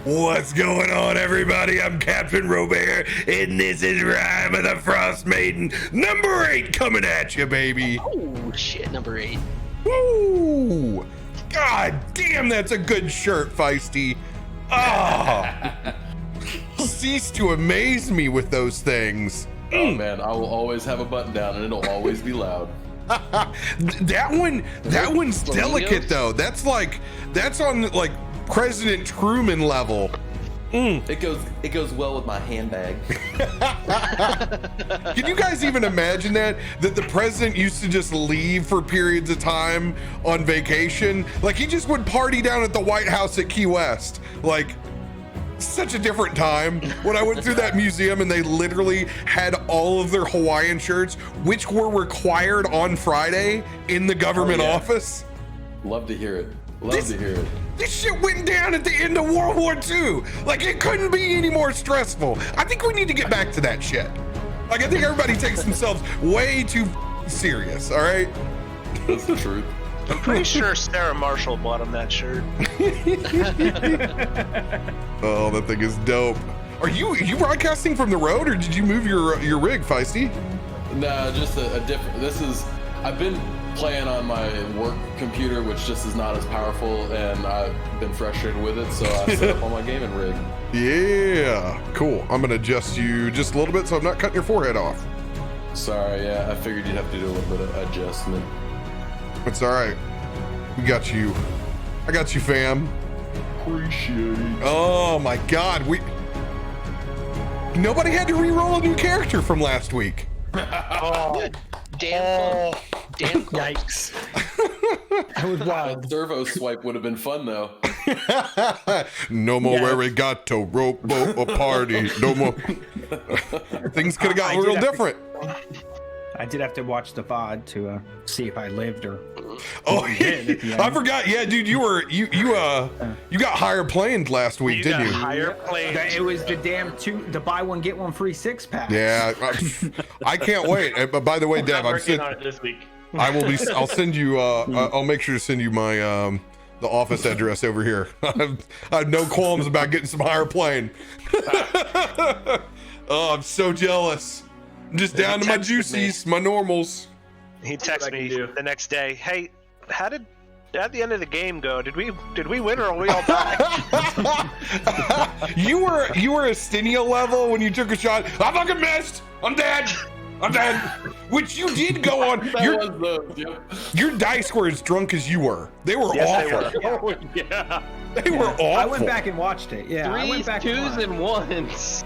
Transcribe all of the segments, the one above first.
What's going on, everybody? I'm CaptainRoBear, and this is Rime of the Frostmaiden, number 8 coming at you, baby. Oh, shit, number 8. Woo! God damn, that's a good shirt, Feisty. Oh, cease to amaze me with those things. Oh man, I will always have a button down and it'll always be loud. That one's delicate though. That's on like President Truman level. It goes well with my handbag. Can you guys even imagine that the president used to just leave for periods of time on vacation? Like he just would party down at the White House at Key West. Like such a different time. When I went through that museum and they literally had all of their Hawaiian shirts, which were required on Friday in the government office. Love to hear it. Love to hear it. This shit went down at the end of World War II. Like it couldn't be any more stressful. I think we need to get back to that shit. Like I think everybody takes themselves way too serious, all right? That's the truth. I'm pretty sure Sarah Marshall bought him that shirt. Oh, that thing is dope. Are you broadcasting from the road or did you move your rig, Feisty? No, just a different. I've been playing on my work computer, which just is not as powerful, and I've been frustrated with it, so I set up on my gaming rig. Yeah, cool. I'm gonna adjust you just a little bit so I'm not cutting your forehead off. Sorry, yeah, I figured you'd have to do a little bit of adjustment. It's all right. We got you. I got you, fam. Appreciate it. Oh my God, nobody had to re-roll a new character from last week. Oh, damn. Damn. Yikes. That was wild. A servo swipe would have been fun though. No more arigato, rope a party. No more. Things could have gotten real different. I did have to watch the VOD to see if I lived or. Oh, I forgot. Yeah, dude, you got higher planed last week, didn't you? Higher plane. It was the damn the buy one get one free 6-pack. Yeah, I can't wait. But by the way, Dev, I'm working on it this week. I'll send you. I'll make sure to send you my the office address over here. I have no qualms about getting some higher plane. Oh, I'm so jealous. I'm just down to my juicies, my normals. He texted me the next day. Hey, how'd the end of the game go? Did we win or are we all die? You were a Stinia level when you took a shot. I fucking missed. I'm dead. Which you did go on. Your dice were as drunk as you were. They were awful. They were. Oh, yeah. They were awful. I went back and watched it. Yeah, I went back 3s, 2s, and 1s.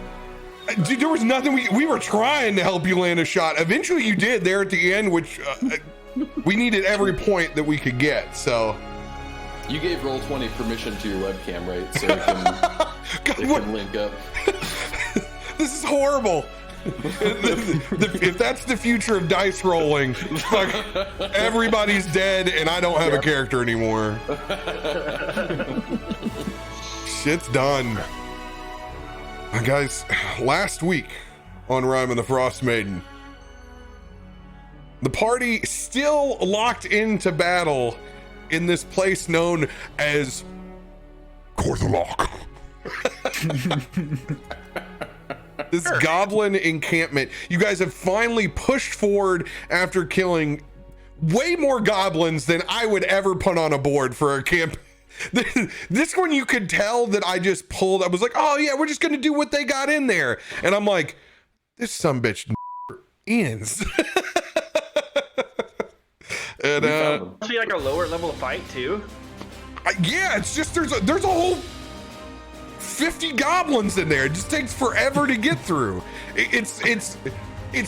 Dude, there was nothing we were trying to help you land a shot. Eventually you did there at the end, which we needed every point that we could get, so. You gave Roll20 permission to your webcam, right? So it can link up. This is horrible. If that's the future of dice rolling, fuck, everybody's dead and I don't have a character anymore. Shit's done. Guys, last week on Rime and the Frostmaiden, the party still locked into battle in this place known as Karkolohk. This goblin encampment. You guys have finally pushed forward after killing way more goblins than I would ever put on a board for a camp. This one you could tell that I just pulled. I was like, oh yeah, we're just gonna do what they got in there, and I'm like, this sumbitch ends. And Must be like a lower level fight too. Yeah, it's just there's a whole 50 goblins in there. It just takes forever to get through. It's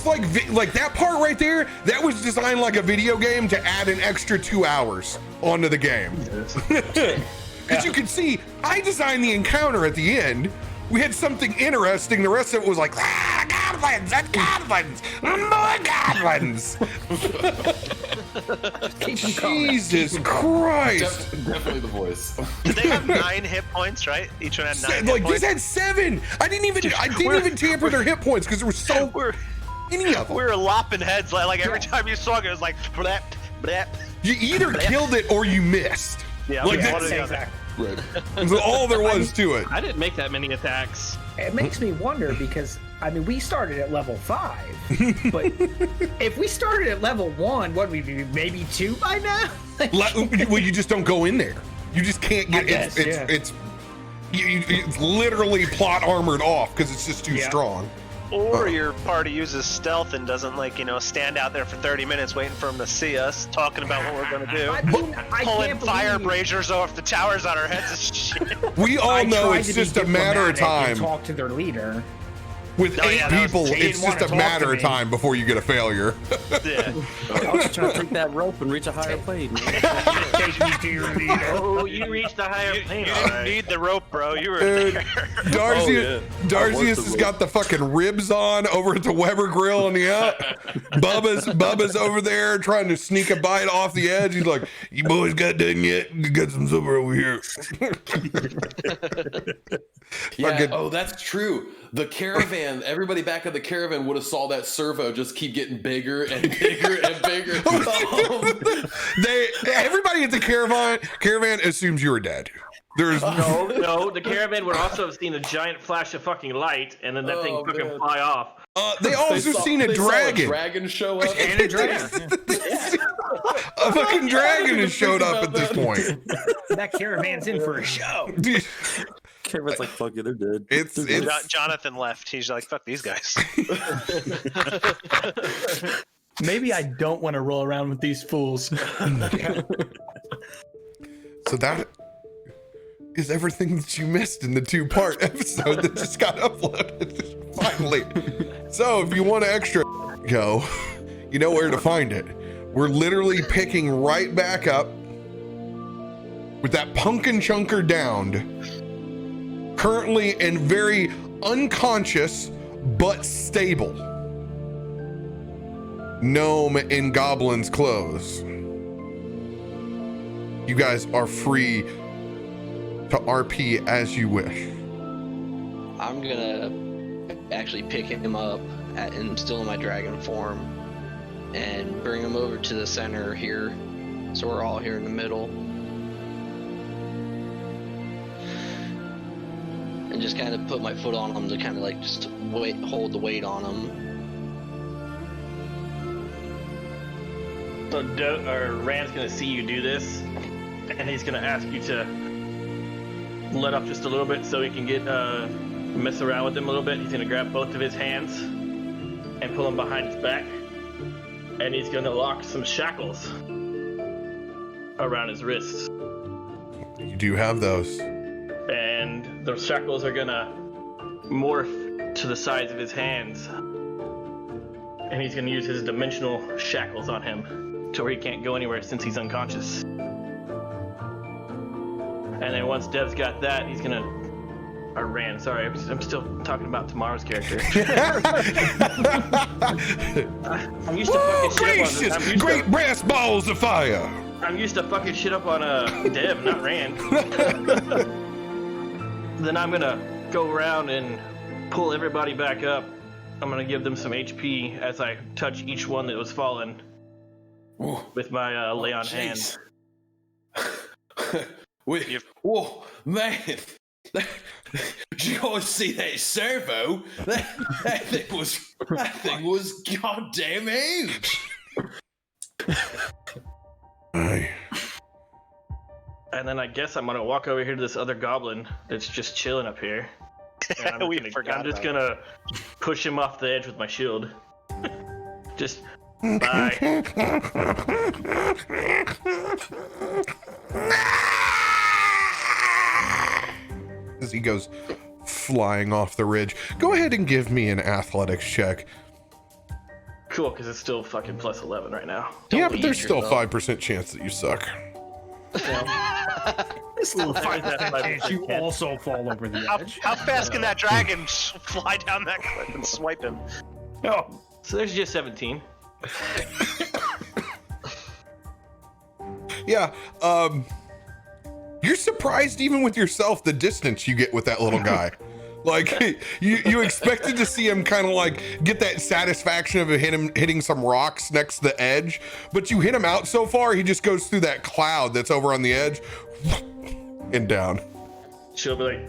like that part right there. That was designed like a video game to add an extra 2 hours onto the game. Because you can see, I designed the encounter at the end. We had something interesting. The rest of it was like, goblins and goblins, more goblins. Jesus Christ. Definitely the voice. Did they have 9 hit points, right? Each one had 9 hit points. These had 7. I didn't even tamper their hit points because there were so many of them. We were lopping heads like every time you swung it was like blap, blap. You either killed it or you missed. Yeah, like one or the other. Right. That's all there was to it. I didn't make that many attacks. It makes me wonder because I mean we started at level 5, but if we started at level 1, what would we be? Maybe 2 by now? Well, you just don't go in there. You just can't get. It's literally plot armored off because it's just too strong. Or your party uses stealth and doesn't stand out there for 30 minutes waiting for them to see us, talking about what we're gonna do. I mean, I Pulling can't fire believe- braziers off the towers on our heads and shit. We all know tried it's to just be a matter of diplomatic and time. talk to their leader. With 8 people, they it's didn't wanna just a talk matter to of me. time before you get a failure. Yeah. I was just trying to take that rope and reach a higher plane. Take me to your leader. Oh, you reached the higher You plane. didn't need the rope, bro. You were Dude, there. Darcius has got the fucking ribs on over at the Weber Grill on the out. Bubba's over there trying to sneak a bite off the edge. He's like, "You boys got done yet? You got some supper over here." Yeah. Fucking- Oh, that's true. The caravan. Everybody back at the caravan would have saw that servo just keep getting bigger and bigger and bigger. Everybody at the caravan assumes you were dead. There's No, the caravan would also have seen a giant flash of fucking light, and then that thing fucking man. fly off. They also seen a they saw dragon. a dragon show up. And a dragon. A fucking dragon has showed up at this point. That caravan's in for a show. Caravan's like, fuck it, they're dead. It's Jonathan left. He's like, fuck these guys. Maybe I don't want to roll around with these fools. So that is everything that you missed in the 2-part episode that just got uploaded finally. So if you want an extra go, you know where to find it. We're literally picking right back up with that pumpkin chunker downed, currently and very unconscious but stable gnome in goblin's clothes. You guys are free to RP as you wish. I'm gonna actually pick him up and still in my dragon form and bring him over to the center here, so we're all here in the middle, and just kind of put my foot on him to kind of like just hold the weight on him. So Rand's gonna see you do this, and he's gonna ask you to let up just a little bit so he can get mess around with him a little bit. He's gonna grab both of his hands and pull him behind his back, and he's gonna lock some shackles around his wrists. You do have those. And those shackles are gonna morph to the size of his hands, and he's gonna use his dimensional shackles on him to where he can't go anywhere since he's unconscious. And then once Dev's got that, he's gonna... Or Rand, sorry, I'm still talking about tomorrow's character. I'm used to fucking shit up on Great brass balls of fire. I'm used to fucking shit up on Dev, not Rand. Then I'm gonna go around and pull everybody back up. I'm gonna give them some HP as I touch each one that was fallen with my lay on hand. Whoa, man! Did you guys see that servo? That thing was goddamn huge. And then I guess I'm gonna walk over here to this other goblin that's just chilling up here. And I'm just gonna push him off the edge with my shield. Just bye. As he goes flying off the ridge. Go ahead and give me an athletics check. Cool, because it's still fucking plus 11 right now. Yeah, but there's still 5% chance that you suck. This little 5% chance you also fall over the edge. How fast can that dragon fly down that cliff and swipe him? Oh, so there's just 17. Yeah, you're surprised even with yourself the distance you get with that little guy. Like you expected to see him kind of like get that satisfaction of hitting some rocks next to the edge, but you hit him out so far he just goes through that cloud that's over on the edge, and down. She'll be like,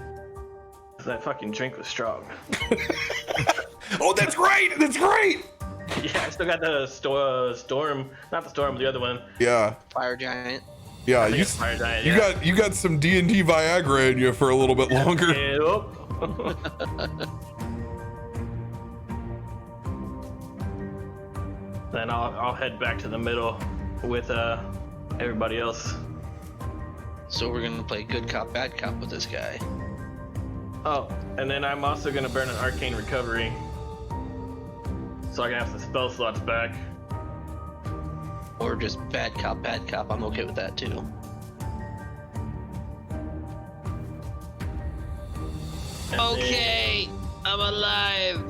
that fucking drink was strong. Oh, that's right. That's right. Yeah, I still got the storm, not the storm, the other one. Yeah. Fire giant. Yeah. I think it's Fire Giant, yeah. You got some D&D Viagra in you for a little bit longer. Yep. Then I'll head back to the middle with everybody else. So we're gonna play good cop, bad cop with this guy. Oh, and then I'm also gonna burn an arcane recovery, so I can have some spell slots back. Or just bad cop, bad cop. I'm okay with that too. And Okay, I'm alive.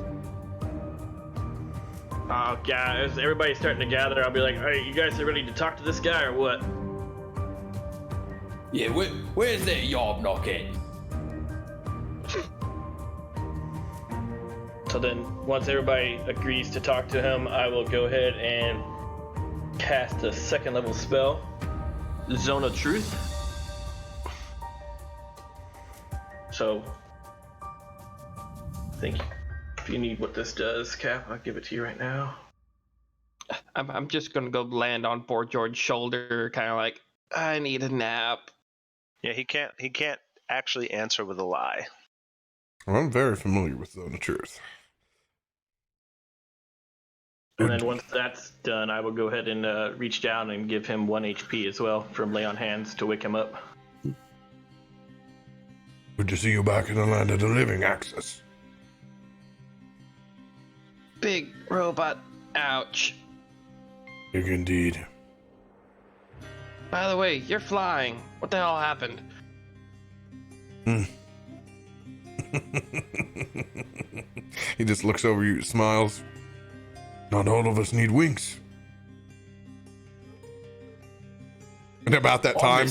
Oh, guys, everybody's starting to gather. I'll be like, "Hey, you guys are ready to talk to this guy or what?" Yeah, where's that yob knock at? So then, once everybody agrees to talk to him, I will go ahead and cast a second level spell, Zone of Truth. So, I think if you need what this does, Cap, I'll give it to you right now. I'm just gonna go land on poor George's shoulder, kind of like, I need a nap. Yeah, he can't actually answer with a lie. Well, I'm very familiar with Zone of Truth. And then once that's done, I will go ahead and reach down and give him 1 HP as well from Lay on Hands to wake him up. Good to see you back in the land of the living, Axis. Big robot, ouch. Big indeed. By the way, you're flying. What the hell happened? He just looks over you, smiles. Not all of us need wings. And about that time,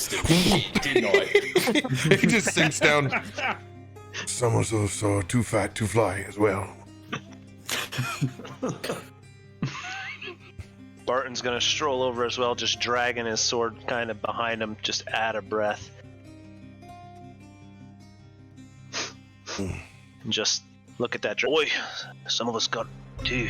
he just sinks down. Some of us are too fat to fly as well. Barton's gonna stroll over as well, just dragging his sword kind of behind him, just out of breath. And just look at that. Boy, some of us got too.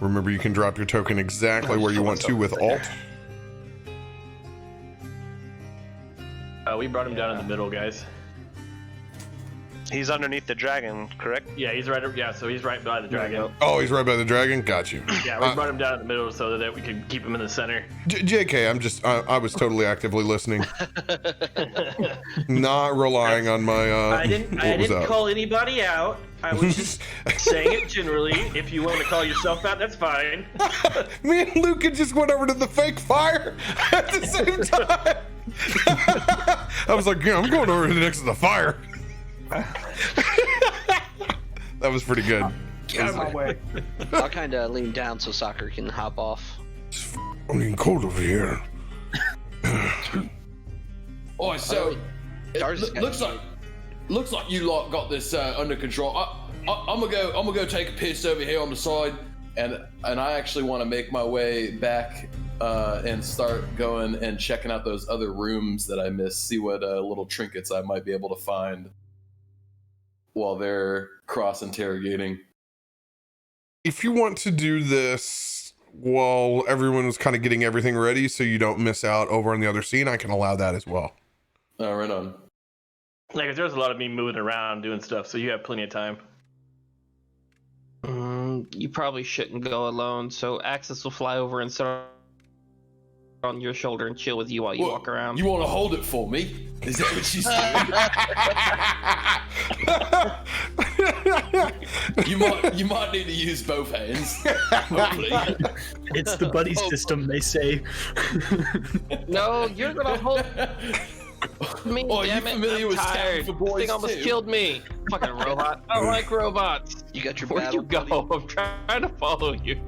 Remember, you can drop your token exactly where you want to with Alt. We brought him down in the middle, guys. He's underneath the dragon, correct? Yeah, he's right. Yeah, so he's right by the dragon. Oh, he's right by the dragon? Got you. Yeah, we brought him down in the middle so that we could keep him in the center. JK, I was totally actively listening. Not relying on my, I didn't call anybody out. I was just saying it generally. If you want to call yourself out, that's fine. Me and Luca just went over to the fake fire at the same time. I was like, yeah, I'm going over to next to the fire. That was pretty good. Get out of my way. I'll kind of lean down so Soccer can hop off. It's fucking cold over here. Oh, so Dar's it looks like you lot got this under control. I'm gonna go take a piss over here on the side, and I actually want to make my way back and start going and checking out those other rooms that I missed. See what little trinkets I might be able to find while they're cross-interrogating. If you want to do this while everyone was kind of getting everything ready so you don't miss out over on the other scene, I can allow that as well. Right on. Like, there's a lot of me moving around doing stuff, so you have plenty of time. You probably shouldn't go alone, so Axis will fly over and sit on your shoulder and chill with you while you walk around. You want to hold it for me? Is that what she's doing? you might need to use both hands. Hopefully. It's the buddy system, they say. No, you're gonna hold me. Oh, damn you it, familiar I'm with tired. Scouting for Boys Thing almost too? killed me. Fucking robot. I don't like robots. You got your Where'd battle you go? buddy. I'm trying to follow you.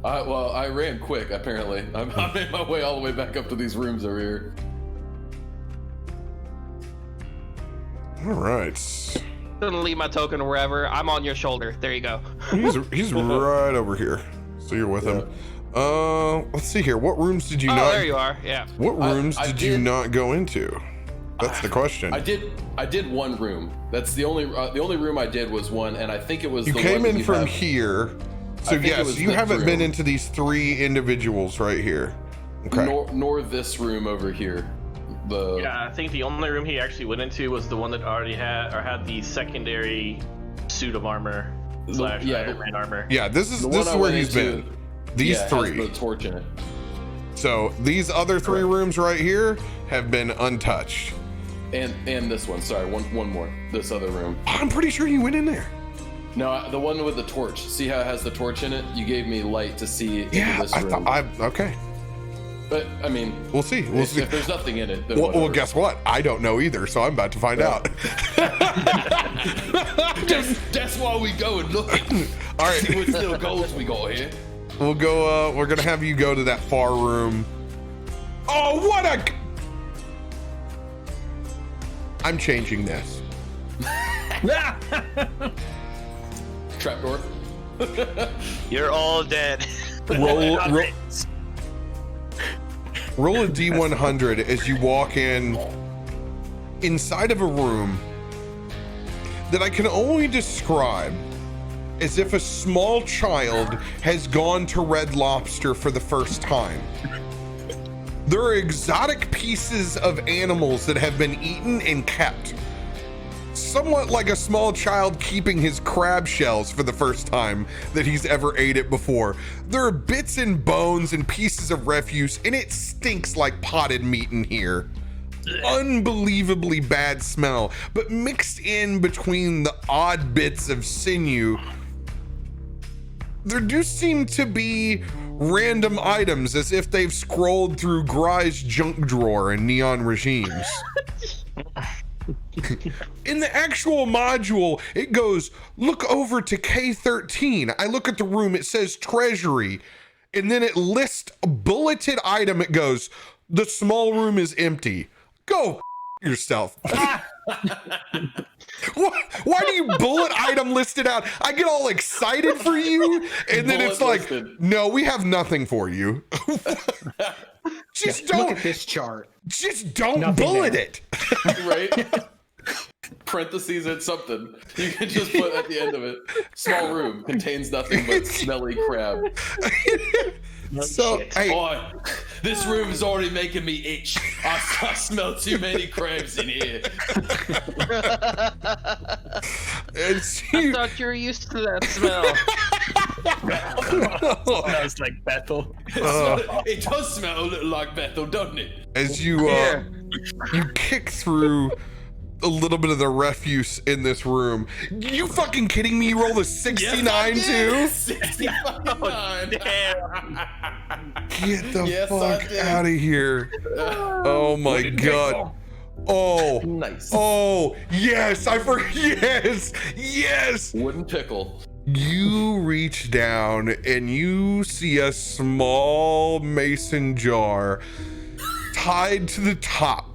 Well, I ran quick, apparently. I made my way all the way back up to these rooms over here. All right. I'm gonna leave my token wherever. I'm on your shoulder. There you go. He's right over here. So you're with him. Let's see here. What rooms did you Oh, not? there you are. Yeah. What rooms I did you not go into? That's the question. I did one room. That's the only room I did was one, and I think it was. You the came one in that from have. here, so I think it yes, was you this haven't been room. into these 3 individuals right here. Okay. Nor this room over here. Yeah, I think the only room he actually went into was the one that already had the secondary suit of armor / Iron Man armor. Yeah, this is The one I where went he's into, been. These has 3. the torch in it. So these other 3 rooms right here have been untouched. And this one. Sorry, one more. This other room. I'm pretty sure you went in there. No, the one with the torch. See how it has the torch in it? You gave me light to see into Yeah, this I room. thought okay. But I mean, We'll see. We'll see. if there's nothing in it, then Well, whatever. guess what? I don't know either, so I'm about to find out. That's why we go and look. All right. See what little goals we got here. We'll go. We're gonna have you go to that far room. Oh, what a! I'm changing this. Trapdoor. You're all dead. Roll a D100 as you walk inside of a room that I can only describe as if a small child has gone to Red Lobster for the first time. There are exotic pieces of animals that have been eaten and kept. Somewhat like a small child keeping his crab shells for the first time that he's ever ate it before. There are bits and bones and pieces of refuse, and it stinks like potted meat in here. Unbelievably bad smell, but mixed in between the odd bits of sinew, there do seem to be random items as if they've scrolled through Gry's junk drawer in Neon Regimes. In the actual module, it goes, look over to K13. I look at the room, it says treasury, and then it lists a bulleted item. It goes, the small room is empty. Go yourself. Why do you bullet item list it out? I get all excited for you, and then it's like, no, we have nothing for you. Just don't. Look at this chart. Just don't Nothing bullet there. it. Right? Parentheses at something. You can just put at the end of it. Small room contains nothing but smelly crab. So, hey, Boy, this room is already making me itch. I smell too many crabs in here. it's I thought you were used to that smell. Smells like Bethel. It does smell a little like Bethel, doesn't it? as you kick through a little bit of the refuse in this room. You fucking kidding me? You rolled a 69 too? 69. Get the Yes, I fuck did. out of here. Oh my god. Oh. Nice. Oh, yes, I forgot. Yes. Yes. Wooden pickle. You reach down and you see a small mason jar tied to the top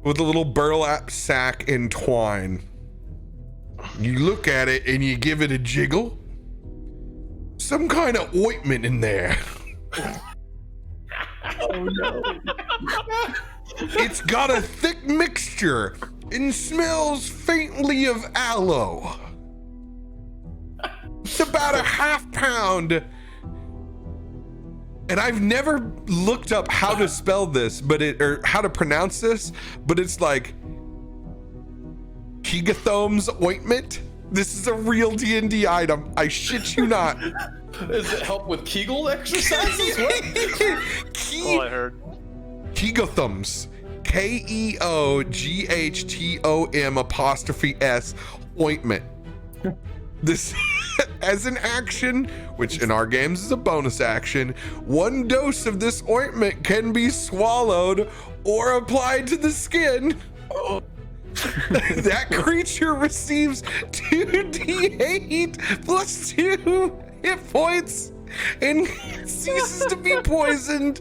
with a little burlap sack and twine. You look at it and you give it a jiggle. Some kind of ointment in there. Oh no. It's got a thick mixture and smells faintly of aloe. It's about a half pound. And I've never looked up how to spell this, or how to pronounce this, but it's like Kegathome's ointment. This is a real D&D item. I shit you not. Does it help with Kegel exercises? What? All I heard. Kegathome's. KEOGHTOM' ointment. This, as an action, which in our games is a bonus action, 1 dose of this ointment can be swallowed or applied to the skin. That creature receives 2d8 plus 2 hit points and ceases to be poisoned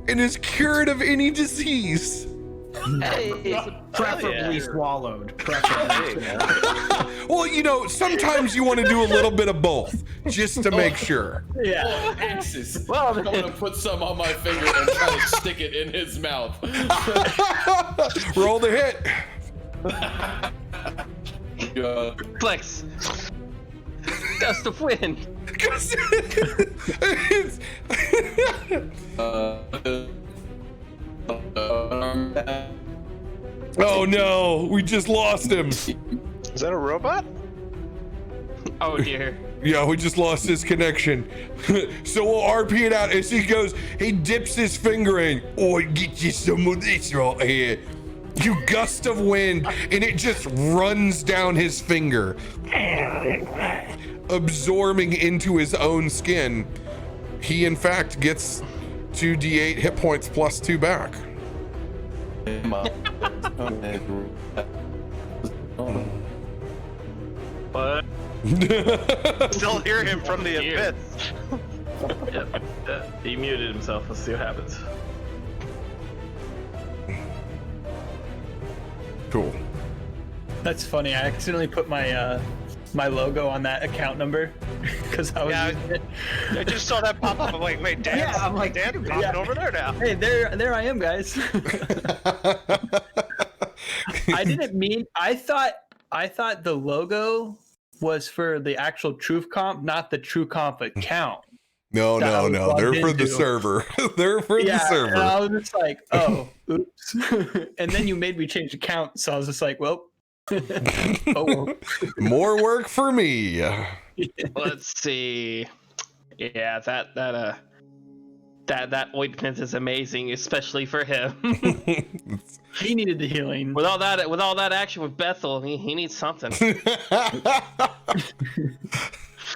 and is cured of any disease. Hey, it's a Preferably swallowed. Preferably. Well, you know, sometimes you want to do a little bit of both, just to make sure. Yeah, Axis. Well, I'm gonna put some on my finger and try to stick it in his mouth. Roll the hit. Flex. Gust of wind. Oh no, we just lost him. Is that a robot? Oh dear. Yeah, we just lost his connection. So we'll RP it out as he goes, he dips his finger in. Oh, get you some of this right here. You gust of wind, and it just runs down his finger, absorbing into his own skin. He, in fact, gets 2d8 hit points plus 2 back. But still hear him from the abyss. Yep. He muted himself. Let's see what happens. Cool. That's funny. I accidentally put my my logo on that account number because I was. Yeah, using it. I just saw that pop up. I'm like, wait, Dan. Yeah, I'm like, Dan popping over there now. Hey, there I am, guys. I didn't mean. I thought the logo was for the actual Truth Comp, not the True Comp account. No. They're for the server. They're for the server. And I was just like, oh, oops. And then you made me change account, so I was just like, well. Oh. More work for me. Let's see. Yeah, that ointment is amazing, especially for him. He needed the healing. With all that action with Bethel, he needs something.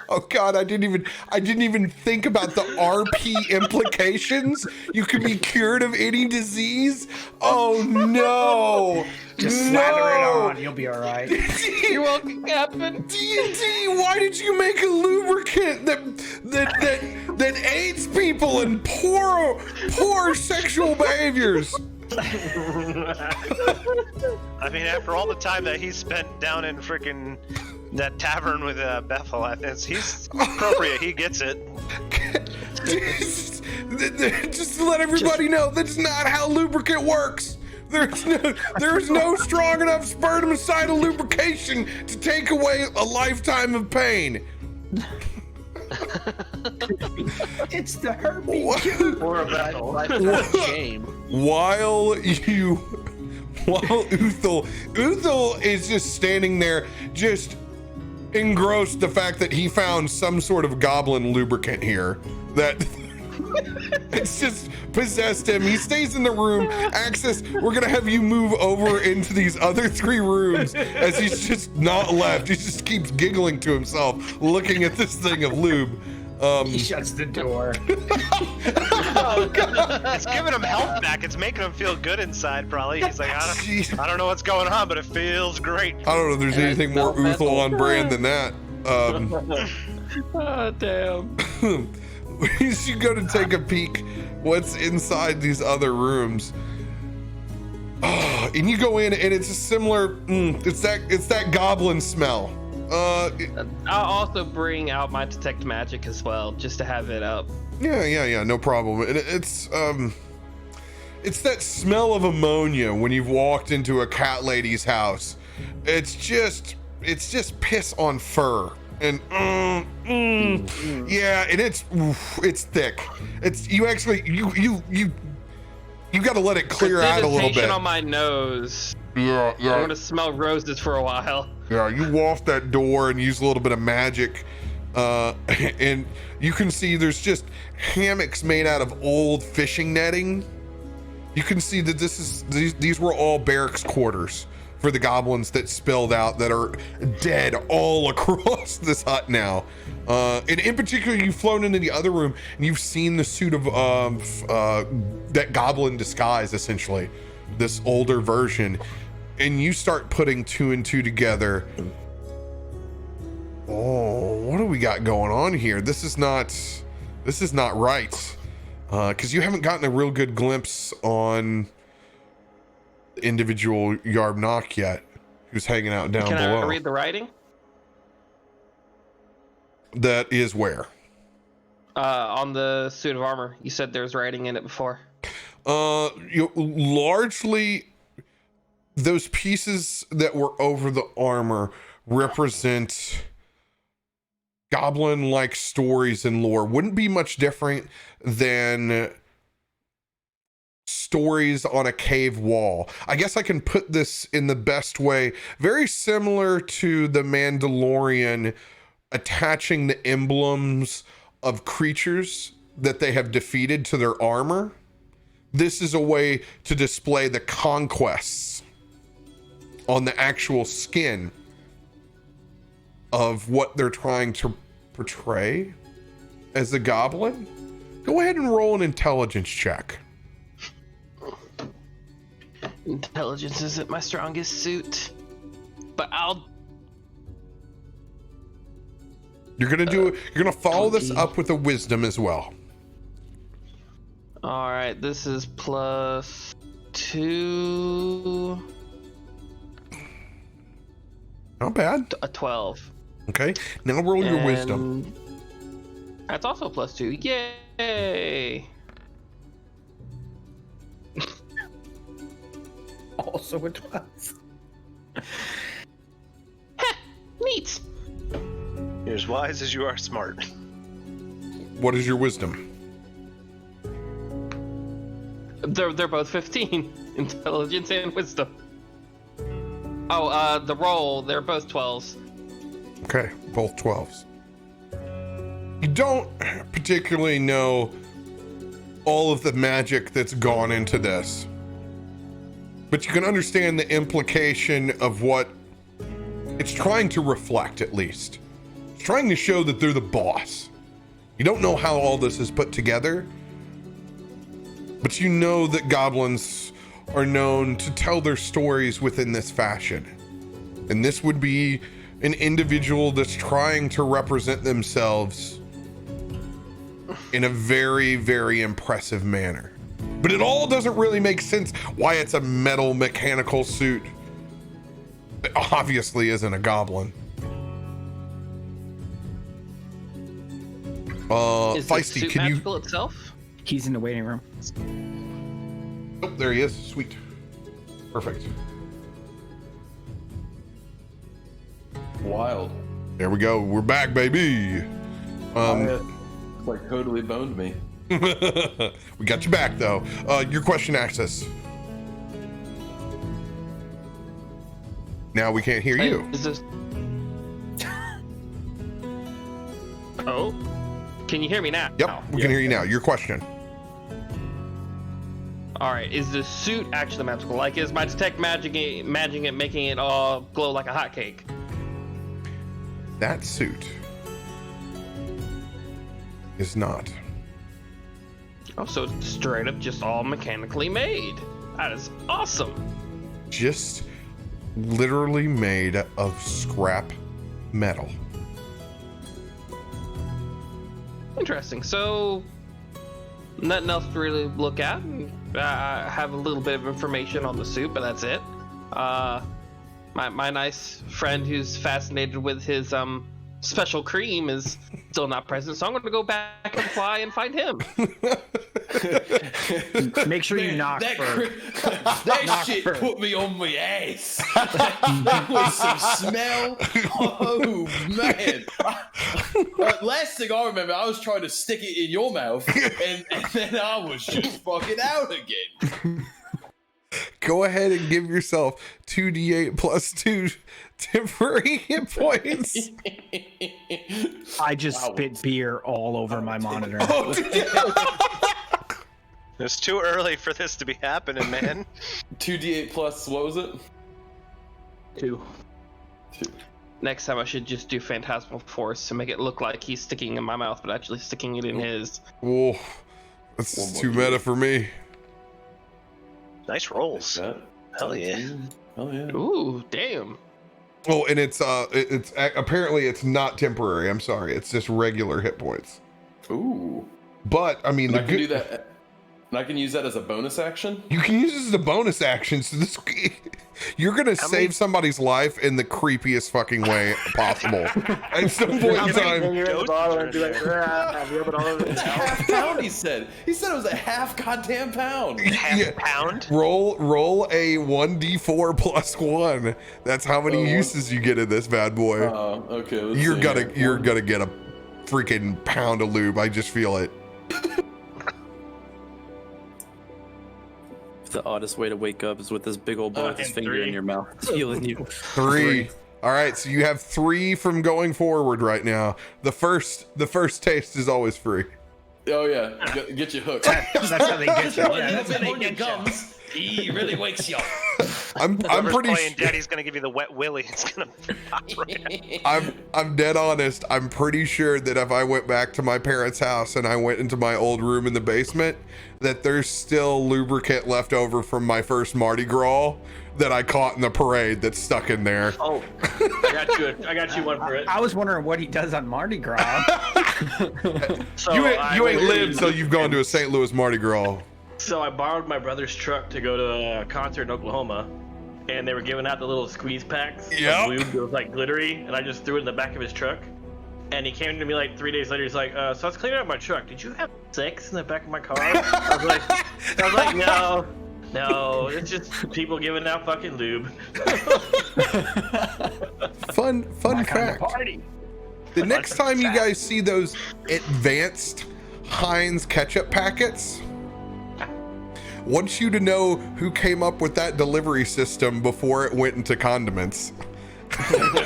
Oh God, I didn't even think about the RP implications. You can be cured of any disease. Oh no! Just slather it on. You'll be all right. You're welcome, Captain. D&D, why did you make a lubricant that aids people in poor sexual behaviors? I mean, after all the time that he spent down in freaking that tavern with Bethel, he's appropriate. He gets it. Just to let everybody know, that's not how lubricant works. There's no strong enough spermicidal lubrication to take away a lifetime of pain. It's the herpes cure. Or a battle. Shame. While Uthal is just standing there, just engrossed the fact that he found some sort of goblin lubricant here that it's just possessed him. He stays in the room. Axis, we're gonna have you move over into these other 3 rooms as he's just not left. He just keeps giggling to himself, looking at this thing of lube. He shuts the door. Oh God. It's giving him health back. It's making him feel good inside, probably. He's like, I don't know what's going on, but it feels great. I don't know if there's anything more Uthal on brand than that. Oh, damn. As you go to take a peek what's inside these other rooms, and you go in and it's a similar it's that goblin smell. I'll also bring out my detect magic as well, just to have it up. Yeah, no problem. It's that smell of ammonia when you've walked into a cat lady's house. It's just piss on fur. And yeah, and it's thick. It's you got to let it clear out a little bit. On my nose. Yeah. I'm gonna smell roses for a while. Yeah, you waft that door and use a little bit of magic, and you can see there's just hammocks made out of old fishing netting. You can see that these were all barracks quarters for the goblins that spilled out, that are dead all across this hut now. And in particular, you've flown into the other room and you've seen the suit of that goblin disguise, essentially, this older version. And you start putting 2 and 2 together. Oh, what do we got going on here? This is not right. Because you haven't gotten a real good glimpse on individual Yarbnock yet, who's hanging out down Can below. I read the writing? That is where? On the suit of armor. You said there's writing in it before. Largely, those pieces that were over the armor represent goblin-like stories and lore. Wouldn't be much different than stories on a cave wall. I guess I can put this in the best way. Very similar to the Mandalorian attaching the emblems of creatures that they have defeated to their armor. This is a way to display the conquests on the actual skin of what they're trying to portray as a goblin. Go ahead and roll an intelligence check. Intelligence isn't my strongest suit, but You're gonna follow this up with a wisdom as well. All right, this is +2. Not bad. A 12. Okay, now roll your wisdom. That's also +2. Yay! Also a 12. Neat. You're as wise as you are smart. What is your wisdom? They're both 15. Intelligence and wisdom. Oh, the roll, they're both 12s. Okay, both 12s. You don't particularly know all of the magic that's gone into this, but you can understand the implication of what it's trying to reflect, at least. It's trying to show that they're the boss. You don't know how all this is put together, but you know that goblins are known to tell their stories within this fashion. And this would be an individual that's trying to represent themselves in a very, very impressive manner. But it all doesn't really make sense why it's a metal mechanical suit. It obviously isn't a goblin. Is the Feisty, suit can you... magical itself? He's in the waiting room. Oh, there he is. Sweet. Perfect. Wild. There we go. We're back, baby. It's like totally boned me. We got you back, though. Your question, Access. Now we can't hear you. Is this... Oh? Can you hear me now? Yep, we can hear you now. Your question. Alright, is the suit actually magical? Like, is my detect magic it, making it all glow like a hotcake? That suit is not. Oh, so it's straight up just all mechanically made. That is awesome. Just literally made of scrap metal. Interesting. So, nothing else to really look at. I have a little bit of information on the suit, but that's it. My nice friend who's fascinated with his special cream is still not present, so I'm going to go back and fly and find him. Make sure you knock first. That shit put me on my ass. That was some smell. Oh man! Last thing I remember, I was trying to stick it in your mouth, and then I was just fucking out again. Go ahead and give yourself 2d8 plus 2 temporary hit points. I just spit beer all over my monitor. It's too early for this to be happening, man. 2d8 plus, what was it? 2. Next time I should just do Phantasmal Force to make it look like he's sticking in my mouth, but actually sticking it in his. Whoa, that's too meta for me. Nice rolls. Hell yeah. Hell yeah. Ooh, damn. Oh, and it's apparently it's not temporary. I'm sorry, it's just regular hit points. Ooh. But I mean, I can do that. And I can use that as a bonus action? You can use this as a bonus action. So this, you're gonna save somebody's life in the creepiest fucking way possible. At some point in time. You're in the bottle and be like, rub it all over the Half pound, he said. He said it was a half goddamn pound. Half pound? Roll a 1d4 plus 1. That's how many uses you get in this bad boy. Okay. Let's You're see gonna here. you're gonna get a freaking pound of lube. I just feel it. The oddest way to wake up is with this big old boy with his And finger 3. in your mouth, healing you. 3. All right, so you have 3 from going forward right now. The first taste is always free. Oh yeah, get you hooked. That's how they get you. Yeah, that's how they on your get you. gums. He really wakes you up. I'm Whoever's pretty playing Daddy's gonna give you the wet willy. It's gonna pop right out. I'm dead honest. I'm pretty sure that if I went back to my parents' house and I went into my old room in the basement, that there's still lubricant left over from my first Mardi Gras that I caught in the parade that's stuck in there. Oh, I got you one for it. I was wondering what he does on Mardi Gras. So You I ain't was- lived till you've gone to a St. Louis Mardi Gras. So I borrowed my brother's truck to go to a concert in Oklahoma, and they were giving out the little squeeze packs. of Yep. lube. It was like glittery, and I just threw it in the back of his truck. And he came to me like 3 days later. He's like, "So I was cleaning out my truck. Did you have sex in the back of my car?" I was like, no, it's just people giving out fucking lube. Fun Kind of fact. party. The next time you guys see those advanced Heinz ketchup packets, want you to know who came up with that delivery system before it went into condiments. Oh,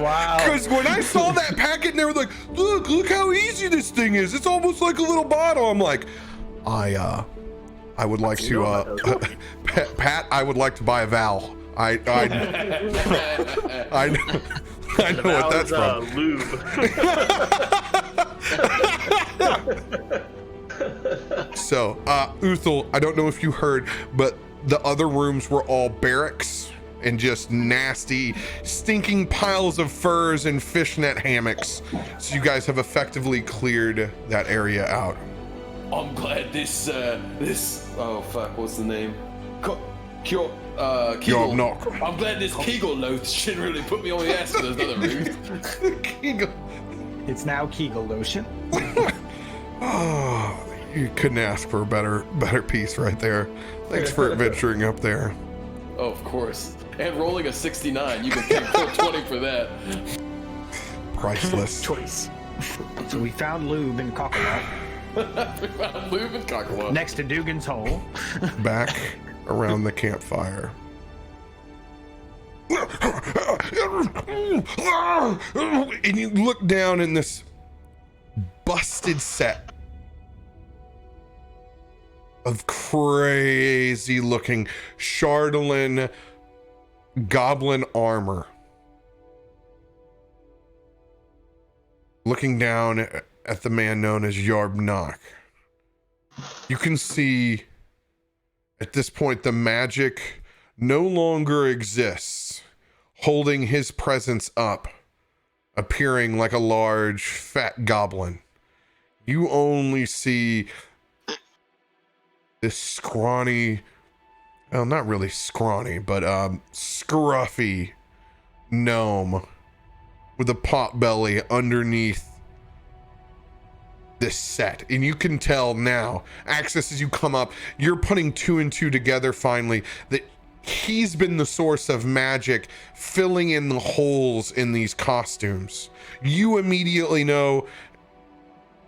wow. Because when I saw that packet and they were like, look how easy this thing is. It's almost like a little bottle. I'm like, I would like to, Pat, I would like to buy a Val. I know what that's from. Lube. So, Uthal, I don't know if you heard, but the other rooms were all barracks and just nasty, stinking piles of furs and fishnet hammocks. So you guys have effectively cleared that area out. I'm glad this oh fuck, what's the name? Kegel. knock. I'm glad this Kegel loath shouldn't really put me on the ass for those other rooms. It's now Kegel lotion. Oh, you couldn't ask for a better piece right there. Thanks for adventuring up there. Oh, of course. And rolling a 69, you can pay full 20 for that. Priceless. Choice. So we found lube in Karkolohk We found lube and Karkolohk. next to Dugan's hole. Back around the campfire. And you look down in this busted set of crazy looking Chardolin goblin armor. Looking down at the man known as Yarbnock, you can see at this point the magic no longer exists, holding his presence up, appearing like a large fat goblin. You only see this scrawny, well, not really scrawny, but scruffy gnome with a pot belly underneath this set. And you can tell now, Axis, as you come up, you're putting 2 and 2 together finally, that he's been the source of magic filling in the holes in these costumes. You immediately know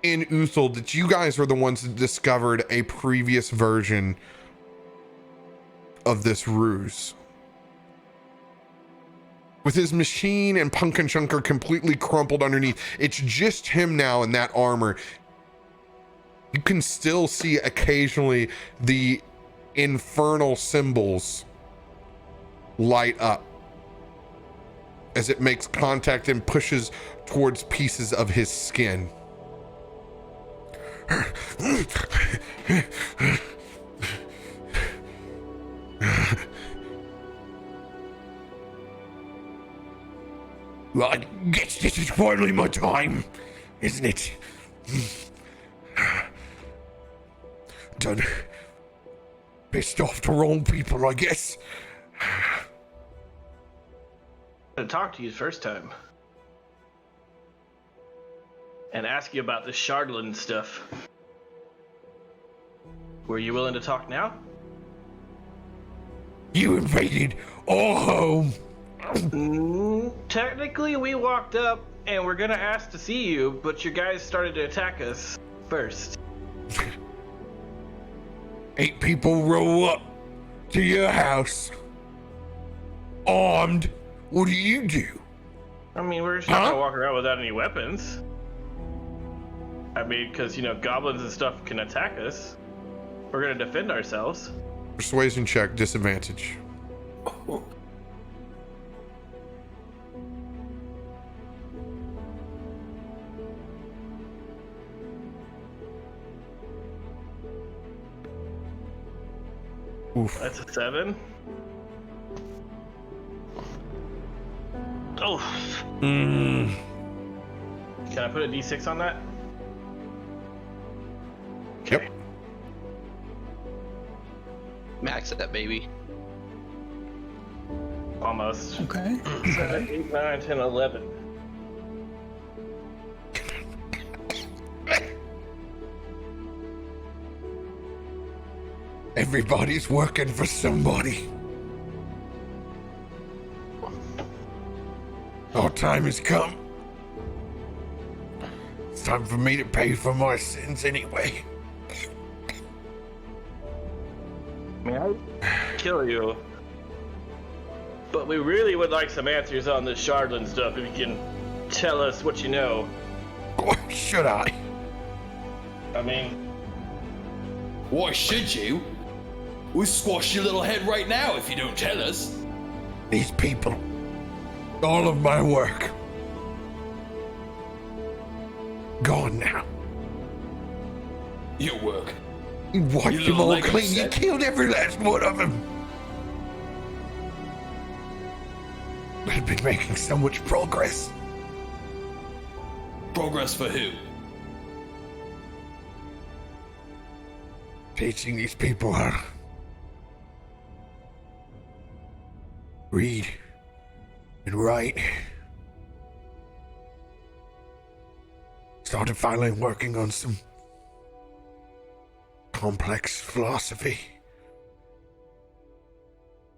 in Uthal that you guys were the ones that discovered a previous version of this ruse. With his machine and Punkin Chunker completely crumpled underneath, it's just him now in that armor. You can still see occasionally the infernal symbols light up as it makes contact and pushes towards pieces of his skin. Well, I guess this is finally my time, isn't it? done pissed off the wrong people, I guess. To talk to you first time and ask you about the Shardland stuff. Were you willing to talk now? You invaded our home. Technically, we walked up and we're gonna ask to see you, but your guys started to attack us first. 8 people roll up to your house, armed. What do you do? I mean, we're just not gonna walk around without any weapons. I mean, because, you know, goblins and stuff can attack us. We're gonna defend ourselves. Persuasion check, disadvantage. Oof. That's a 7. Oh. Can I put a D6 on that? Yep. Max that baby. Almost. Okay. 7, 8, 9, 10, 11. Everybody's working for somebody. Our time has come. It's time for me to pay for my sins anyway. May I kill you? But we really would like some answers on this Shardland stuff, if you can tell us what you know. Why should I? I mean, Why should you? We'll squash your little head right now if you don't tell us. These people. All of my work. Gone now. Your work. You wiped You them little all Lego clean. You set. killed every last one of them. I've been making so much progress. Progress for who? Teaching these people how to read and write. Started finally working on some complex philosophy.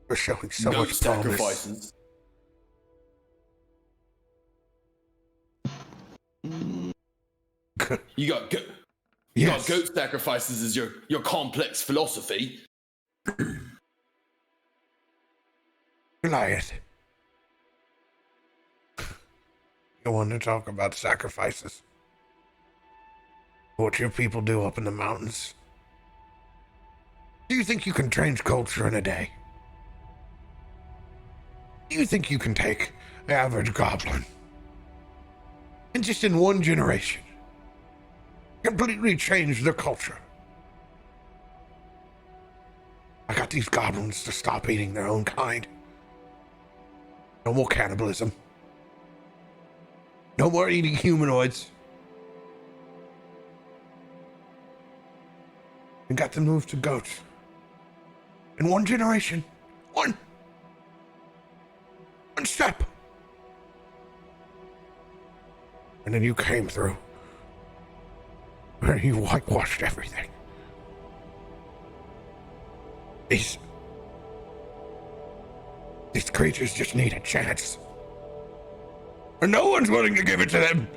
We're showing so Goat much promise. sacrifices. You got goat. You Yes. got goat sacrifices as your complex philosophy. Goliath. You want to talk about sacrifices? What your people do up in the mountains? Do you think you can change culture in a day? Do you think you can take the average goblin and just in one generation completely change their culture? I got these goblins to stop eating their own kind. No more cannibalism. No more eating humanoids. And got them moved to goats. In one generation. One step. And then you came through. And you whitewashed everything. These creatures just need a chance. And no one's willing to give it to them.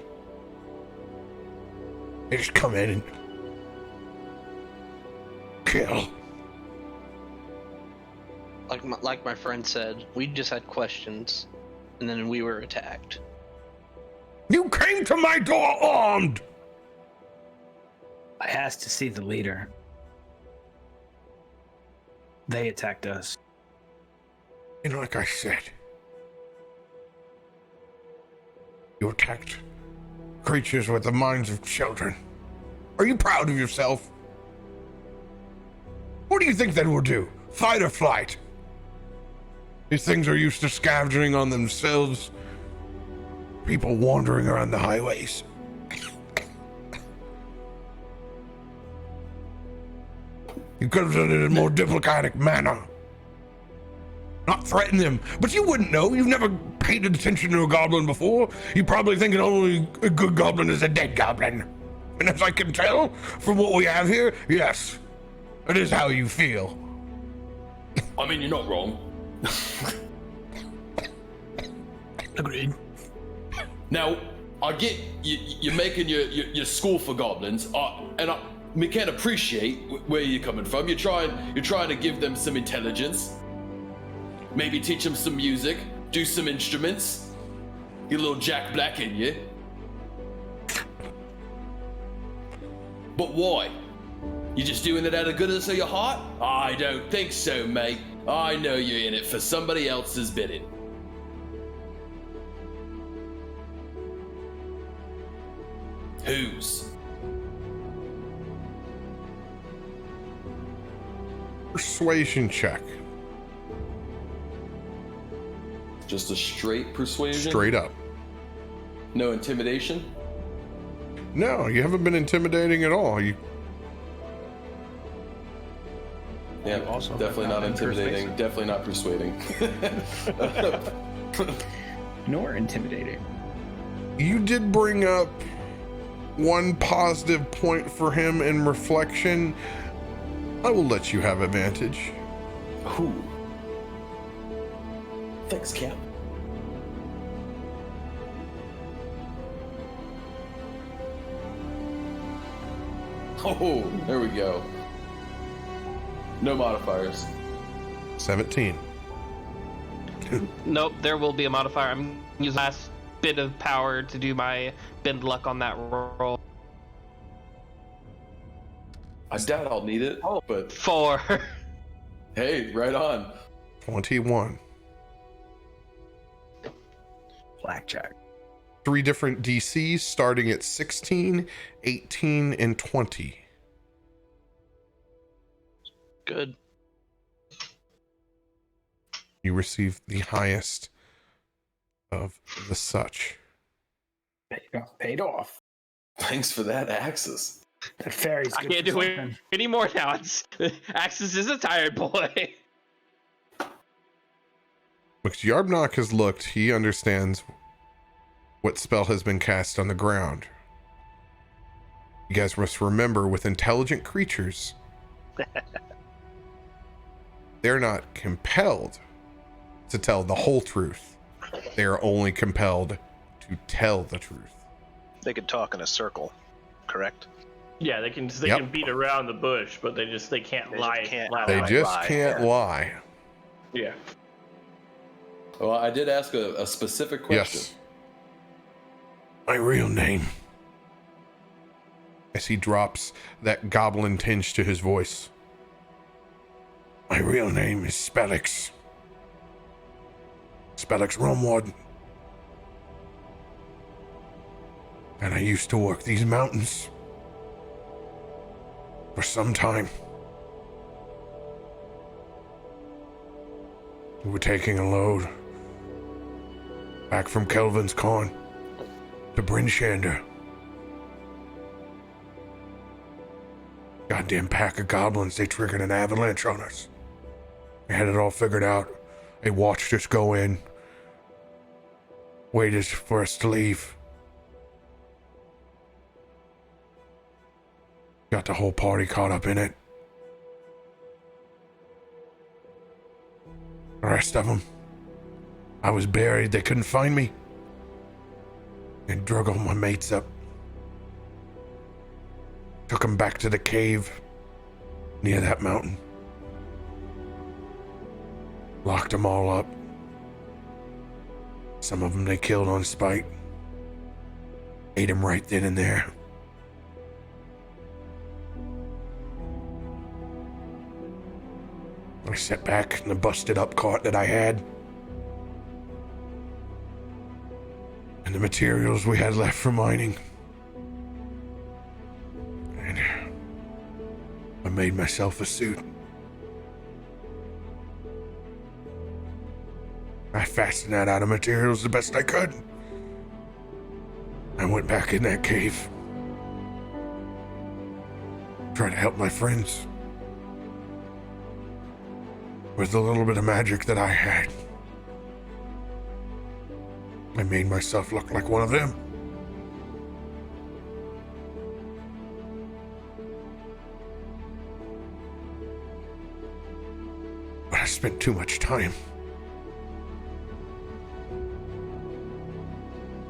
They just come in and kill. Like my friend said, we just had questions, and then we were attacked. You came to my door armed. I asked to see the leader. They attacked us. And like I said, you attacked creatures with the minds of children. Are you proud of yourself? What do you think they will do? Fight or flight? These things are used to scavenging on themselves. People wandering around the highways. You could have done it in a more diplomatic manner. Not threaten them. But you wouldn't know. You've never paid attention to a goblin before. You probably think only a good goblin is a dead goblin. And as I can tell from what we have here, yes, it is how you feel. I mean, you're not wrong. Agreed. Now, I get you're making your school for goblins, we can appreciate where you're coming from. You're trying to give them some intelligence. Maybe teach them some music, do some instruments. Get a little Jack Black in you. But why? You just doing it out of goodness of your heart? I don't think so, mate. I know you're in it for somebody else's bidding. Whose? Persuasion check. Just a straight persuasion? Straight up. No intimidation? No, you haven't been intimidating at all. Yeah, Also definitely not intimidating. Definitely not persuading. Nor intimidating. You did bring up one positive point for him in reflection. I will let you have advantage. Ooh. Thanks, Cap. Oh, there we go. No modifiers. 17. Nope, there will be a modifier. I'm using the last bit of power to do my bend luck on that roll. I doubt I'll need it, but 4. hey, right on. 21. Blackjack. 3 different DCs starting at 16, 18, and 20. Good. You receive the highest of the such. Paid off. Thanks for that, Axis. That fairy's I good can't for do it something. anymore now. Axis is a tired boy. Because Yarbnock has looked, he understands what spell has been cast on the ground. You guys must remember, with intelligent creatures, they're not compelled to tell the whole truth. They are only compelled to tell the truth. They could talk in a circle, correct? Yeah, they can Yep. can beat around the bush, but they can't They lie. just can't lie They about it. just lie, can't yeah. lie. Yeah. Well, I did ask a specific question. Yes. My real name. As he drops that goblin tinge to his voice. My real name is Spellix. Spellix Romward. And I used to work these mountains for some time. We were taking a load back from Kelvin's Corn to Bryn Shander. Goddamn pack of goblins, they triggered an avalanche on us. They had it all figured out. They watched us go in, waited for us to leave. Got the whole party caught up in it. The rest of them, I was buried, they couldn't find me. They drug all my mates up. Took them back to the cave near that mountain. Locked them all up. Some of them they killed on spite. Ate them right then and there. I sat back in the busted up cart that I had. And the materials we had left for mining. And I made myself a suit. I fastened that out of materials the best I could. I went back in that cave. Tried to help my friends. with the little bit of magic that I had, I made myself look like one of them. But I spent too much time.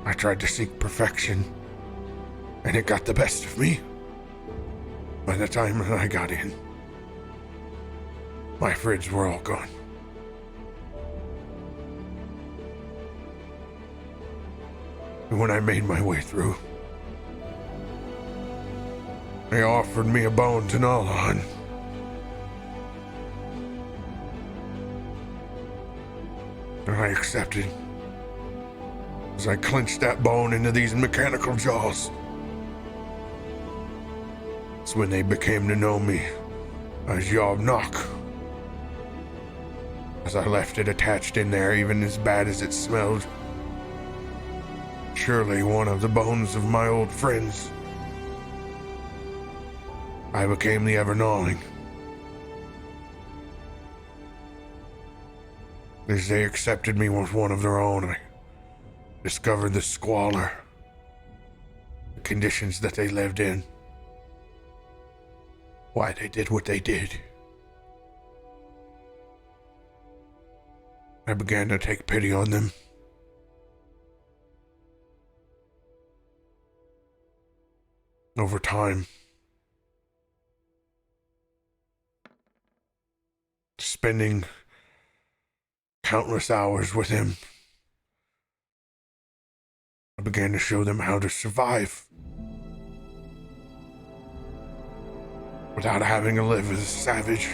I tried to seek perfection, and it got the best of me. By the time that I got in, my friends were all gone. And when I made my way through, they offered me a bone to gnaw on. And I accepted, as I clenched that bone into these mechanical jaws. It's when they became to know me as Yob Knock. As I left it attached in there, even as bad as it smelled. Surely one of the bones of my old friends. I became the ever-gnawing. As they accepted me with one of their own, I discovered the squalor, the conditions that they lived in, why they did what they did. I began to take pity on them. Over time, spending countless hours with him, I began to show them how to survive without having to live as a savage.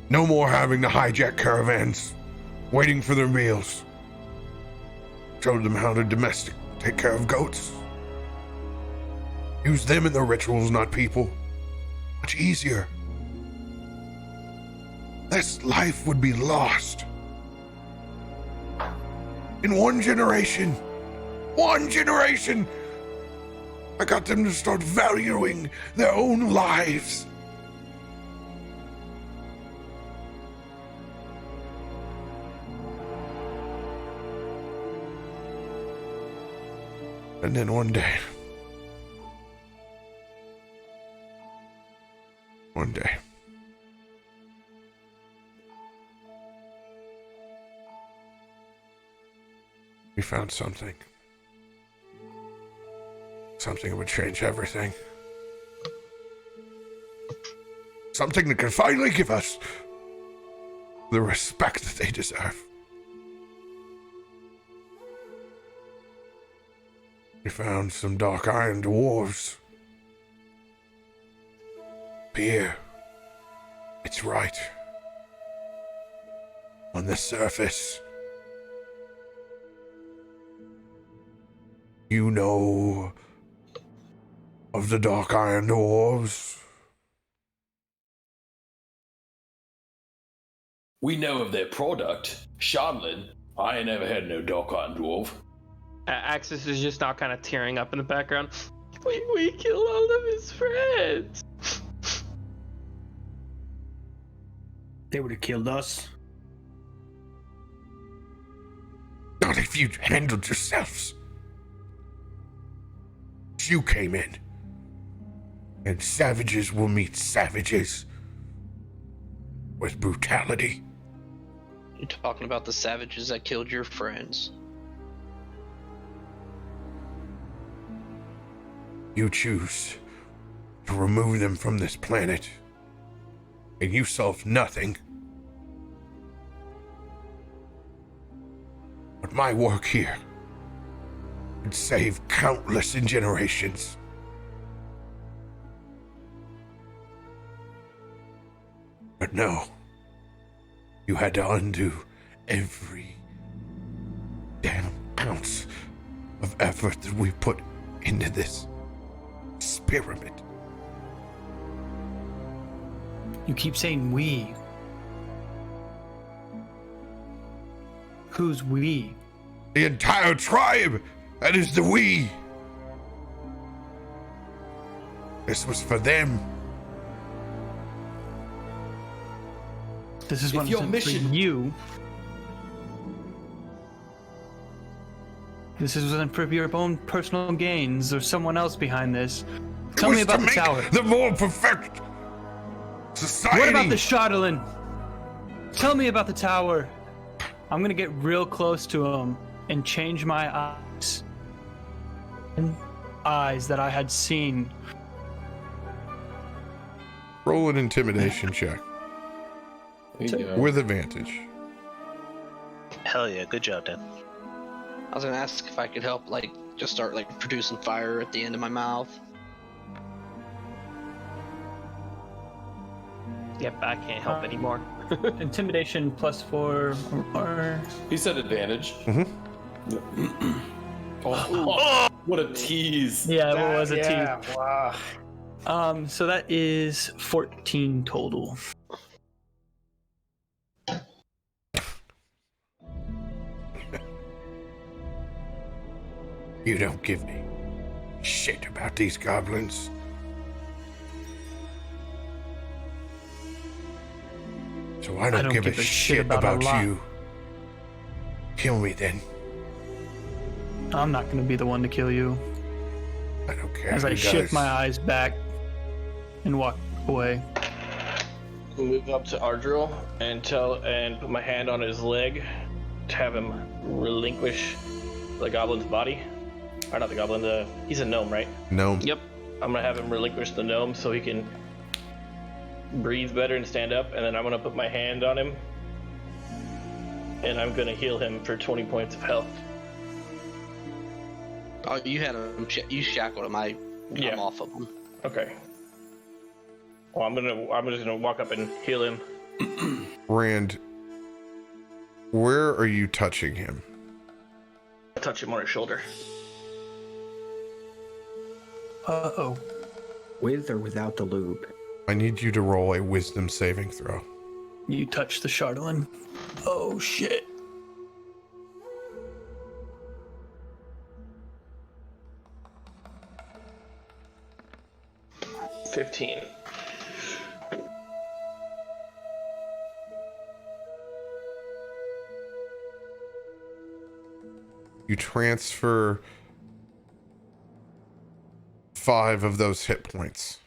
No more having to hijack caravans, waiting for their meals. Showed them how to take care of goats. Use them in their rituals, not people. Much easier. Less life would be lost. In one generation, I got them to start valuing their own lives. And then one day, we found something. Something that would change everything. Something that can finally give us the respect that they deserve. We found some dark iron dwarves. Beer. It's right. On the surface, you know of the dark iron dwarves. We know of their product, Shodlin. I ain't never had no dark iron dwarf. Axis is just now kind of tearing up in the background. We killed all of his friends. They would have killed us. Not if you'd handled yourselves. You came in. And savages will meet savages. With brutality. You're talking about the savages that killed your friends. You choose to remove them from this planet, and you solve nothing. But my work here would save countless in generations. But no, you had to undo every damn ounce of effort that we put into this experiment. You keep saying we. Who's we? The entire tribe! That is the we! This was for them. This is one your for mission- you. This isn't for your own personal gains or someone else behind this. Tell me about the tower. The more perfect society. What about the Shardolin? Tell me about the tower. I'm gonna get real close to him and change my eyes. And eyes that I had seen. Roll an intimidation check There you go. with advantage. Hell yeah, good job, Dan. I was gonna ask if I could help, like, just start like producing fire at the end of my mouth. Yep, I can't help anymore. Intimidation +4 or He said advantage. Mm-hmm. Oh, what a tease. yeah, what was a yeah, wow. T? So that is 14 total. You don't give me shit about these goblins. So I don't give a shit about a lot. you. Kill me then. I'm not gonna be the one to kill you. I don't care. As I who shift does. my eyes back and walk away. Move up to Ardril and put my hand on his leg to have him relinquish the goblin's body. Or not the goblin, he's a gnome, right? No. Yep. I'm gonna have him relinquish the gnome so he can breathe better and stand up, and then I'm gonna put my hand on him and I'm gonna heal him for 20 points of health. Oh, you had him. You shackled him. I'm Yeah. off of him. Okay. Well, I'm just gonna walk up and heal him. Rand, where are you touching him? Touch him on his shoulder. Uh-oh. With or without the lube? I need you to roll a wisdom saving throw. You touched the Shardolin. Oh, shit. — 15. You transfer 5 of those hit points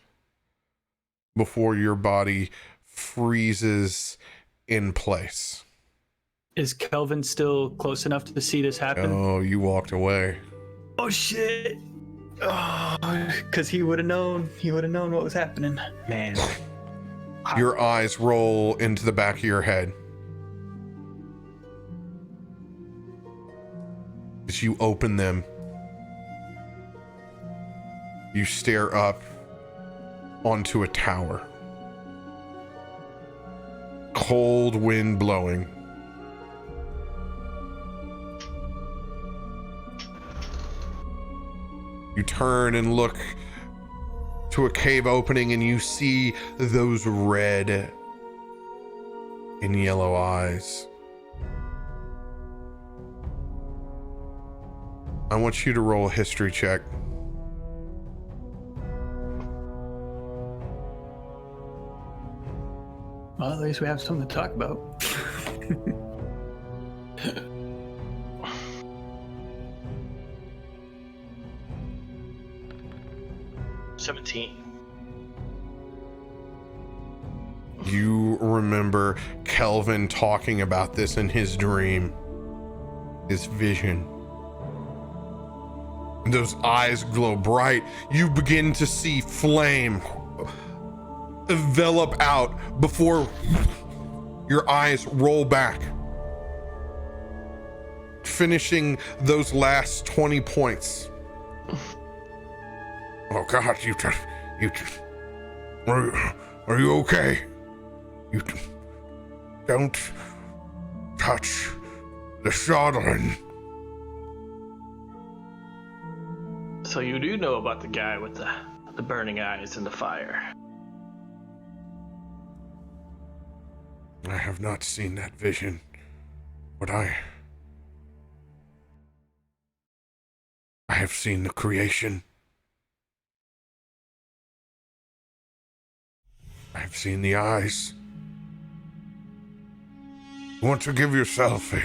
before your body freezes in place. Is Kelvin still close enough to see this happen? Oh, you walked away. Oh, shit. Oh, because he would have known. He would have known what was happening. Man. Your eyes roll into the back of your head as you open them. You stare up onto a tower. Cold wind blowing. You turn and look to a cave opening and you see those red and yellow eyes. I want you to roll a history check. Well, at least we have something to talk about. 17. You remember Kelvin talking about this in his dream, his vision. Those eyes glow bright. You begin to see flame envelop out before your eyes roll back, finishing those last 20 points. Oh God, are you okay? You don't touch the Shardolin. So you do know about the guy with the burning eyes and the fire. I have not seen that vision, but I have seen the creation. I've seen the eyes. You want to give yourself a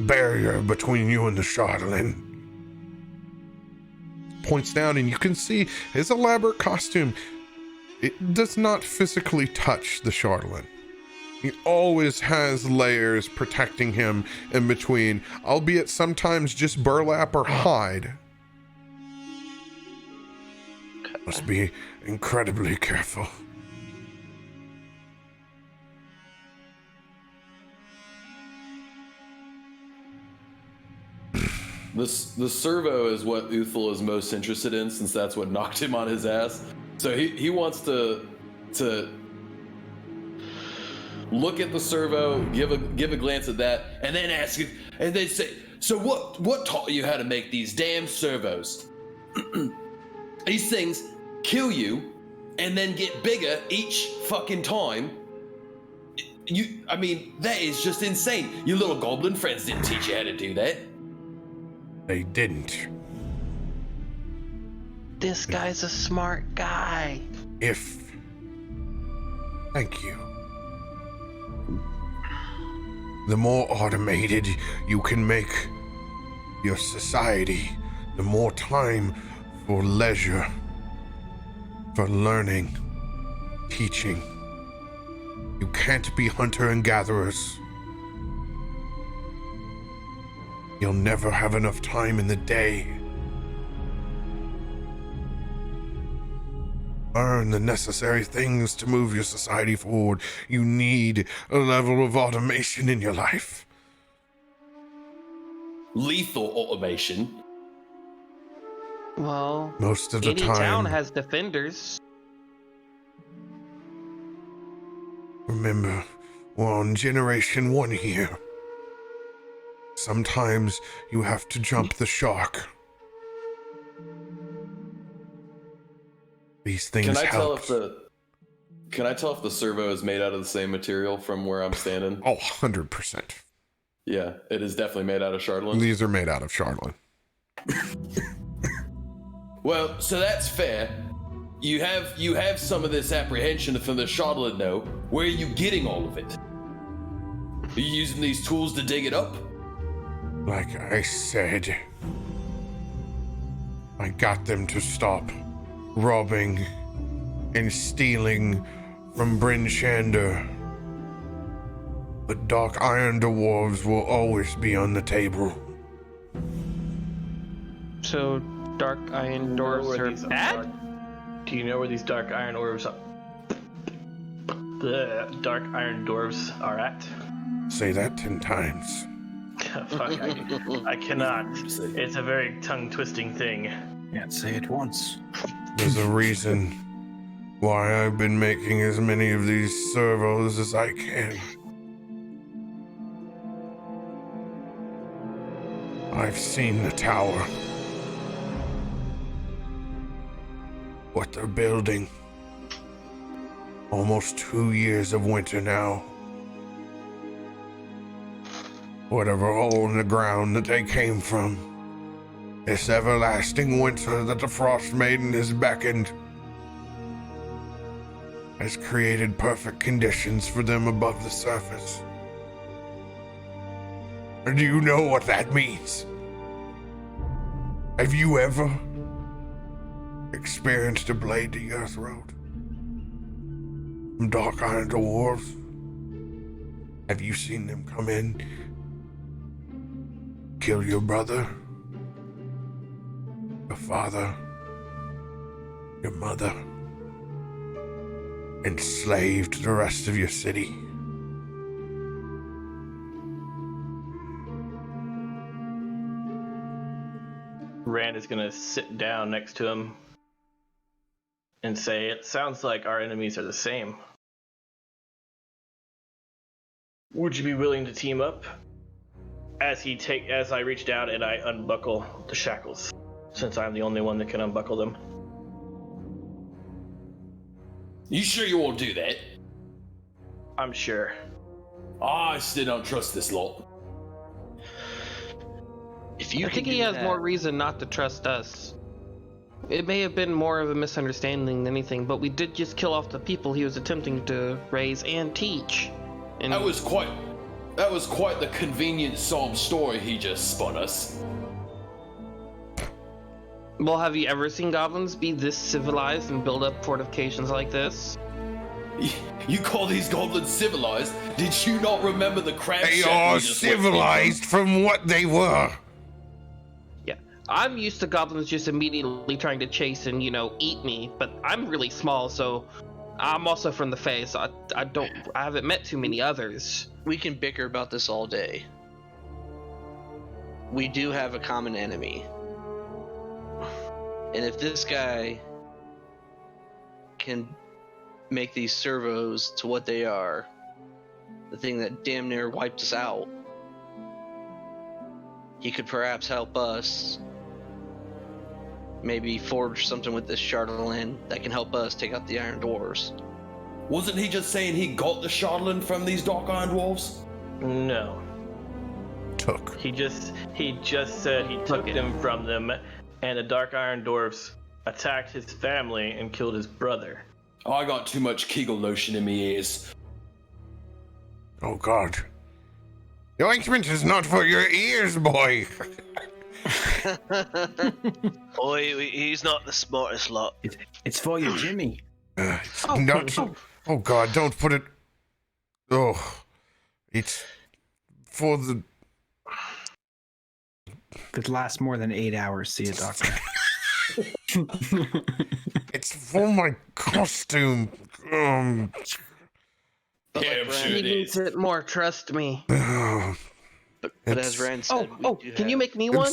barrier between you and the Chardalin. Points down and you can see his elaborate costume. It does not physically touch the Chardalin. He always has layers protecting him in between, albeit sometimes just burlap or hide. Must be incredibly careful. The servo is what Uthal is most interested in, since that's what knocked him on his ass. So he wants to look at the servo, give a glance at that, and then ask it, and then say, "So what taught you how to make these damn servos? These things kill you, and then get bigger each fucking time. I mean, that is just insane. Your little goblin friends didn't teach you how to do that." They didn't. This guy's a smart guy. Thank you. The more automated you can make your society, the more time for leisure, for learning, teaching. You can't be hunter and gatherers. You'll never have enough time in the day. Learn the necessary things to move your society forward. You need a level of automation in your life. Lethal automation? Well, Most of the any time. town has defenders. Remember, we're on generation 1 here. Sometimes you have to jump the shark. These things Can I help. tell if the servo is made out of the same material from where I'm standing? Oh, 100%. Yeah, it is definitely made out of Chardalin. These are made out of Chardalin. Well, so that's fair. You have some of this apprehension from the Chardalin, though. Where are you getting all of it? Are you using these tools to dig it up? Like I said, I got them to stop robbing and stealing from Bryn Shander. But dark iron dwarves will always be on the table. So dark iron dwarves are bad? Do you know where these dark iron orbs are? The dark iron dwarves are at? Say that 10 times. Fuck, I cannot. It's a very tongue-twisting thing. Can't say it once. There's a reason why I've been making as many of these servos as I can. I've seen the tower. What they're building. Almost 2 years of winter now. Whatever hole in the ground that they came from. This everlasting winter that the Frostmaiden has beckoned has created perfect conditions for them above the surface. And do you know what that means? Have you ever experienced a blade to your throat from dark iron dwarves? Have you seen them come in, kill your brother, your father, your mother, enslaved the rest of your city? Rand is gonna sit down next to him and say, "It sounds like our enemies are the same. Would you be willing to team up?" As I reach down and I unbuckle the shackles, since I'm the only one that can unbuckle them. You sure you won't do that? I'm sure. I still don't trust this lot. If you I think he has more reason not to trust us. It may have been more of a misunderstanding than anything, but we did just kill off the people he was attempting to raise and teach. And That was quite the convenient sob story he just spun us. well, have you ever seen goblins be this civilized and build up fortifications like this? You call these goblins civilized? Did you not remember the crab They shack are we just went civilized from what they were. Yeah, I'm used to goblins just immediately trying to chase and, eat me, but I'm really small, so I'm also from the Fae, so I haven't met too many others. We can bicker about this all day. We do have a common enemy. And if this guy can make these servos to what they are, the thing that damn near wiped us out, he could perhaps help us maybe forge something with this Shardolin that can help us take out the Iron Dwarves. Wasn't he just saying he got the Shardolin from these Dark Iron Dwarves? No. Took. He just said he took them from them, and the Dark Iron Dwarfs attacked his family and killed his brother. Oh, I got too much Kegel lotion in my ears. Oh God. The ointment is not for your ears, boy. Oh, he's not the smartest lot. It's for you, Jimmy. It's not. Oh God, don't put it. Oh, it's for the. Could last more than 8 hours. See a doctor. It's for my costume. He Sure it needs it more, trust me. But as Rand said, Can you make me one?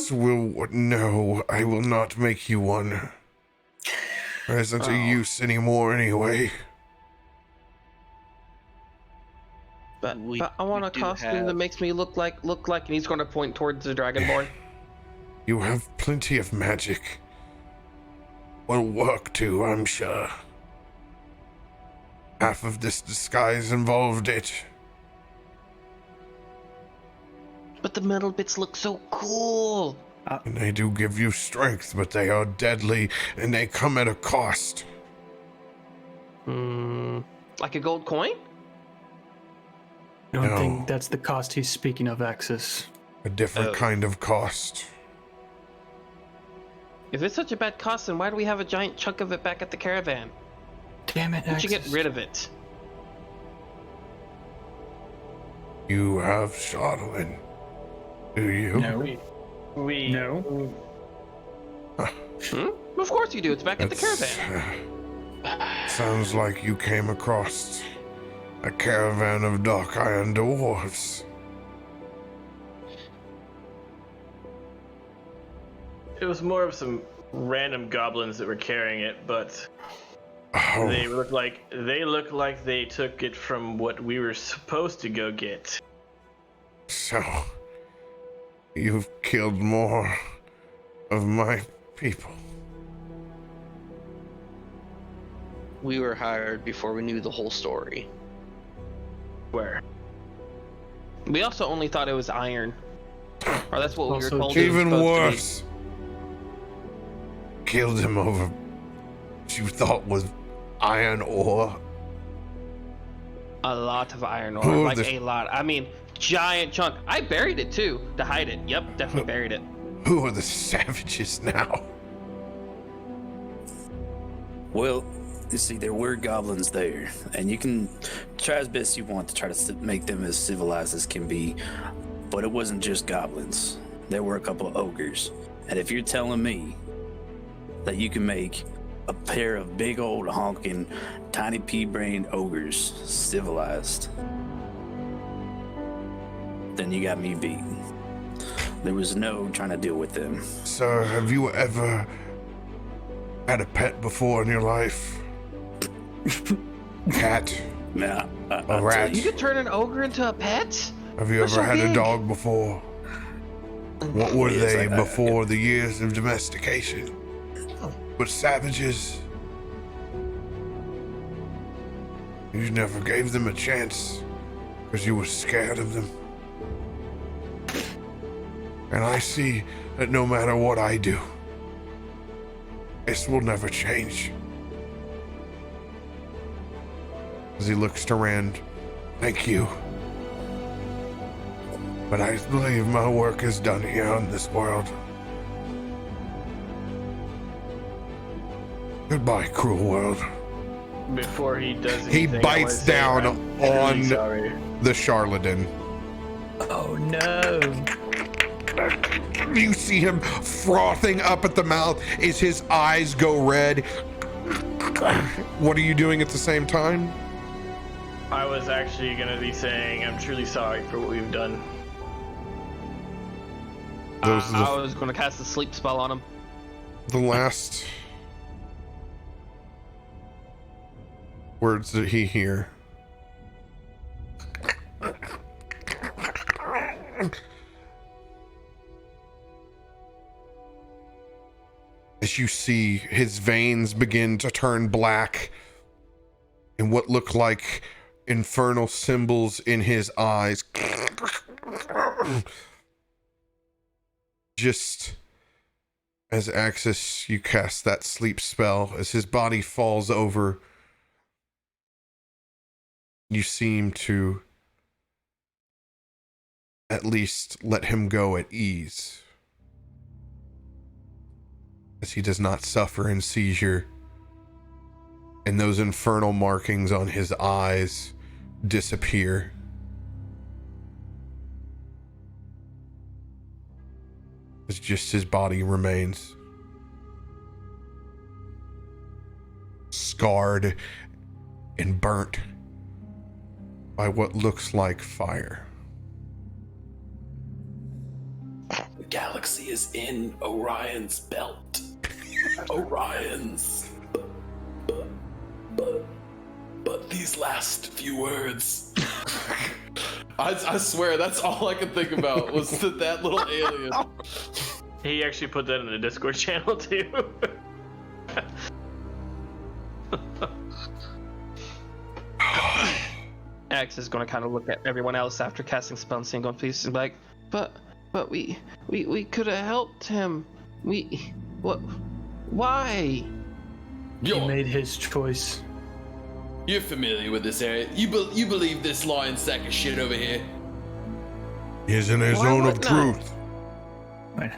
No, I will not make you one. There isn't a use anymore anyway. But I want a costume that makes me look like, and he's going to point towards the Dragonborn. You have plenty of magic. Will work too, I'm sure. Half of this disguise involved it. But the metal bits look so cool. And they do give you strength, but they are deadly, and they come at a cost. Like a gold coin? I don't No. think that's the cost he's speaking of, Axis. A different kind of cost. If it's such a bad cost, then why do we have a giant chunk of it back at the caravan? Damn it, Why don't you Axis. get rid of it? You have Shardolin. Do you? No. Of course you do. It's back at the caravan. Sounds like you came across a caravan of dark iron dwarves. It was more of some random goblins that were carrying it, but Oh, they look like they took it from what we were supposed to go get. so you've killed more of my people. We were hired before we knew the whole story. Where? We also only thought it was iron. Or that's what we were Also, told. it was Even supposed to be. worse. Killed him over what you thought was iron ore. A lot of iron ore. Who Like the- a lot. I mean, giant chunk. I buried it too to hide it. Yep, definitely buried it. Who are the savages now? Well, you see, there were goblins there, and you can try as best you want to try to make them as civilized as can be, but it wasn't just goblins. There were a couple of ogres, and if you're telling me that you can make a pair of big old honking, tiny pea-brained ogres civilized, then you got me beat. There was no trying to deal with them. Sir, have you ever had a pet before in your life? Cat? Now, A rat? You could turn an ogre into a pet? Have you They're ever so had a big. dog before? What were Yes, they I- before the years of domestication? But savages? You never gave them a chance because you were scared of them. And I see that no matter what I do, This will never change. As he looks to Rand, thank you. But I believe my work is done here on this world. Goodbye, cruel world. Before he does He anything, bites down on sorry. the charlatan. Oh no. You see him frothing up at the mouth as his eyes go red. What are you doing at the same time? I was actually gonna be saying I'm truly sorry for what we've done. Those are I was going to cast a sleep spell on him. the last words that he hear. As you see his veins begin to turn black and what look like infernal symbols in his eyes. Just as Axis, you cast that sleep spell, as his body falls over, you seem to at least let him go at ease, as he does not suffer in seizure, and those infernal markings on his eyes disappear. It's just his body remains scarred and burnt by what looks like fire. The galaxy is in Orion's belt. Orion's. But these last few words. I swear, that's all I could think about was that little alien. He actually put that in the Discord channel too. Axe is going to kind of look at everyone else after casting spell and seeing confused and like, but we could have helped him. Why? He made his choice. You're familiar with this area. You believe this lying sack of shit over here? He is in his Why zone of would not? truth. Right.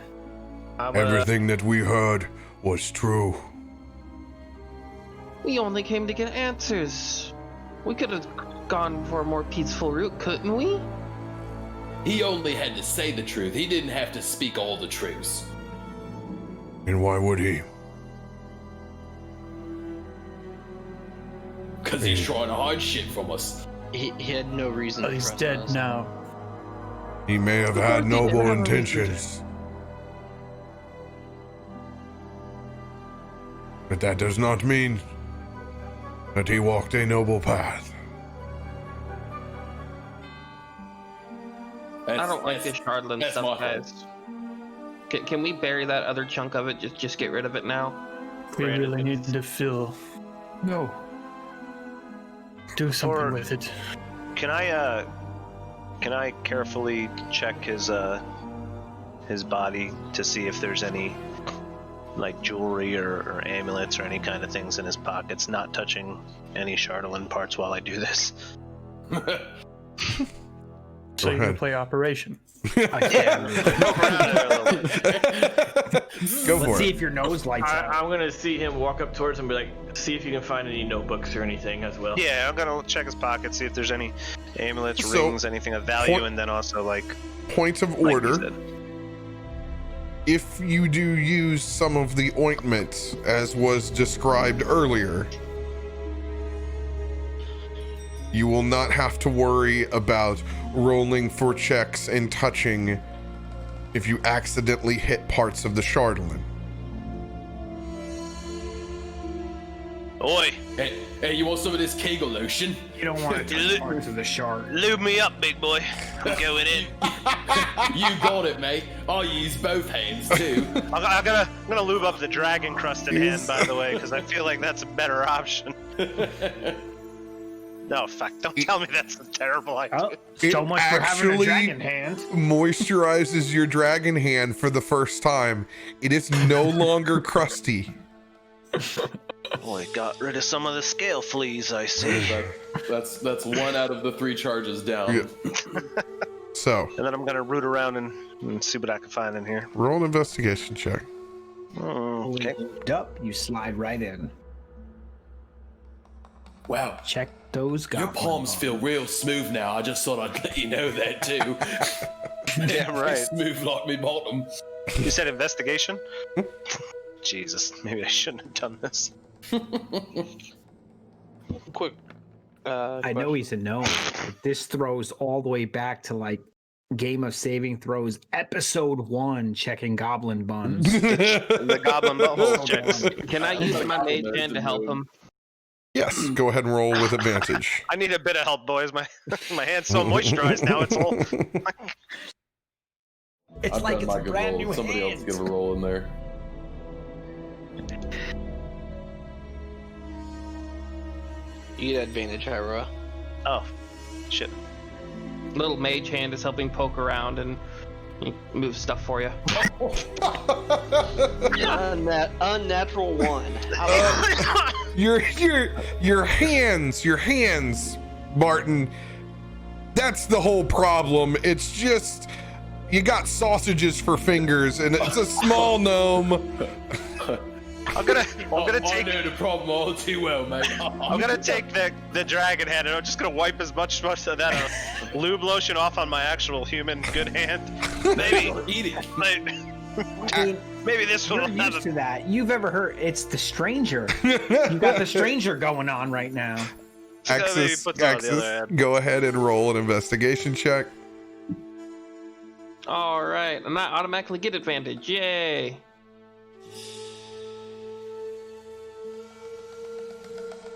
Everything that we heard was true. We only came to get answers. We could have gone for a more peaceful route, couldn't we? He only had to say the truth. He didn't have to speak all the truths. And why would he? Because he's trying to hide shit from us. He had no reason But to he's trust dead us. now. He may have Of had course he didn't noble have a reason to. intentions. But that does not mean that he walked a noble path. I don't like this Shardland that's stuff, my fault. guys. Can we bury that other chunk of it? Just get rid of it now. We really need to fill. No. Do something Or- with it. Can I carefully check his body to see if there's any like jewelry or amulets or any kind of things in his pockets, not touching any Charlatan parts while I do this? So you ahead. can play Operation. Yeah, poke around there a little bit. Go Let's for see it. if your nose lights up. I'm gonna see him walk up towards him and be like, see if you can find any notebooks or anything as well. Yeah, I'm gonna check his pockets, see if there's any amulets, So, rings, anything of value, point- and then also like Points of like you order. said. If you do use some of the ointments as was described earlier, you will not have to worry about rolling for checks and touching if you accidentally hit parts of the Shardland. Oi, Hey, you want some of this Kegel lotion? You don't want to touch parts of the shard. lube me up, big boy. I'm going in. You got it, mate. I'll use both hands too. I'm gonna lube up the dragon crusted hand, by the way, because I feel like that's a better option. No, fuck! Don't tell me that's a terrible idea. Oh, It so much for having a actually- dragon hand. Moisturizes your dragon hand for the first time. It is no longer crusty. Boy, got rid of some of the scale fleas, I see. That's one out of the 3 charges down. Yeah. So, And then I'm gonna root around and see what I can find in here. roll an investigation check. Okay. Up, you slide right in. Wow. Check those Your goblin palms bones. feel real smooth now. I just thought I'd let you know that too. Damn right. Smooth like me bottom. You said investigation? Jesus, maybe I shouldn't have done this. Quick. I know he's a gnome. But this throws all the way back to like Game of Saving Throws episode 1, checking goblin buns. The goblin butthole checks. Can I use my mage hand to help him? Yes, go ahead and roll with advantage. I need a bit of help, boys. My hand's so moisturized now. It's all. It's I've like done it's my a good brand roll. new Somebody else hand. give a roll in there. You get advantage, Hyra. Oh, shit. Little mage hand is helping poke around and move stuff for you. Unnatural 1. Your hands, Martin. That's the whole problem. It's just you got sausages for fingers, and it's a small gnome. I'm gonna I take. know the problem all too well, mate. I'm gonna take the dragon hand, and I'm just gonna wipe as much of that lube lotion off on my actual human good hand. Maybe Eat it. maybe this will You're have used to that. You've ever heard? It's the stranger. You got the stranger going on right now. Axis, go ahead and roll an investigation check. All right, and I automatically get advantage. Yay!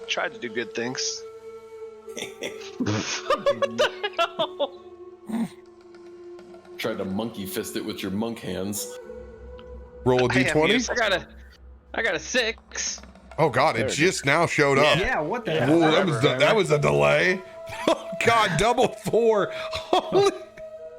Tried to do good things. Tried to monkey fist it with your monk hands. Roll a d20. I got a 6. Oh God, it just now showed up. Yeah, what the Whoa, hell? that was a delay. Oh God, double 4. Holy.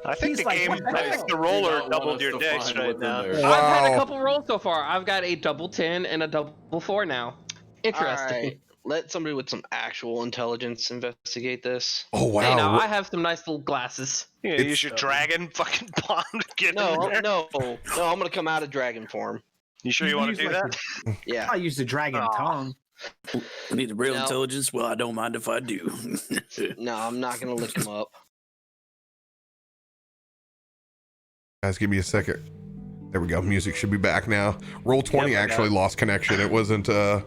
I think He's the like, game, what the I think hell? the Do roller not want doubled us your to dice find right what's in now. there. I've had Wow. a couple rolls so far. I've got a double 10 and a double 4 now. Interesting. Alright, let somebody with some actual intelligence investigate this. Oh wow. Hey, now I have some nice little glasses. You It's- use your dragon fucking palm to get in there. No, I'm gonna come out of dragon form. You sure you want to do that? Yeah. I use the dragon tongue. I need the real No. intelligence. Well, I don't mind if I do. No, I'm not gonna lick him up. Guys, give me a second. There we go. Music should be back now. Roll 20 Yep, I got actually it. lost connection. It wasn't your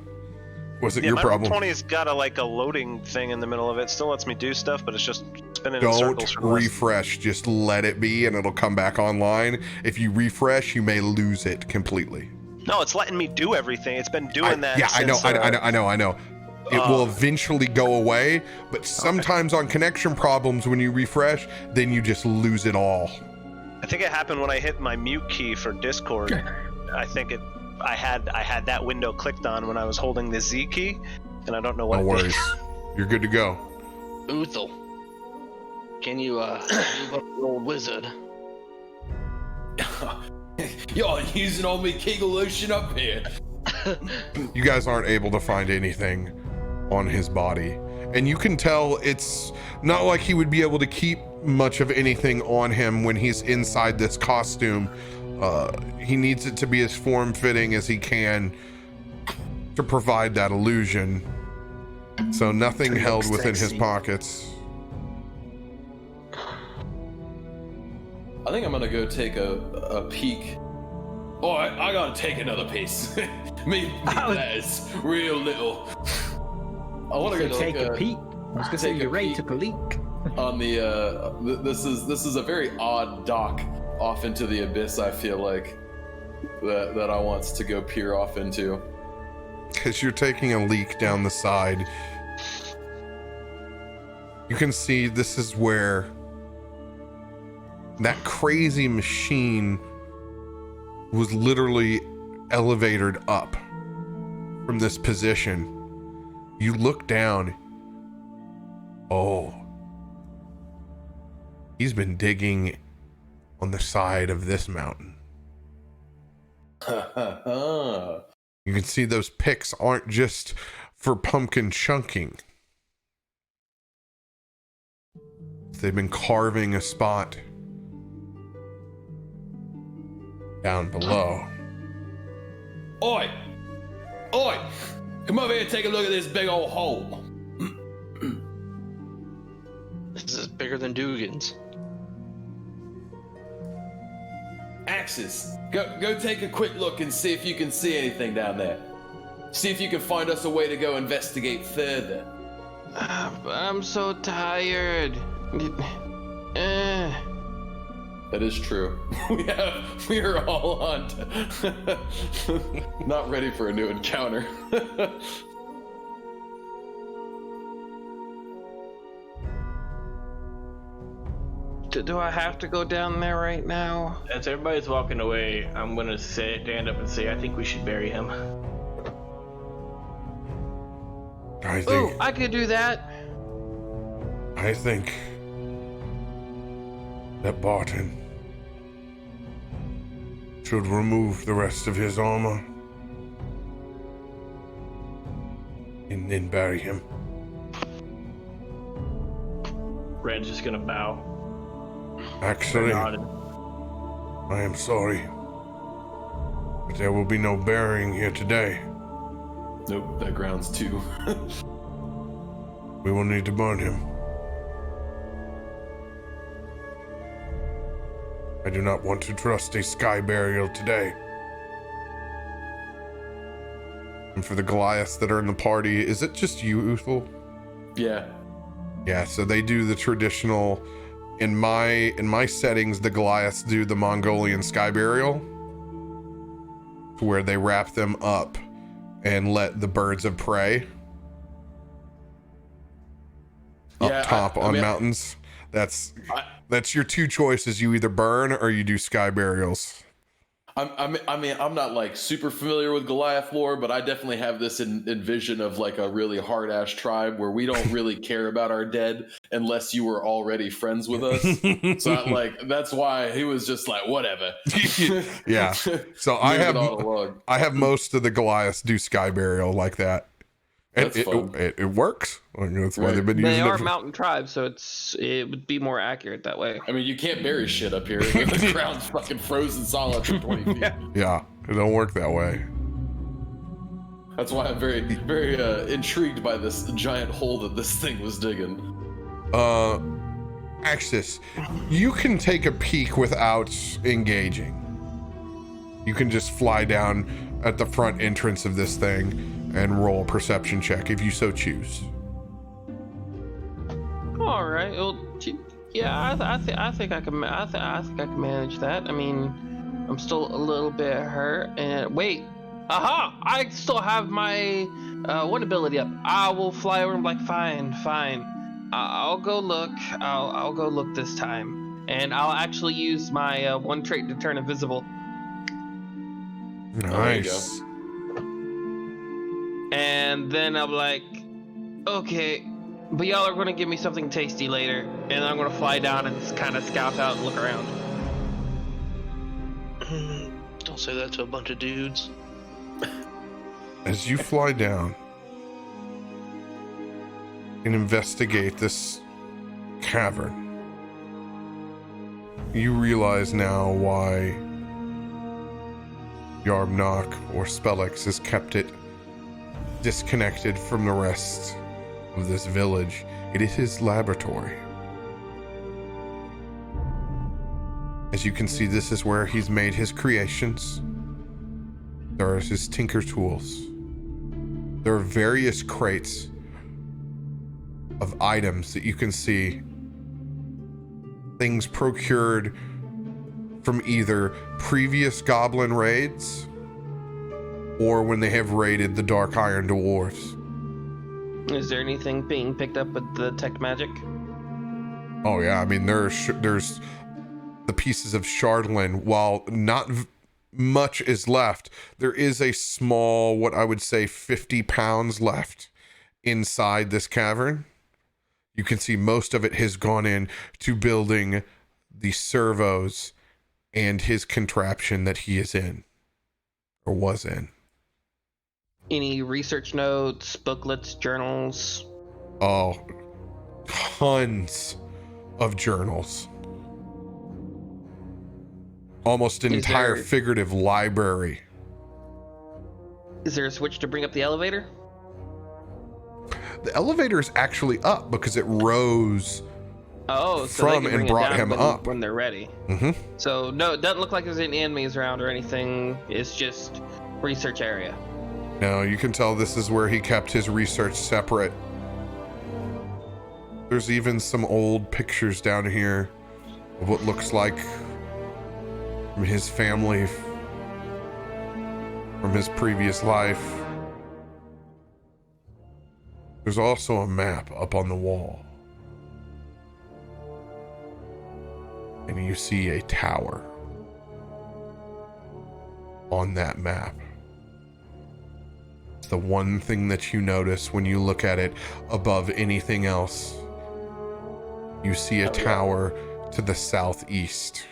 My problem. Roll20's got a loading thing in the middle of it. Still lets me do stuff, but it's just spinning in Don't circles for the rest. refresh. Just let it be, and it'll come back online. If you refresh, you may lose it completely. No, it's letting me do everything. It's been doing that. Yeah, I know. since, I know. It will eventually go away, but sometimes on connection problems, when you refresh, then you just lose it all. I think it happened when I hit my mute key for Discord. I think I had that window clicked on when I was holding the Z key, and I don't know what. No it did. worries. You're good to go. Uthal, can you move up the old wizard? Y'all using all me Kegel lotion up here. You guys aren't able to find anything on his body, and you can tell it's not like he would be able to keep much of anything on him when he's inside this costume. He needs it to be as form-fitting as he can to provide that illusion, so nothing held within his pockets. I think I'm gonna go take a peek. Oh, I gotta take another piece. me that's real little. I want to go Take a peek. I was gonna say take a you're ready peek. to leak. on the. This is a very odd dock off into the abyss. I feel like that I want to go peer off into. As you're taking a leak down the side, you can see this is where that crazy machine was literally elevated up from this position. You look down. Oh, he's been digging on the side of this mountain. You can see those picks aren't just for pumpkin chunking. They've been carving a spot down below. Oi! Oi! Come over here and take a look at this big old hole. This is bigger than Dugan's. Axis, go take a quick look and see if you can see anything down there. See if you can find us a way to go investigate further. I'm so tired. That is true. We are all on not ready for a new encounter. Do I have to go down there right now? As everybody's walking away, I'm gonna stand up and say, I think we should bury him. Oh, I could do that. I think that Barton should remove the rest of his armor and then bury him. Rand's just gonna bow. Actually, I am sorry, but there will be no burying here today. Nope, that grounds too. We will need to burn him. I do not want to trust a sky burial today. And for the Goliaths that are in the party, is it just you, Uthul? Yeah. Yeah, so they do the traditional, in my settings, the Goliaths do the Mongolian sky burial, where they wrap them up and let the birds of prey up top on mountains. That's your two choices. You either burn or you do sky burials. I'm not like super familiar with Goliath lore, but I definitely have this in vision of like a really hard ass tribe where we don't really care about our dead unless you were already friends with us. So that's why he was just like, whatever. Yeah. So I have most of the Goliaths do sky burial like that. And it works. That's why they've been using it. They are mountain tribes, so it would be more accurate that way. I mean, you can't bury shit up here. The ground's fucking frozen solid for 20 feet. Yeah, it don't work that way. That's why I'm very, very intrigued by this giant hole that this thing was digging. Axis, you can take a peek without engaging. You can just fly down at the front entrance of this thing and roll a perception check if you so choose. All right. Well, yeah, I think I can manage that. I mean, I'm still a little bit hurt. And wait, aha! I still have my one ability up. I will fly over. I'm like, fine. I'll go look. I'll go look this time, and I'll actually use my one trait to turn invisible. Nice. And then I'm like, okay, but y'all are gonna give me something tasty later, and I'm gonna fly down and kind of scout out and look around. Don't say that to a bunch of dudes. As you fly down and investigate this cavern, you realize now why Yarbnock or Spellix has kept it disconnected from the rest of this village. It is his laboratory. As you can see, this is where he's made his creations. There are his tinker tools. There are various crates of items that you can see. Things procured from either previous goblin raids or when they have raided the Dark Iron Dwarves. Is there anything being picked up with the tech magic? Oh yeah, I mean there's the pieces of Shardlin. While not much is left, there is a small, what I would say 50 pounds left inside this cavern. You can see most of it has gone in to building the servos and his contraption that he is in, or was in. Any research notes, booklets, journals? Oh, tons of journals. Almost an Is entire there- figurative library. Is there a switch to bring up the elevator? The elevator is actually up because it rose. Oh, so From they can and bring it brought down him when, up. when they're ready. Mm-hmm. So no, it doesn't look like there's any enemies around or anything. It's just research area. Now you can tell this is where he kept his research separate. There's even some old pictures down here of what looks like from his family, from his previous life. There's also a map up on the wall. And you see a tower on that map. It's the one thing that you notice when you look at it above anything else. You see a tower to the southeast.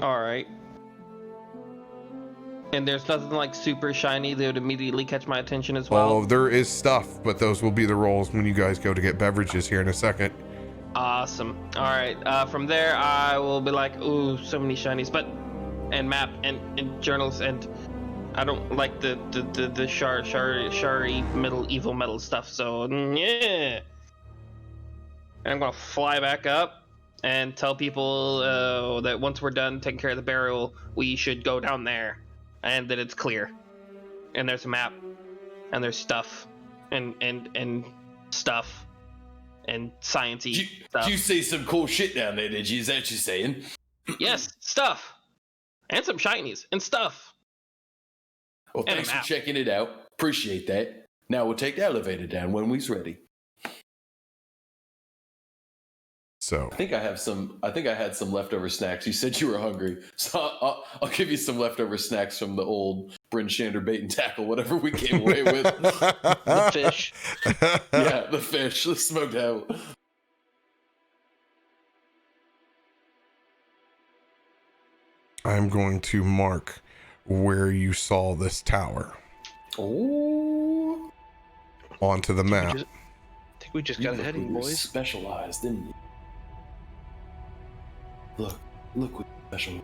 All right. And there's nothing like super shiny that would immediately catch my attention as well. Oh, there is stuff, but those will be the rolls when you guys go to get beverages here in a second. Awesome. All right. From there, I will be like, ooh, so many shinies, and map and journals, and I don't like the shary middle evil metal stuff. So yeah. And I'm gonna fly back up and tell people that once we're done taking care of the burial, we should go down there, and that it's clear, and there's a map, and there's stuff, and stuff. And sciencey stuff. You see some cool shit down there, did you? Is that what you're saying? Yes, stuff. And some shinies and stuff. Well, And a thanks for map. checking it out. Appreciate that. Now we'll take the elevator down when we's ready. So I think I had some leftover snacks. You said you were hungry, so I'll give you some leftover snacks from the old Bryn Shander bait and tackle, whatever we came away with. The fish. Yeah, the fish, the smoked out. I'm going to mark where you saw this tower Oh, onto the map. I think we just got ahead of you, boys. Specialized, didn't you? Look what special.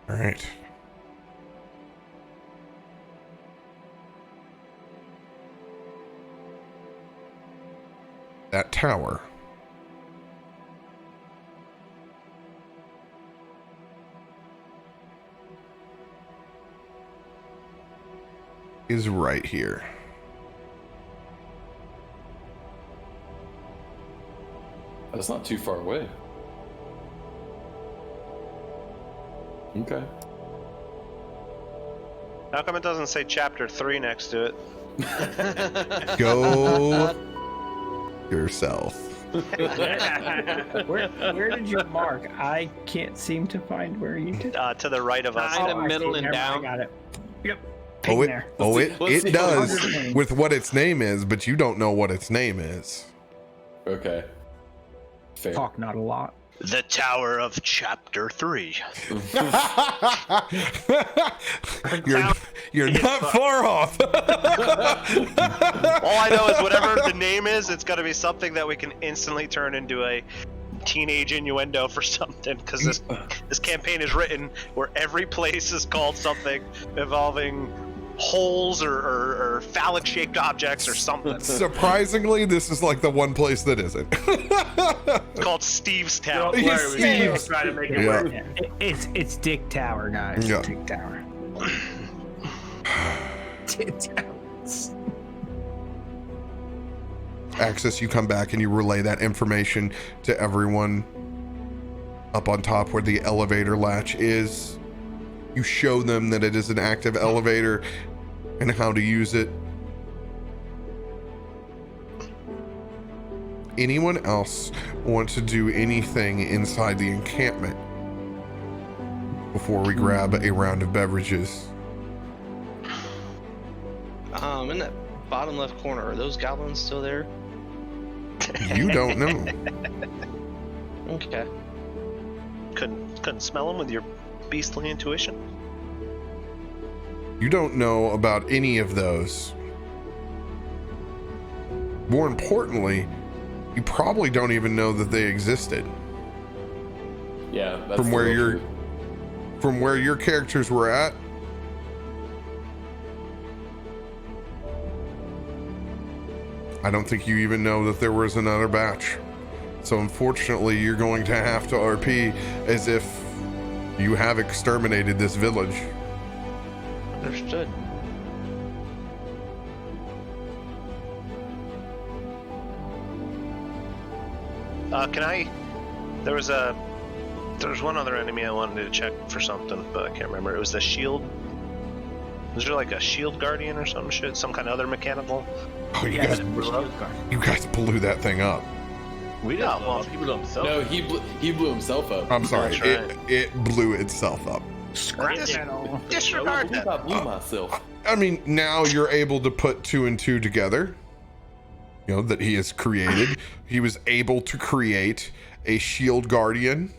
All right. That tower is right here. That's not too far away. Okay. How come it doesn't say chapter 3 next to it? Go yourself. Where did you mark? I can't seem to find where you did. To the right of us. Kinda I see middle it. and Never down. mind, I got it. Yep. Oh, Ping it, there. oh, Let's it see does what it is. with what its name is, but you don't know what its name is. Okay. Fair. Talk not a lot. The Tower of Chapter 3. You're not far off. All I know is whatever the name is, it's got to be something that we can instantly turn into a teenage innuendo for something, because this campaign is written where every place is called something involving holes or phallic-shaped objects or something. Surprisingly, this is like the one place that isn't. It's called Steve's Town. Don't worry, Steve. we'll try to make it Yeah. work. It's Dick Tower, guys. Yeah. Dick Tower. Dick Towers. Access, you come back and you relay that information to everyone up on top where the elevator latch is. You show them that it is an active elevator and how to use it. Anyone else want to do anything inside the encampment before we grab a round of beverages? In that bottom left corner, are those goblins still there? You don't know. Okay. Couldn't smell them with your beastly intuition? You don't know about any of those. More importantly, you probably don't even know that they existed. Yeah, that's From where the real you're truth. from where your characters were at. I don't think you even know that there was another batch. So unfortunately, you're going to have to RP as if you have exterminated this village. Understood. There was one other enemy I wanted to check for something, but I can't remember. It was the shield. Was there like a shield guardian or some shit? Some kind of other mechanical? Oh, you Yes, guys, the shield guard. you guys blew that thing up. We didn't No, blow well, up. He blew himself. No, he blew himself up. I'm sorry, That's right. it blew itself up. Scratch metal. Disregard What if I that. blew myself? I mean, now you're able to put 2 and 2 together. You know, that he has created. He was able to create a shield guardian.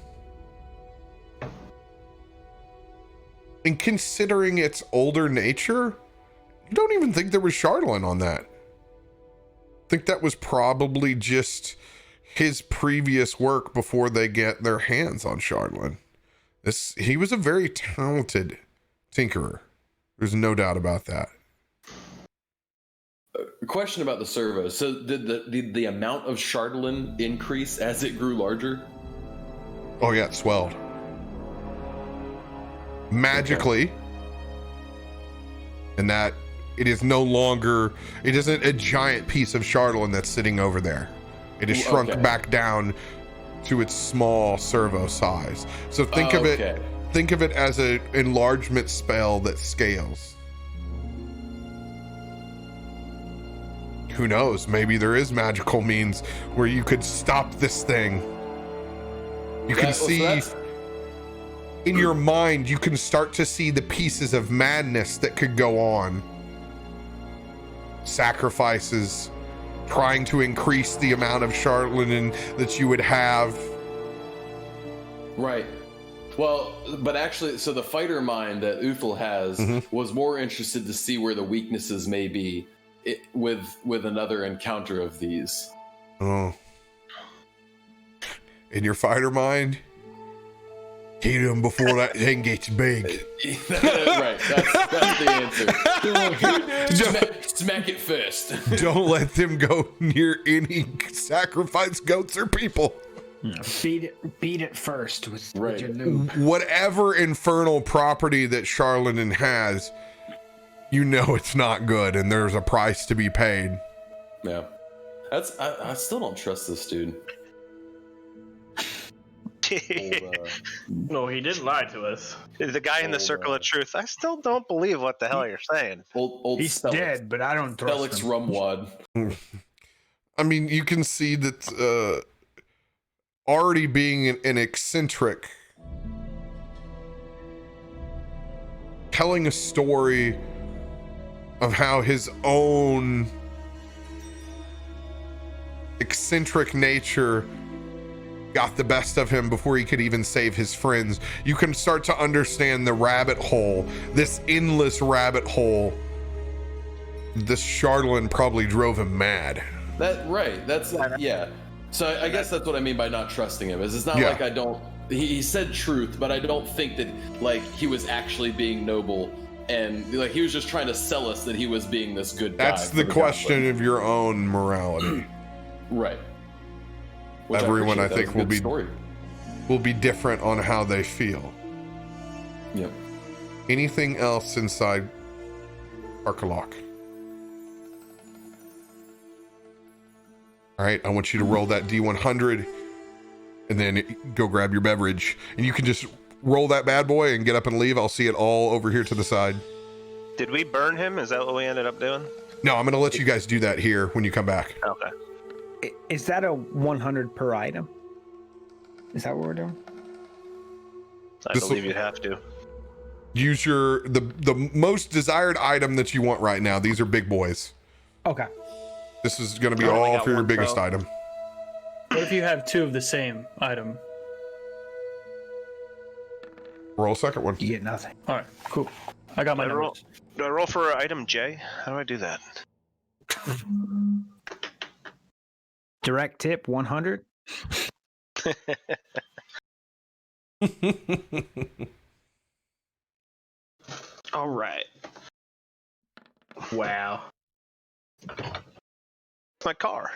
And considering its older nature, you don't even think there was Charlatan on that. I think that was probably just his previous work before they get their hands on Charlatan. He was a very talented tinkerer. There's no doubt about that. A question about the servo. So did the amount of Charlatan increase as it grew larger? Oh yeah, it swelled. Magically. Okay. And that it is no longer, it isn't a giant piece of Charlatan that's sitting over there. It is shrunk back down to its small servo size. So think of it as an enlargement spell that scales. Who knows? Maybe there is magical means where you could stop this thing. You can see in your mind, you can start to see the pieces of madness that could go on. Sacrifices, trying to increase the amount of Charlatan that you would have. Right. Well, but actually, so the fighter mind that Uthal has was more interested to see where the weaknesses may be with another encounter of these. Oh. In your fighter mind, hit him before that thing gets big. Right, that's the answer. Smack it first. Don't let them go near any sacrificed goats or people. Beat it first with your noob. Whatever infernal property that Charlatan has, you know it's not good, and there's a price to be paid. Yeah, I still don't trust this dude. No, he didn't lie to us. The guy in the circle of truth. I still don't believe what the hell you're saying. Old He's Stelix. dead, but I don't trust Stelix him. Rumwad. I mean, you can see that already being an eccentric, telling a story of how his own eccentric nature got the best of him before he could even save his friends. You can start to understand the rabbit hole, this endless rabbit hole. This Charlatan probably drove him mad. That's yeah. So I guess that's what I mean by not trusting him. Is it's not like I don't. He said truth, but I don't think that like he was actually being noble, and like he was just trying to sell us that he was being this good guy. That's the question of your own morality. Right. Which Everyone, I think, will be different on how they feel. Yep. Anything else inside Karkolohk? All right, I want you to roll that D100 and then go grab your beverage. And you can just roll that bad boy and get up and leave. I'll see it all over here to the side. Did we burn him? Is that what we ended up doing? No, I'm going to let you guys do that here when you come back. Okay. Is that a 100 per item? Is that what we're doing? I believe you have to. use the most desired item that you want right now. These are big boys. Okay. This is going to be I only all got for your one biggest pro. item. What if you have two of the same item? Roll a second one. You get nothing. All right, cool. I got my Do I roll- numbers. Do I roll for item J? How do I do that? Direct tip 100. All right. Wow. My car.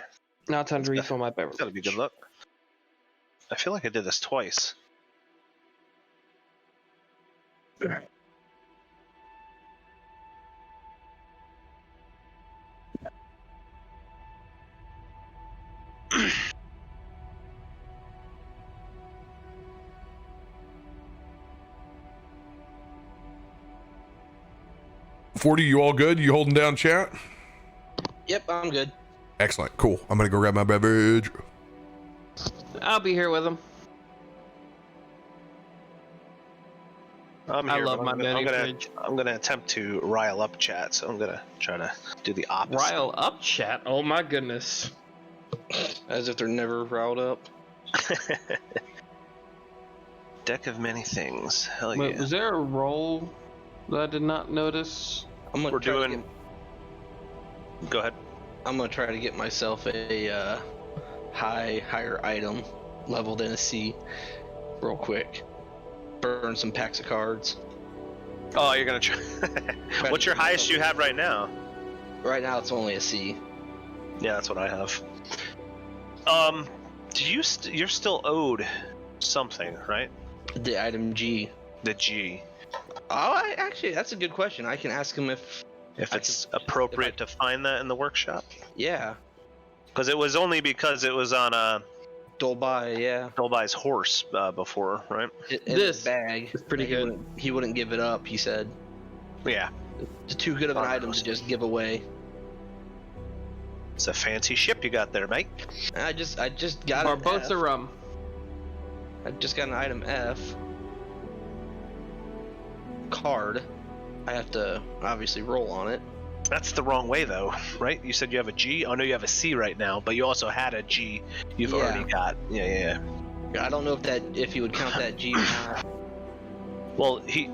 Now time to refill my beverage. That'll be good luck. I feel like I did this twice. Forty, you all good? You holding down chat? Yep, I'm good. Excellent. Cool. I'm gonna go grab my beverage. I'll be here with him. I'm I here, love but my I'm mini gonna, fridge. I'm gonna attempt to rile up chat, so I'm gonna try to do the opposite. Rile up chat. Oh my goodness. As if they're never riled up. Deck of many things. Hell Wait, yeah. was there a roll that I did not notice? I'm gonna We're try to doing. Go ahead. I'm gonna try to get myself a higher item leveled in a C real quick. Burn some packs of cards. Oh, you're gonna try. What's your highest you have right now? Right now it's only a C. Yeah, that's what I have. Do you you're still owed something, right? The item G. The G. Oh, actually, that's a good question. I can ask him if It's appropriate to find that in the workshop. yeah. Because it was only because it was on Dolby, yeah. Dolby's horse before, right? In This his bag. is pretty good. He wouldn't give it up. He said Yeah. it's too good of an item to just give away. It's a fancy ship you got there, mate. I just got Or an both F. the rum. I just got an item F. Card. I have to obviously roll on it. That's the wrong way, though, right? You said you have a G. Oh no, you have a C right now, but you also had a G. You've Yeah. already got. Yeah. I don't know if he would count that G or not. Well, he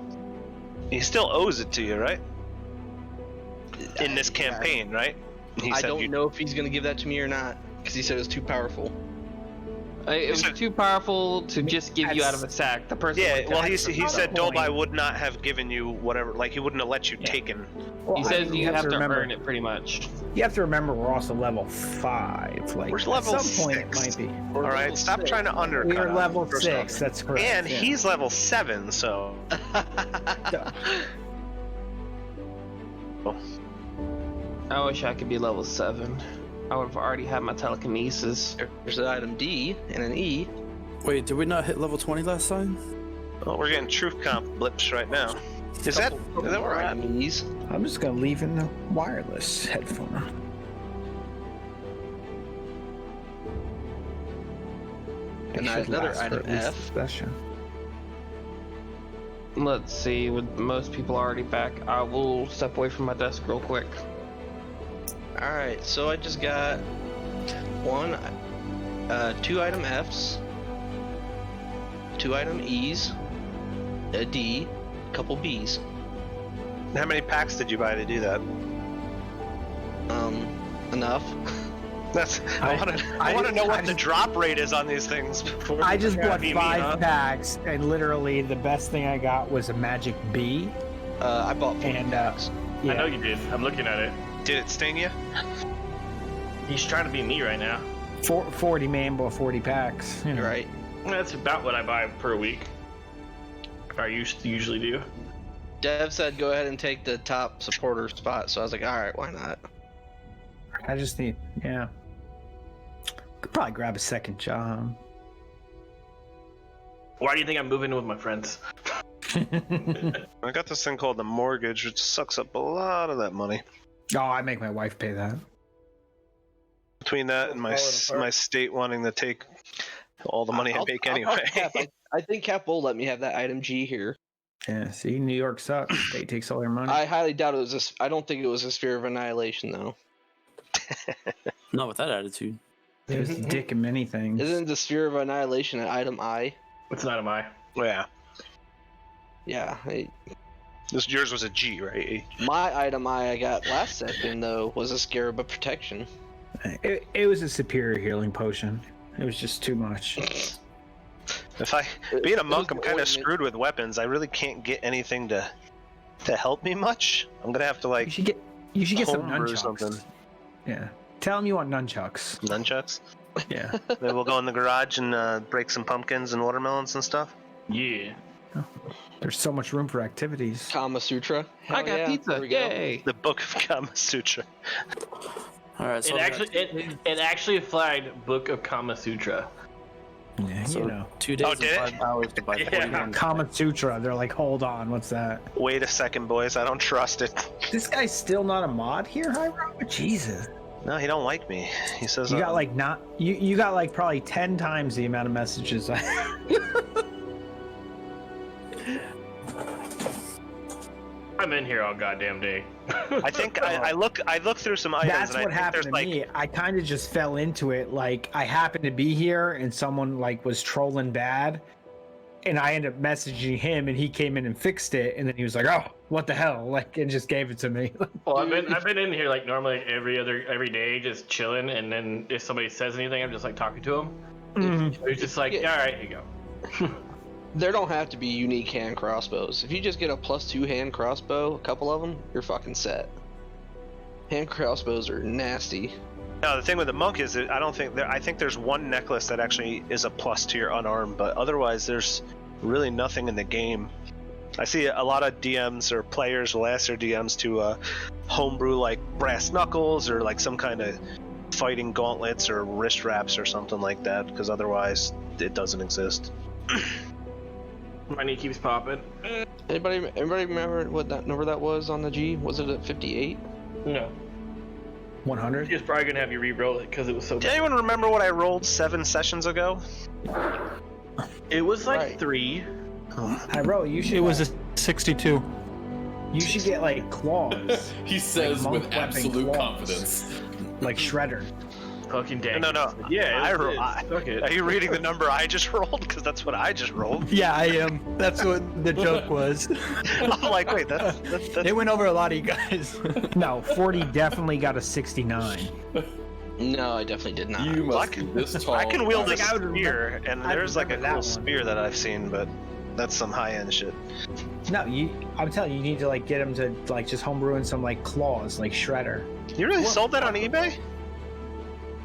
still owes it to you, right? In this campaign, right? He I said don't know if he's gonna give that to me or not because he said it was too powerful. It was too powerful to just give you out of a sack. The person. Yeah, would well, attack he for said something. Dolby would not have given you whatever, like he wouldn't have let you take it. Well, He I says mean, you have to remember, earn it pretty much. You have to remember we're also level 5. Like Where's at level some point it 6? might be. All right, stop trying to undercut. We are him, level first 6. off. That's correct. And yeah. he's level 7, so. I wish I could be level 7. I would have already had my telekinesis. There's an item D and an E. Wait, did we not hit level 20 last time? Well, we're getting truth comp blips right now. Is that where we're at? Item E's. I'm just gonna leave in the wireless headphone. And It should another last for item at least F. the session. Let's see, with most people already back, I will step away from my desk real quick. Alright, so I just got two item Fs, 2 item E's, a D, a couple B's. How many packs did you buy to do that? Enough. That's. I want to know what the drop rate is on these things. Before I just bought be 5 me, huh? packs, and literally the best thing I got was a magic B. I bought 4 And packs. I know you did. I'm looking at it. Did it sting you? He's trying to be me right now. 40 man bought 40 packs. You know. Right. That's about what I buy per week. Or usually do. Dev said go ahead and take the top supporter spot, so I was like, alright, why not? I just need, yeah. Could probably grab a second job. Why do you think I'm moving in with my friends? I got this thing called the mortgage, which sucks up a lot of that money. Oh, I make my wife pay that. Between that and my state wanting to take all the money I make I'll anyway. Cap. I think Cap will let me have that item G here. Yeah, see, New York sucks. State takes all their money. I highly doubt it was I don't think it was a sphere of annihilation though. Not with that attitude. There's the dick in many things. Isn't the sphere of annihilation an item I? It's not a my. Yeah. Yeah. Yours was a G, right? My item I got last second though was a scarab of protection. It was a superior healing potion. It was just too much. Being a monk, I'm kind of ointment. screwed with weapons. I really can't get anything to help me much. I'm gonna have to like You should get some homebrew nunchucks. something. Yeah. Tell him you want nunchucks. Nunchucks. Yeah. Maybe we'll go in the garage and break some pumpkins and watermelons and stuff. Yeah. There's so much room for activities. Kama Sutra. I Hell got yeah, pizza. there we go. Yay! The Book of Kama Sutra. All right. So It actually flagged Book of Kama Sutra. Yeah, So you know. 2 days did and it? 5 hours to buy Yeah. 41. Kama Sutra. They're like, hold on, what's that? Wait a second, boys. I don't trust it. This guy's still not a mod here, Hyro? Jesus. No, he don't like me. He says You got like you got like probably 10 times the amount of messages I I'm in here all goddamn day. I think I look through some items. That's and what I think happened there's to me. I kind of just fell into it. Like I happened to be here and someone like was trolling bad, and I ended up messaging him, and he came in and fixed it, and then he was like, "Oh, what the hell?" Like, and just gave it to me. Well, I've been in here like normally every day, just chilling, and then if somebody says anything, I'm just like talking to him. He's just like, Yeah. all right, here you go. There don't have to be unique hand crossbows. If you just get a +2 hand crossbow, a couple of them, you're fucking set. Hand crossbows are nasty. No, the thing with the monk is that I think there's one necklace that actually is a plus to your unarmed, but otherwise there's really nothing in the game. I see a lot of DMs or players will ask their DMs to homebrew like brass knuckles or like some kind of fighting gauntlets or wrist wraps or something like that, because otherwise it doesn't exist. My knee keeps popping. Anybody remember what that number that was on the G? Was it at 58? No. 100. He's probably gonna have you re-roll it because it was so Does bad. anyone remember what I rolled 7 sessions ago? It was like Right. 3. Hyro, you should. It was a 62. You should get like claws, He says monk with weapon absolute claws. confidence. like Shredder. Fucking dang. No. Yeah, Are you reading the number I just rolled? Because that's what I just rolled. Yeah, I am. That's what the joke was. I'm like, wait, that's It went over a lot of you guys. No, 40 definitely got a 69. No, I definitely did not. You must be this tall. I can wield a Like, I would spear, and I'd there's like a remember that cool one. spear that I've seen, but that's some high-end shit. No, I'm telling you, you need to like get him to like just homebrewing some like claws, like Shredder. You really sold that on eBay?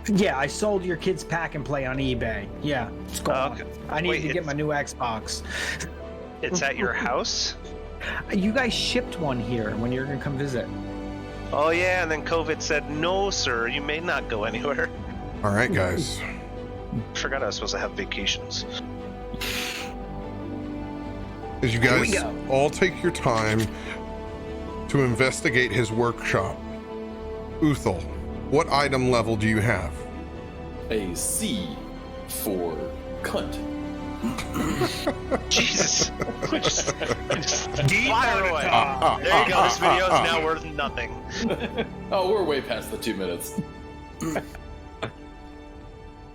Yeah, I sold your kid's pack and play on eBay. Yeah, it's gone. Okay. I need Wait, to get my new Xbox. It's at your house? You guys shipped one here when you were gonna come visit. Oh yeah, and then COVID said, no, sir, you may not go anywhere. All right, guys. Forgot I was supposed to have vacations. As you Here we guys go. all take your time to investigate his workshop, Uthal, what item level do you have? A C for cunt. Jesus. Just fire away. There you go, this video is now worth nothing. Oh, we're way past the 2 minutes.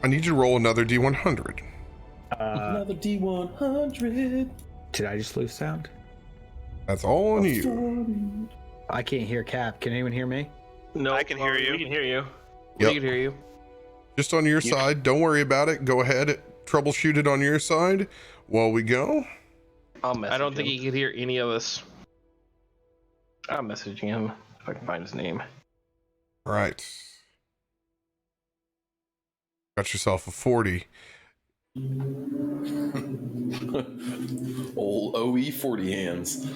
I need you to roll another D100. Another D100. Did I just lose sound? That's all on you. I can't hear Cap. Can anyone hear me? No, I can hear you. We can hear you. Yep. We can hear you. Just on your side. Don't worry about it. Go ahead. Troubleshoot it on your side while we go. I'll message I don't think him. he could hear any of us. I'm messaging him if I can find his name. All right. Got yourself a 40. Old OE 40 hands.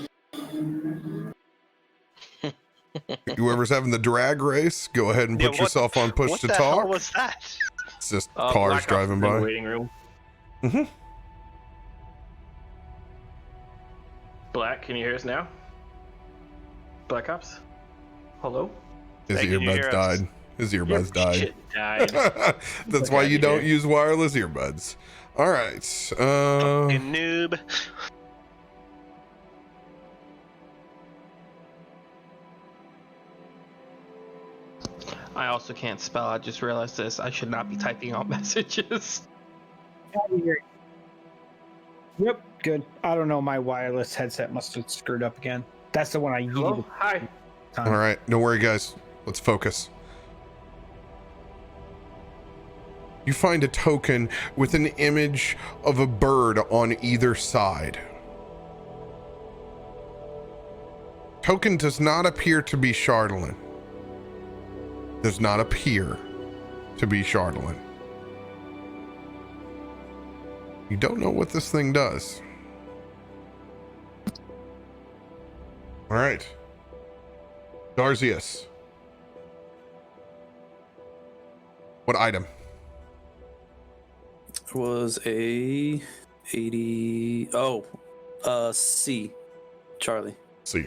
Whoever's having the drag race, go ahead and put yourself on push what to the talk. hell was that? It's just Black cars Ops driving is in the by. waiting room. Mm-hmm. Black, can you hear us now? Black Ops? Hello? His Hey, can you earbuds hear us? died. His earbuds died. Shit died. That's why you don't use wireless earbuds. All right. Fucking noob. I also can't spell. I just realized this. I should not be typing out messages. Yep, good. I don't know. My wireless headset must have screwed up again. That's the one I Hello? used. Hi. All right, don't worry, guys. Let's focus. You find a token with an image of a bird on either side. Token does not appear to be Chardalyn. Does not appear to be Chardalyn. You don't know what this thing does. All right. Darzius. What item? It was a 80. C. Charlie. See.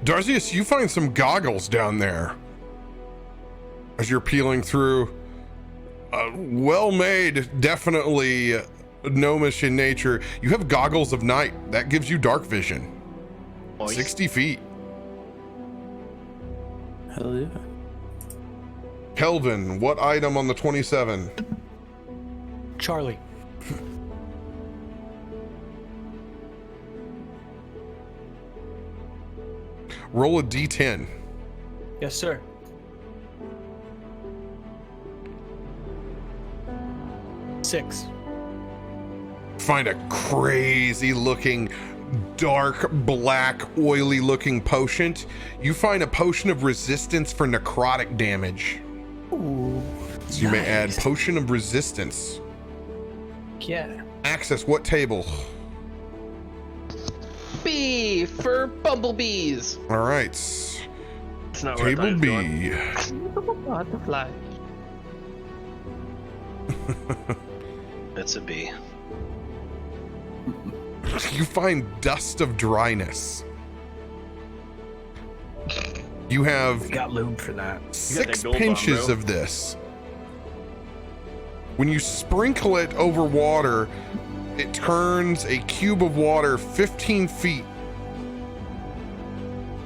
Darzius, you find some goggles down there as you're peeling through. Well made, definitely gnomish in nature. You have goggles of night. That gives you dark vision. Nice. 60 feet. Hell yeah. Kelvin, what item on the 27? Charlie. Roll a d10. Yes, sir. Six. Find a crazy looking, dark, black, oily looking potion. You find a potion of resistance for necrotic damage. Ooh. So you may add potion of resistance. Yeah. Access what table? B for bumblebees. All right. It's not where I thought Table it was going. B. Butterfly. It's a B. You find dust of dryness. You have Got lube for that. 6 that gold pinches bomb, bro. of this. When you sprinkle it over water, it turns a cube of water 15 feet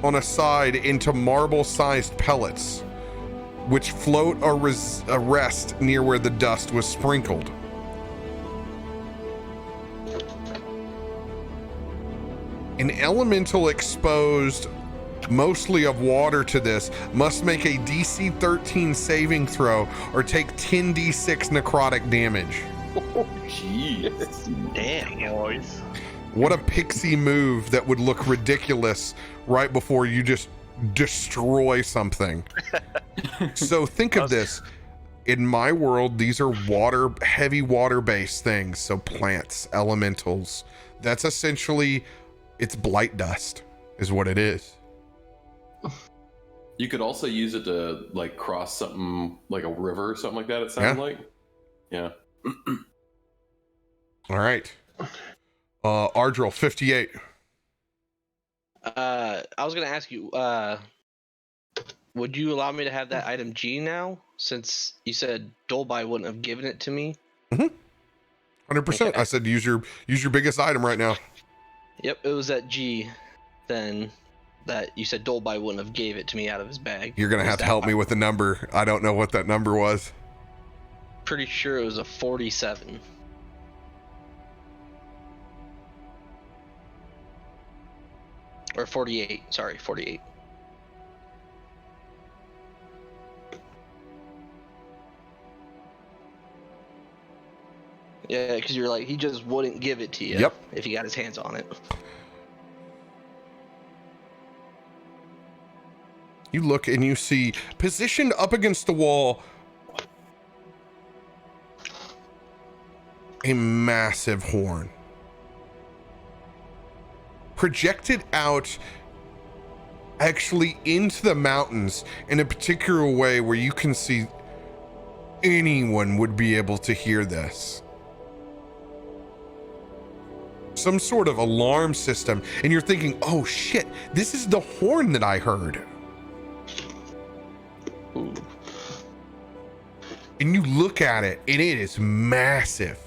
on a side into marble-sized pellets, which float or rest near where the dust was sprinkled. An elemental exposed mostly of water to this must make a DC 13 saving throw or take 10d6 necrotic damage. Jeez. Damn. Boys. What a pixie move that would look ridiculous right before you just destroy something. So think of this. In my world, these are heavy water-based things. So plants, elementals. That's essentially, it's blight dust is what it is. You could also use it to like cross something like a river or something like that. It sounded like. Yeah. All right. Ardril, 58. I was gonna ask you, would you allow me to have that item G now? Since you said Dolby wouldn't have given it to me. 100%. Okay. I said use your biggest item right now. Yep, it was at G. Then that you said Dolby wouldn't have gave it to me out of his bag. You're gonna Was have to that help me with the number. I don't know what that number was. Pretty sure it was a 47. Or 48. Sorry, 48. Yeah, because you're like, he just wouldn't give it to you. Yep. If he got his hands on it. You look and you see positioned up against the wall a massive horn. Projected out actually into the mountains in a particular way where you can see anyone would be able to hear this. Some sort of alarm system, and you're thinking, oh shit, this is the horn that I heard. Ooh. And you look at it, and it is massive.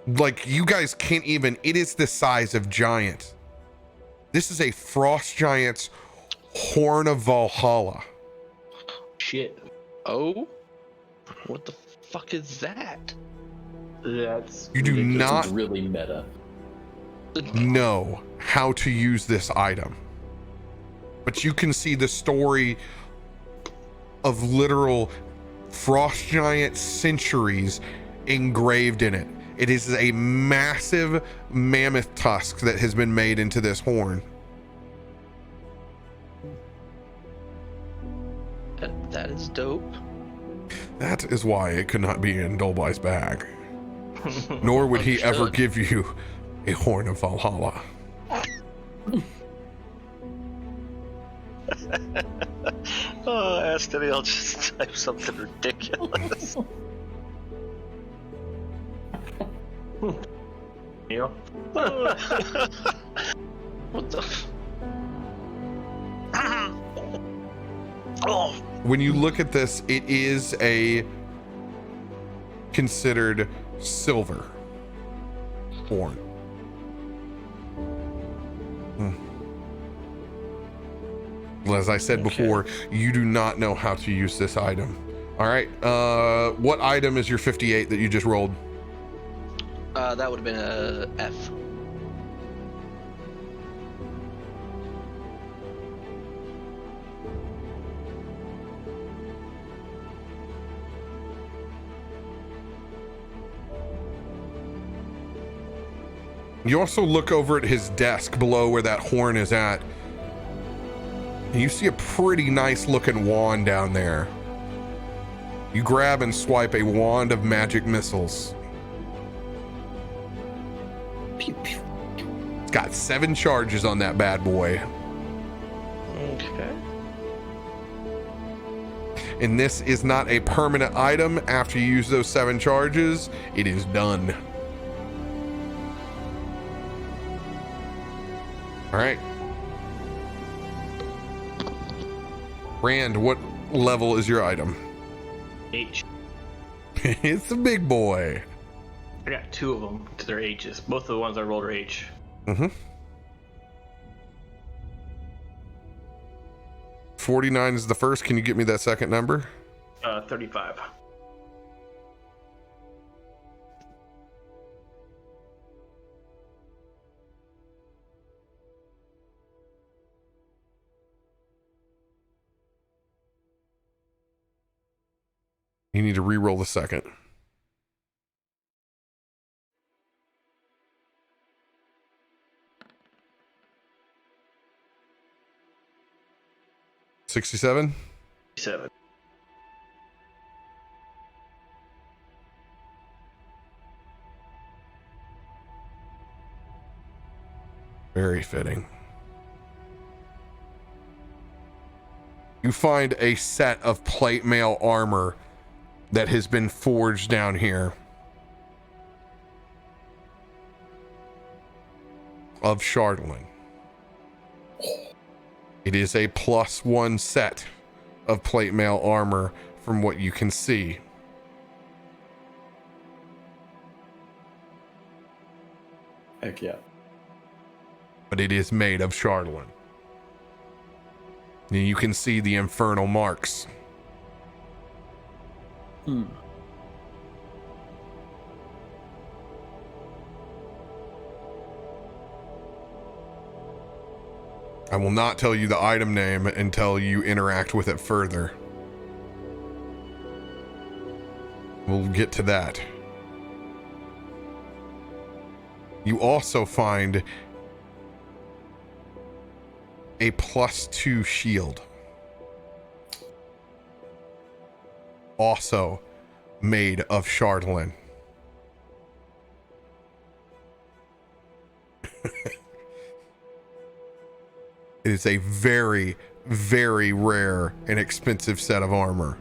Like, you guys can't even, it is the size of giants. This is a frost giant's horn of Valhalla. Shit. Oh? What the fuck is that? That's You do ridiculous. not Really meta. know how to use this item, but you can see the story of literal frost giant centuries engraved in it. It is a massive mammoth tusk that has been made into this horn. That is dope. That is why it could not be in Dolby's bag. Nor would he ever Understood. give you a horn of Valhalla. Oh, Astony, I'll just type something ridiculous. Yeah. What the? Oh, When you look at this, it is a considered silver horn. Well, as I said before, you do not know how to use this item. All right, what item is your 58 that you just rolled? That would have been a F. You also look over at his desk below where that horn is at, and you see a pretty nice looking wand down there. You grab and swipe a wand of magic missiles. It's got 7 charges on that bad boy. Okay. And this is not a permanent item. After you use those 7 charges, it is done. All right. Rand, what level is your item? H. It's a big boy. I got 2 of them because they're H's. Both of the ones I rolled are H. Mm-hmm. 49 is the first. Can you get me that second number? 35. You need to re-roll the second. $67. 7. Very fitting. You find a set of plate mail armor that has been forged down here of Chardolin. It is a +1 set of plate mail armor from what you can see. Heck yeah. But it is made of Chardolin. And you can see the infernal marks. I will not tell you the item name until you interact with it further. We'll get to that. You also find a +2 shield. Also made of Chardolin. It is a very, very rare and expensive set of armor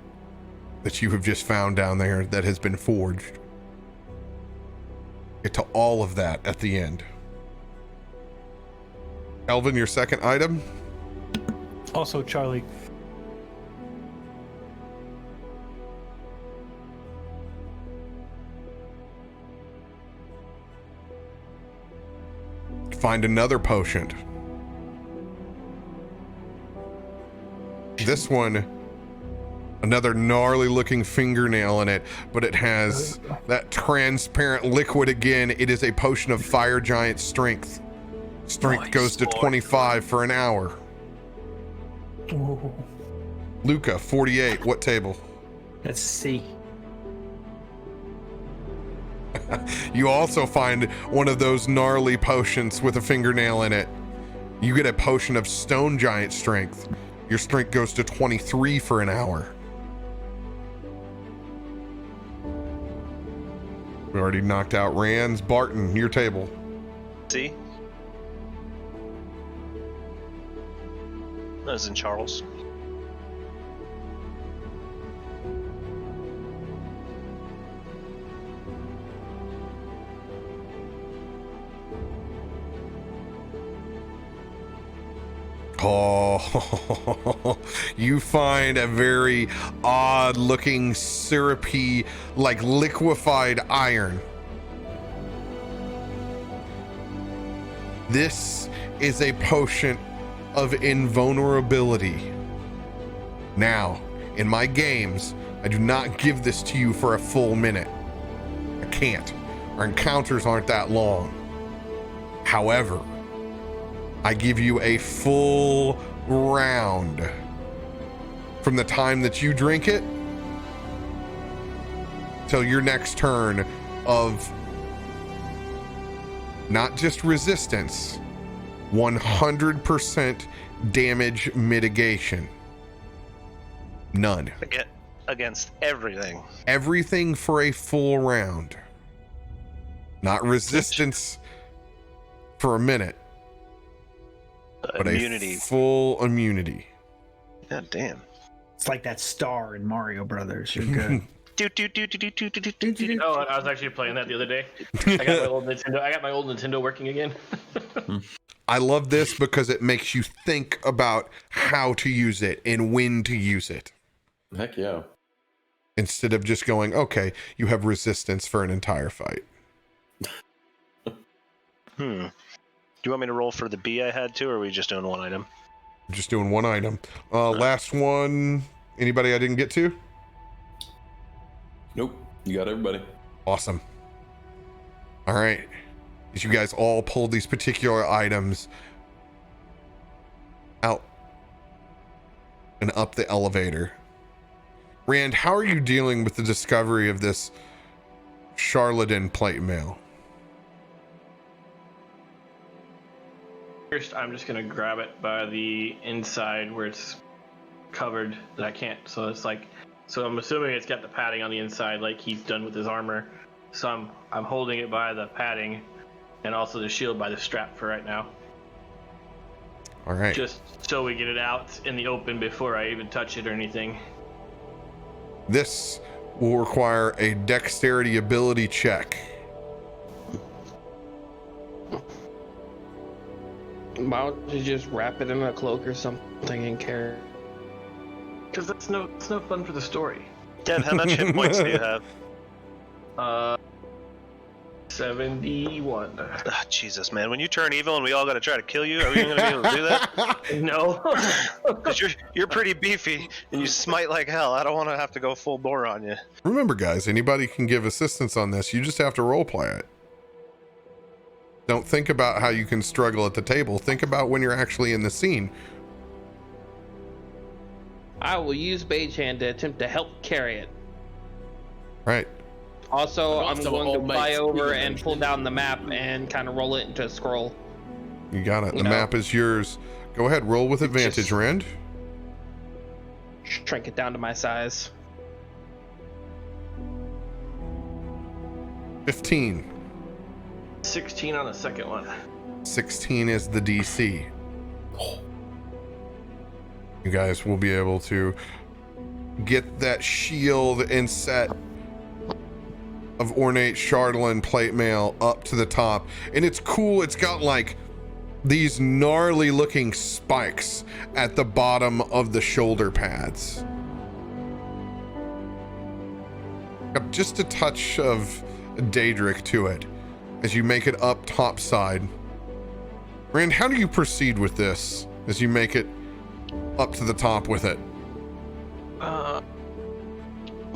that you have just found down there that has been forged. Get to all of that at the end. Elvin, your second item? Also, Charlie. Find another potion. This one, another gnarly looking fingernail in it, but it has that transparent liquid again. It is a potion of fire giant strength. Strength goes to 25 for an hour. Ooh. Luca, 48. What table? Let's see. You also find one of those gnarly potions with a fingernail in it. You get a potion of stone giant strength. Your strength goes to 23 for an hour. We already knocked out Rand's. Barton, your table. See? That was in Charles. Oh, you find a very odd looking syrupy, like liquefied iron. This is a potion of invulnerability. Now, in my games, I do not give this to you for a full minute. I can't. Our encounters aren't that long. However, I give you a full round from the time that you drink it till your next turn of not just resistance, 100% damage mitigation. None. Against everything. Everything for a full round. Not resistance for a minute. But Immunity. a full immunity. God damn. It's like that star in Mario Brothers. You're good. Oh, I was actually playing that the other day. I got my old Nintendo working again. I love this because it makes you think about how to use it and when to use it. Heck yeah. Instead of just going, okay, you have resistance for an entire fight. Do you want me to roll for the B I had to, or are we just doing one item? Just doing one item. Last one. Anybody I didn't get to? Nope. You got everybody. Awesome. All right. As you guys all pulled these particular items out and up the elevator. Rand, how are you dealing with the discovery of this charlatan plate mail? First, I'm just gonna grab it by the inside where it's covered that I can't. So it's like, so I'm assuming it's got the padding on the inside, like he's done with his armor. So I'm holding it by the padding, and also the shield by the strap for right now. All right. Just so we get it out in the open before I even touch it or anything. This will require a dexterity ability check. Why don't you just wrap it in a cloak or something and carry it? Because it's no fun for the story. Dev, how much hit points do you have? 71. Ah, Jesus, man. When you turn evil and we all got to try to kill you, are we going to be able to do that? No. Because you're pretty beefy and you smite like hell. I don't want to have to go full bore on you. Remember, guys, anybody can give assistance on this. You just have to roleplay it. Don't think about how you can struggle at the table. Think about when you're actually in the scene. I will use Mage Hand to attempt to help carry it. Right. Also, I'm Also, going to old fly mates, over we and pull down the map and kind of roll it into a scroll. You got it. The No. map is yours. Go ahead. Roll with advantage, Just- Rand. Shrink it down to my size. 15. 16 on the second one. 16 is the DC. You guys will be able to get that shield and set of ornate chatelaine plate mail up to the top. And it's cool. It's got like these gnarly looking spikes at the bottom of the shoulder pads. Just a touch of Daedric to it as you make it up top side. Rand, how do you proceed with this as you make it up to the top with it?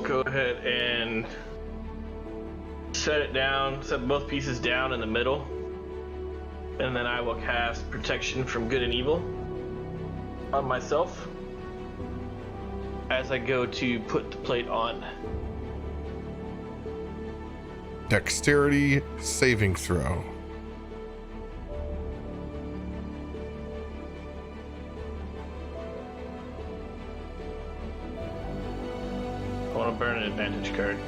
Go ahead and set it down, set both pieces down in the middle, and then I will cast Protection from Good and Evil on myself as I go to put the plate on. Dexterity saving throw. I want to burn an advantage card.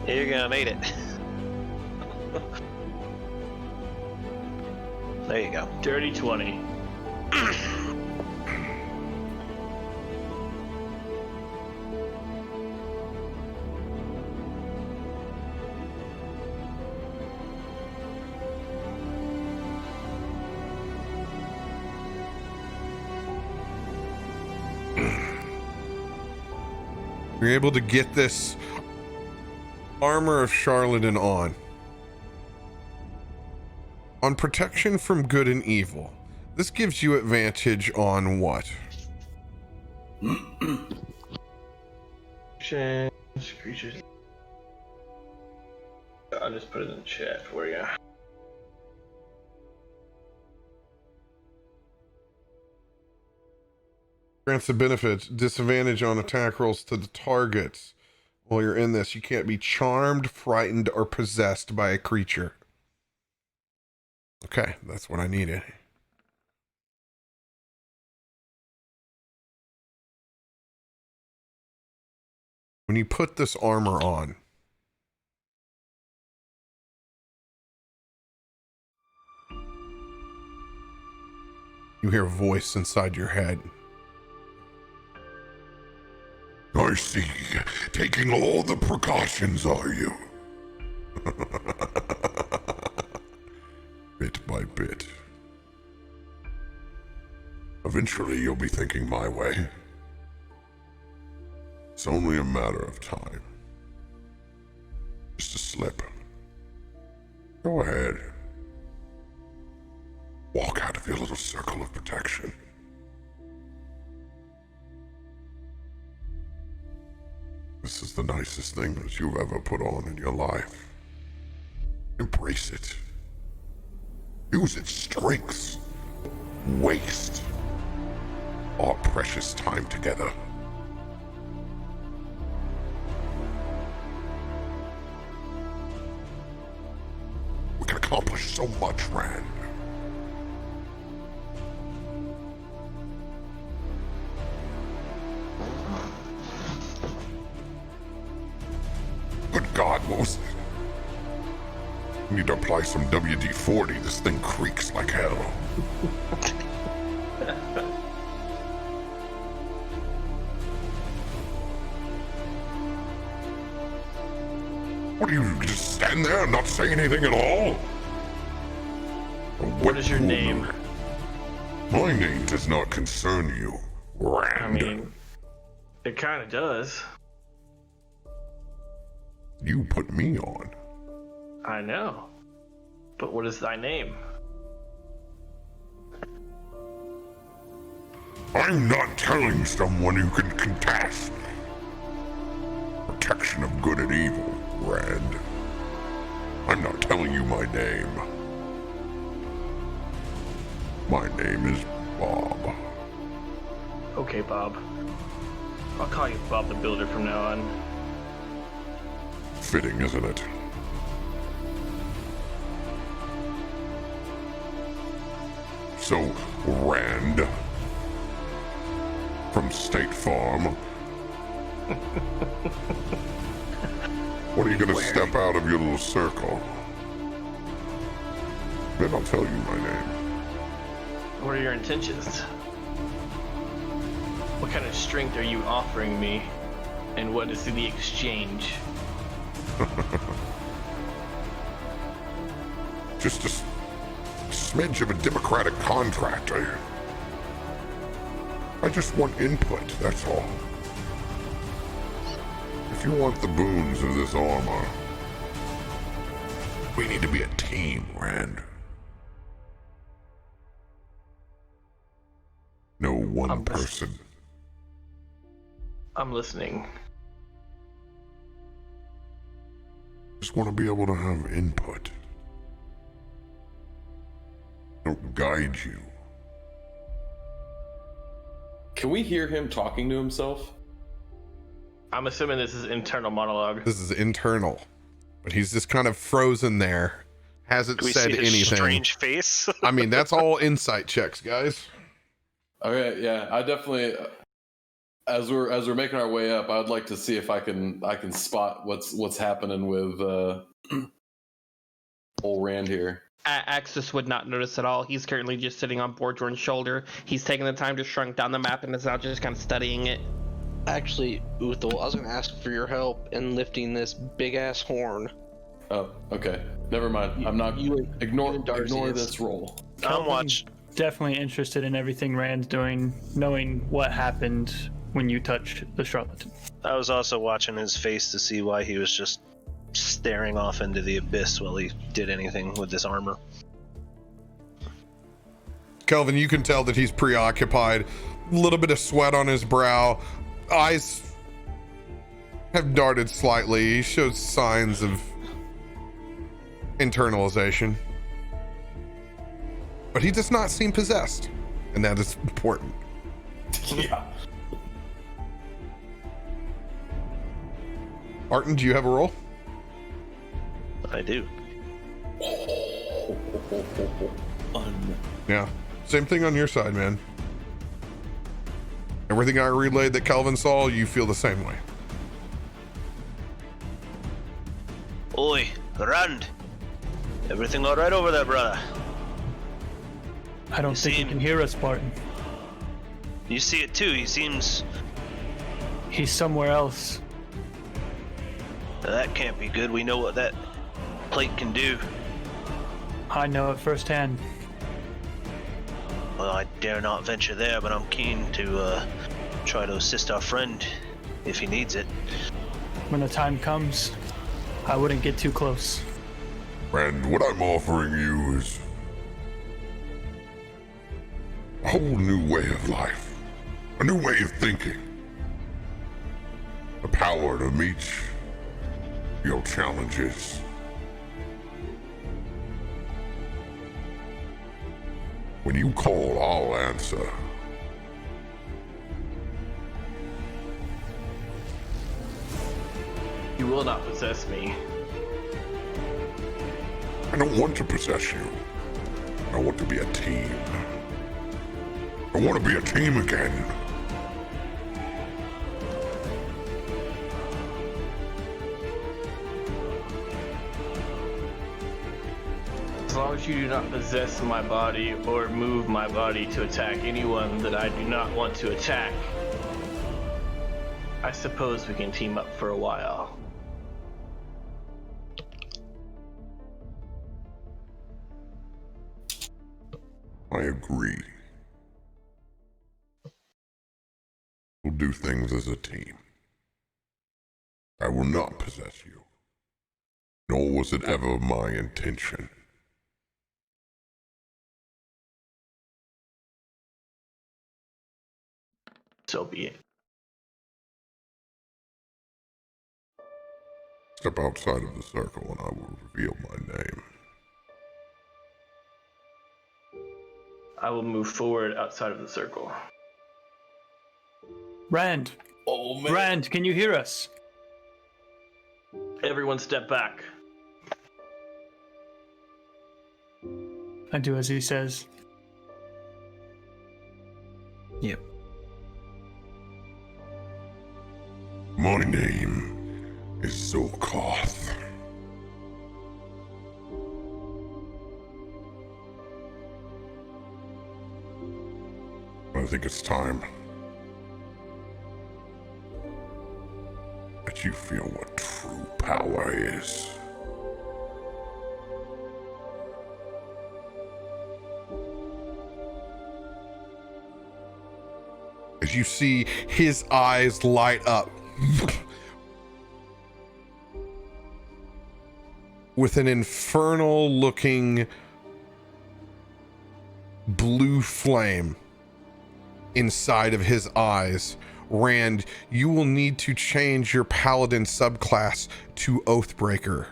You're gonna need it. There you go. Dirty 20. You're able to get this armor of Charlatan on. On protection from good and evil. This gives you advantage on what? Creatures. I'll just put it in the chat for you. Grants the benefits, disadvantage on attack rolls to the targets. While you're in this, you can't be charmed, frightened, or possessed by a creature. Okay, that's what I needed. When you put this armor on, you hear a voice inside your head. I see. Taking all the precautions, are you? Bit by bit. Eventually, you'll be thinking my way. It's only a matter of time. Just a slip. Go ahead. Walk out of your little circle of protection. This is the nicest thing that you've ever put on in your life. Embrace it. Use its strengths. Waste our precious time together. We can accomplish so much, Rand. Good God, what was that? I need to apply some WD-40. This thing creaks like hell. What do you just stand there and not say anything at all? What is your name? My name does not concern you, Rand. I mean, it kind of does. You put me on. I know. But what is thy name? I'm not telling someone who can contest. Protection of good and evil, Rand. I'm not telling you my name. My name is Bob. Okay, Bob. I'll call you Bob the Builder from now on. Fitting, isn't it? So, Rand, from State Farm, when are you gonna step out of your little circle? Then I'll tell you my name. What are your intentions? What kind of strength are you offering me? And what is the exchange? just a smidge of a democratic contract. I just want input, that's all. If you want the boons of this armor, we need to be a team, Rand. No one person. I'm listening. Just want to be able to have input. Don't guide you. Can we hear him talking to himself? I'm assuming this is internal monologue. This is internal, but he's just kind of frozen there. Hasn't Do we said see his anything. strange face? I mean, that's all insight checks, guys. Okay, yeah, I definitely. As we're making our way up, I'd like to see if I can spot what's happening with old Rand here. Axis would not notice at all. He's currently just sitting on Borjorn's shoulder. He's taking the time to shrunk down the map and is now just kind of studying it. Actually, Uthal, I was gonna ask for your help in lifting this big ass horn. Oh, okay. Never mind. I'm not. Ignore this roll. I'm watching. Definitely interested in everything Rand's doing, knowing what happened when you touched the charlatan. I was also watching his face to see why he was just staring off into the abyss while he did anything with this armor. Kelvin, you can tell that he's preoccupied. A little bit of sweat on his brow. Eyes have darted slightly. He shows signs of internalization. But he does not seem possessed, and that is important. Yeah. Arton, do you have a roll? I do. Yeah. Same thing on your side, man. Everything I relayed that Kelvin saw, you feel the same way. Oi, Rand. Everything all right over there, brother? I don't think he can hear us, Spartan. You see it too. He seems... He's somewhere else. That can't be good. We know what that plate can do. I know it firsthand. Well, I dare not venture there, but I'm keen to try to assist our friend if he needs it. When the time comes, I wouldn't get too close. And what I'm offering you is a whole new way of life, a new way of thinking, the power to meet your challenges. When you call, I'll answer. You will not possess me. I don't want to possess you. I want to be a team. I want to be a team again. As long as you do not possess my body or move my body to attack anyone that I do not want to attack, I suppose we can team up for a while. I agree. We'll do things as a team. I will not possess you, nor was it ever my intention. So be it. Step outside of the circle and I will reveal my name. I will move forward outside of the circle. Rand! Oh man. Rand, can you hear us? Everyone step back. I do as he says. Yep. My name is Zolkoth. I think it's time that you feel what true power is. as you see his eyes light up with an infernal looking blue flame inside of his eyes. Rand, you will need to change your paladin subclass to Oathbreaker.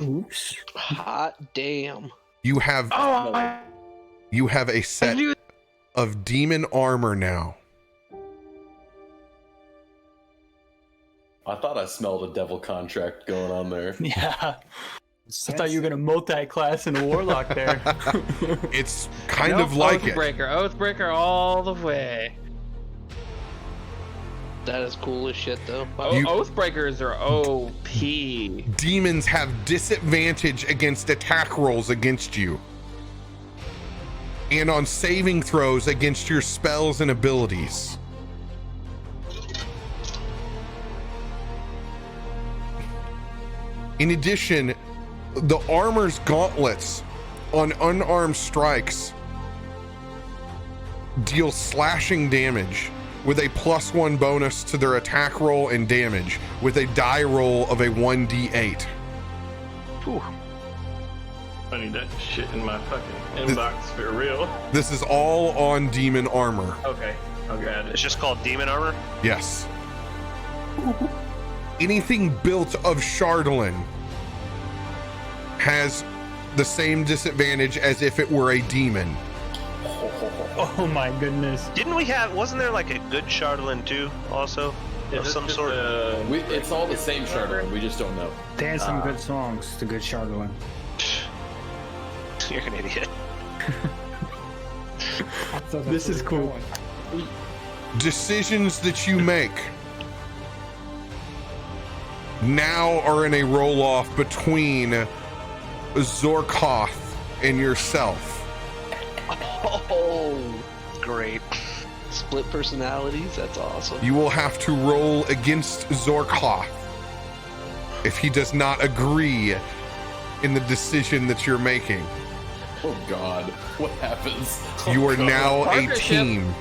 Oops. Hot damn. You have a set of demon armor now. I thought I smelled a devil contract going on there. Yeah. I thought you were gonna multi-class in a warlock there. It's kind of like Oathbreaker all the way. That is cool as shit, though. Oathbreakers are OP. Demons have disadvantage against attack rolls against you, and on saving throws against your spells and abilities. In addition, the armor's gauntlets on unarmed strikes deal slashing damage with a +1 bonus to their attack roll and damage with a die roll of a 1d8. Whew. I need that shit in my fucking inbox for real. This is all on demon armor. Okay, I'll grab it. It's just called demon armor? Yes. Anything built of Chardolin has the same disadvantage as if it were a demon. Oh my goodness. Wasn't there like a good Chardolin too, also? Of some sort? It's all the same Chardolin, we just don't know. They had some good songs, the good Chardolin. You're an idiot. This is cool. Decisions that you make now are in a roll-off between Zorkoth and yourself. Oh, Great. split personalities? That's awesome. You will have to roll against Zorkoth if he does not agree in the decision that you're making. Oh God, what happens? You are now a Partnership. team.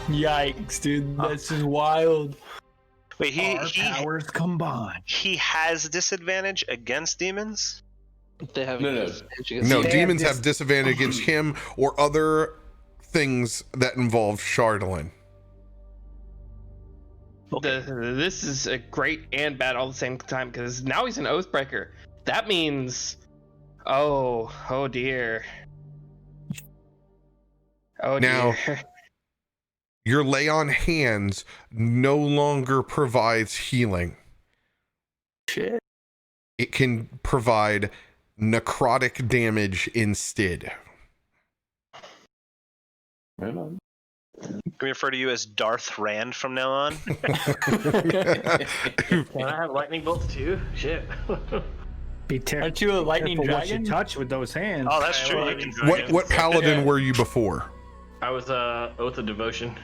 Yikes, dude. This is wild. Wait, Our powers combined. he has disadvantage against demons? They have No. No, They demons have have disadvantage against him or other things that involve Chardolin. This is a great and bad all at the same time because now he's an Oathbreaker. That means, oh dear. Oh Now- dear. Your lay on hands no longer provides healing. Shit. It can provide necrotic damage instead. Right on. Can we refer to you as Darth Rand from now on? Can I have lightning bolts too? Shit. Be Aren't you a lightning careful what you dragon? touch with those hands. Oh, that's true. You Lightning can dragon. What paladin were you before? I was Oath of Devotion.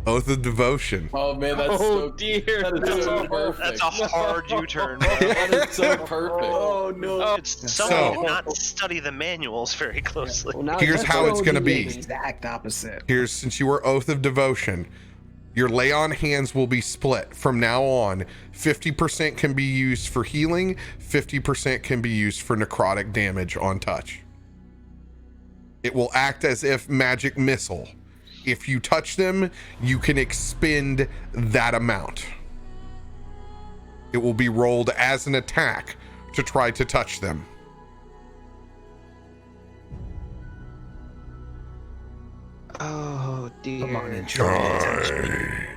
Oath of Devotion. Oh man, that's so dear. That is so perfect. That's a hard U-turn. That is so perfect. Oh no. Someone did not study the manuals very closely. Well, now Here's how it's gonna The be. exact opposite. Here's, since you were Oath of Devotion, your lay on hands will be split from now on. 50% can be used for healing, 50% can be used for necrotic damage on touch. It will act as if magic missile. If you touch them, you can expend that amount. It will be rolled as an attack to try to touch them. Oh dear. Come on and try.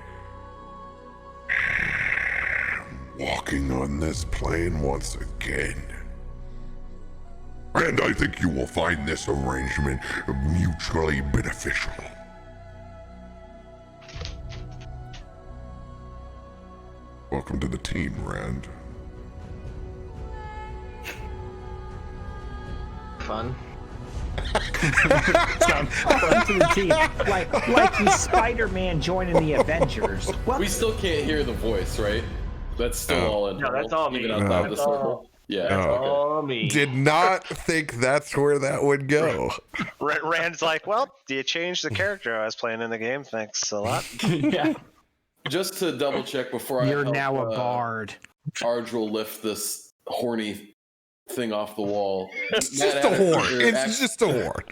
Walking on this plane once again. And I think you will find this arrangement mutually beneficial. Welcome to the team, Rand. Fun. Welcome to the team. Like he's Spider-Man joining the Avengers. We still can't hear the voice, right? That's still all in. No, that's all me. Even outside the That's all- circle. Yeah. That's okay. all me. Did not think that's where that would go. Rand's like, well, you changed the character I was playing in the game. Thanks a lot. Yeah. Just to double check before You're I help, now a bard. Arj will lift this horny thing off the wall. It's just a horn. It's just a horn.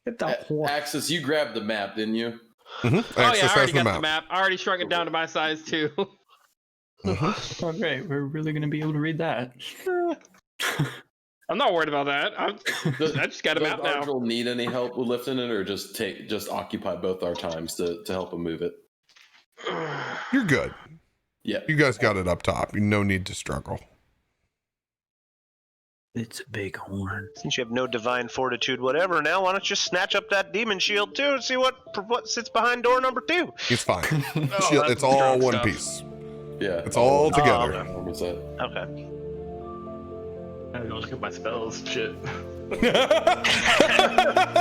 Get the horn. Axis, you grabbed the map, didn't you? Mm-hmm. Oh yeah, Access I already has got the map. I already shrunk it down to my size too. Oh, great. We're really going to be able to read that. I'm not worried about that. I just got a Does map now. Arj need any help with lifting it, or just occupy both our times to help him move it? You're good. Yeah. You guys got it up top. No need to struggle. It's a big horn. Since you have no divine fortitude, whatever, now why don't you snatch up that demon shield too and see what sits behind door number 2? It's fine. Oh, Shield- that's it's all strong one stuff. piece. Yeah. It's all together. okay. What was that? Okay. I gotta look at my spells. Shit.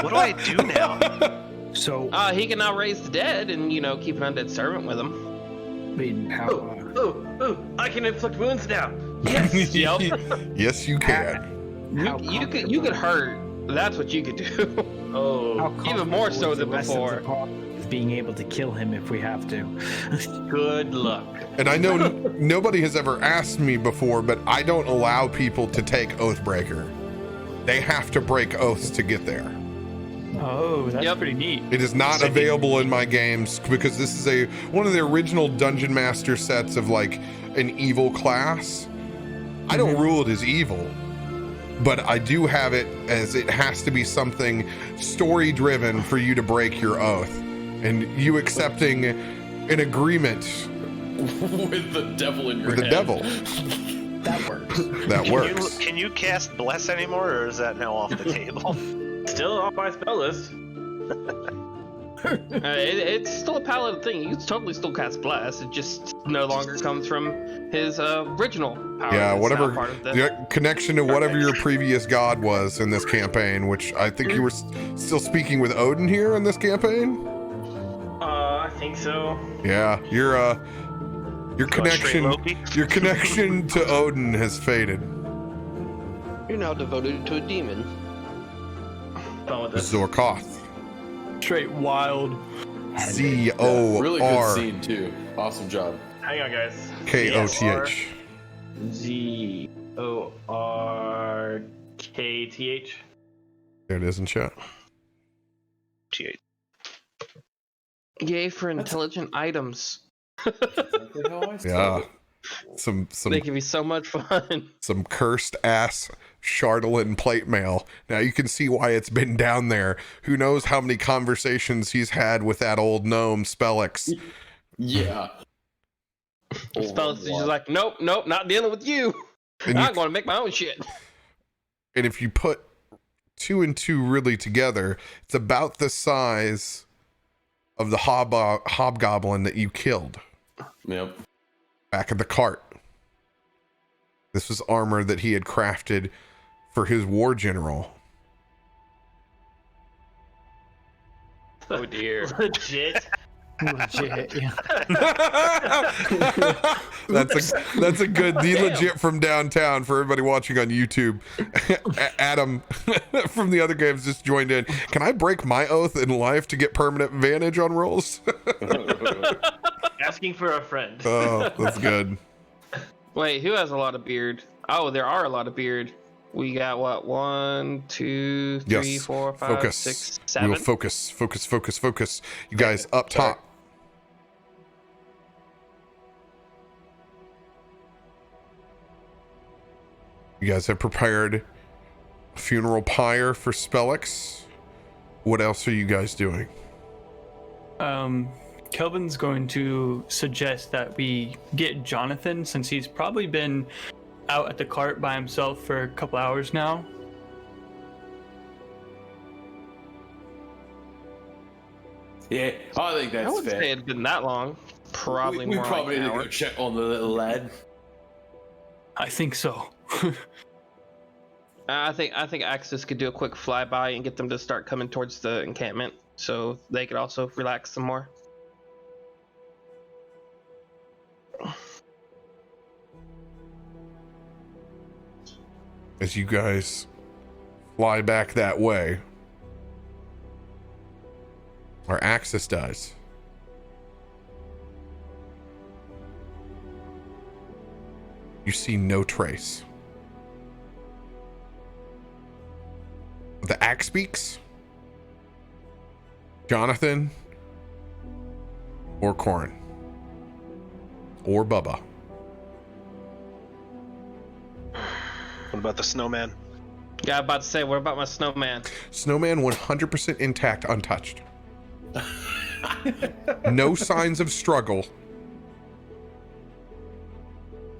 What do I do now? So, He can now raise the dead and keep an undead servant with him. I mean, how? Oh! I can inflict wounds now. Yes. Yep. Yes, you can. You could hurt. That's what you could do. Oh, Even more so with the than rest of the before. party is being able to kill him if we have to. good luck. And I know nobody has ever asked me before, but I don't allow people to take Oathbreaker. They have to break oaths to get there. Oh, that's Yep. pretty neat. It is not available in my games because this is one of the original Dungeon Master sets of like an evil class. I don't rule it as evil, but I do have it as it has to be something story driven for you to break your oath, and you accepting an agreement With the devil in your with the head. devil. That works. That works. Can you cast Bless anymore, or is that now off the table? Still off my spell list. It's still a paladin thing. You can totally still cast Bless. It just no longer comes from his original power. Yeah, It's whatever now part of the- the connection to whatever your previous god was in this campaign, which I think you were still speaking with Odin here in this campaign. I think so. Yeah, your connection, Loki? your connection to Odin has faded. You're now devoted to a demon. Fun with this. Zorkoth. Straight wild. Really good ZORKOTH. scene too. Awesome job. Hang on, guys. ZORKTH. There it is in chat. Yay for intelligent items. Yeah, some They can be so much fun. some cursed ass Chardolin plate mail. Now you can see why it's been down there. Who knows how many conversations he's had with that old gnome Spellix. Yeah. Spells is just like, nope, not dealing with you. And, I'm going to make my own shit. and if you put 2 and 2 really together, it's about the size of the hobgoblin that you killed Yep. back at the cart. This was armor that he had crafted for his war general. Oh dear. Legit. Legit, yeah. That's a good the legit from downtown for everybody watching on YouTube. Adam from the other games just joined in. Can I break my oath in life to get permanent advantage on rolls? Asking for a friend. Oh, that's good. Wait, who has a lot of beard? Oh, there are a lot of beard. We got what? 1, 2, 3, Yes. 4, 5, Focus. 6, We 7. will focus. You guys up top. You guys have prepared a funeral pyre for Spellix. What else are you guys doing? Kelvin's going to suggest that we get Jonathan, since he's probably been out at the cart by himself for a couple hours now. Yeah, I think I that's wouldn't say fair. it'd been that long. Probably we more probably like need an to hour. go check on the little lad. I think so. I think Axis could do a quick flyby and get them to start coming towards the encampment, so they could also relax some more. as you guys fly back that way, our Axis does. You see no trace. The Axe speaks. Jonathan or Corin or Bubba. What about the snowman? Yeah, I'm about to say, what about my snowman? Snowman 100% intact, untouched. No signs of struggle.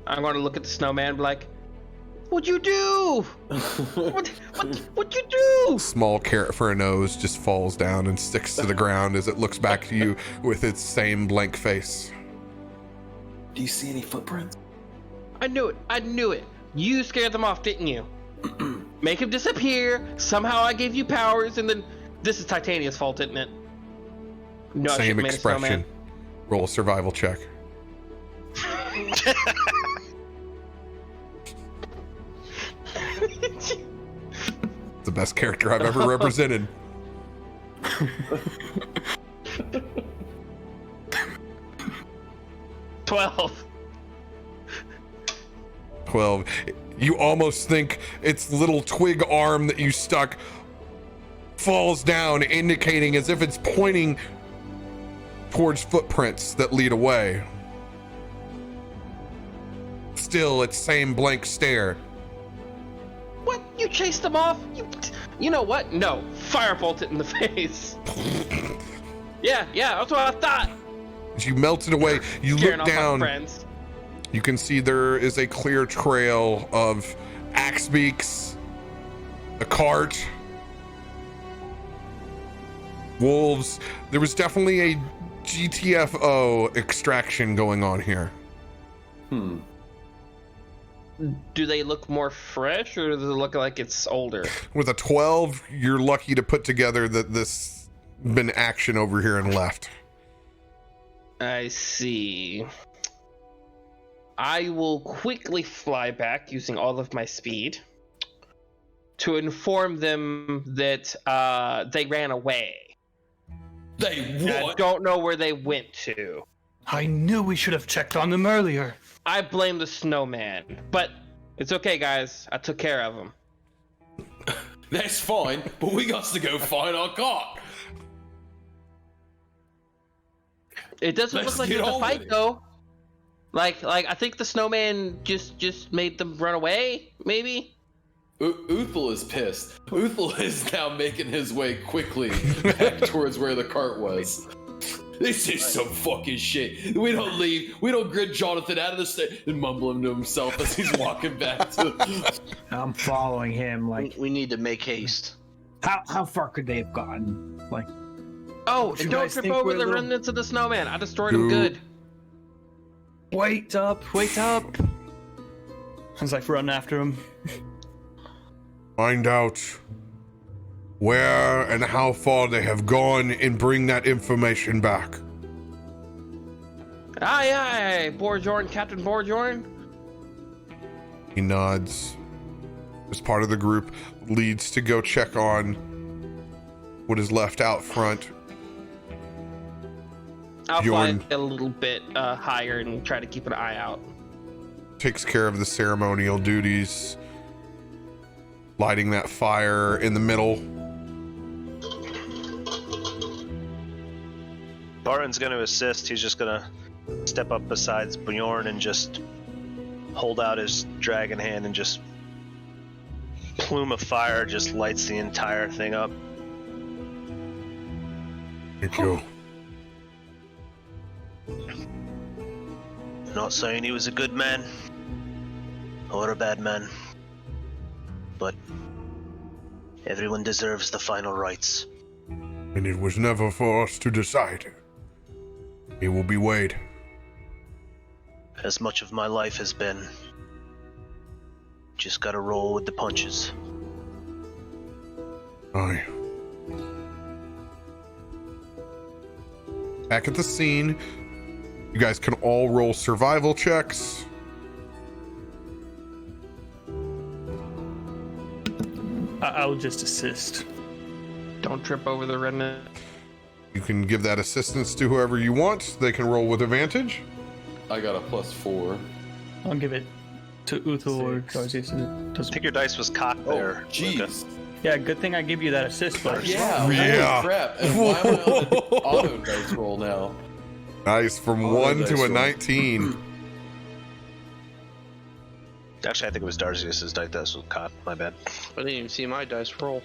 I'm going to look at the snowman and be like, what'd you do? What'd you do? Small carrot for a nose just falls down and sticks to the ground as it looks back to you with its same blank face. Do you see any footprints? I knew it. You scared them off, didn't you? Make him disappear. Somehow I gave you powers, and then this is Titania's fault, isn't it? No, I Same should've made a expression. snowman. Roll a survival check. The best character I've ever represented. 12. 12. You almost think its little twig arm that you stuck falls down, indicating as if it's pointing towards footprints that lead away. Still, its same blank stare. What? You chased them off? You know what? No. Firebolt it in the face. Yeah, that's what I thought. As you melted away, you Scaring look off my down. friends. You can see there is a clear trail of axe beaks, a cart, wolves. There was definitely a GTFO extraction going on here. Do they look more fresh, or does it look like it's older? With a 12, you're lucky to put together that this been action over here and left. I see. I will quickly fly back using all of my speed to inform them that they ran away. They I what? don't know where they went to. I knew we should have checked on them earlier. I blame the snowman, but it's okay, guys. I took care of him. That's fine, but we got to go find our cart. It doesn't Let's look like get there's a on with fight it. though. Like I think the snowman just made them run away, maybe. Uthal is pissed. Uthal is now making his way quickly back towards where the cart was. This is some fucking shit. We don't leave. We don't grid Jonathan out of the state and mumbling to himself as he's walking back to. I'm following him. Like, We need to make haste. how far could they have gotten? Like, Oh, Don't you and don't guys trip think over we're the a little- remnants of the snowman. I destroyed him Dude. good. Wait up. I was like running after him. Find out where and how far they have gone and bring that information back. Aye, Borjorn, Captain Borjorn. He nods. As part of the group leads to go check on what is left out front. I'll Bjorn. fly a little bit higher and try to keep an eye out. Takes care of the ceremonial duties, lighting that fire in the middle. Barton's going to assist. He's just going to step up beside Bjorn and just hold out his dragon hand and just plume of fire just lights the entire thing up. Thank you. Not saying he was a good man or a bad man, but everyone deserves the final rites. And it was never for us to decide. It will be weighed. As much of my life has been. Just gotta roll with the punches. Aye. Back at the scene, you guys can all roll survival checks. I'll just assist. Don't trip over the remnant. You can give that assistance to whoever you want. They can roll with advantage. I got a +4. I'll give it to Uthul or Garzius. I think your dice was cocked there. Jeez. Yeah, good thing I give you that assist first. Yeah. Yeah. Holy crap. And why am I on the auto dice roll now? Nice, from Oh, 1 nice to a roll. 19. Actually, I think it was Darzius's dice that was cocked. My bad. I didn't even see my dice roll.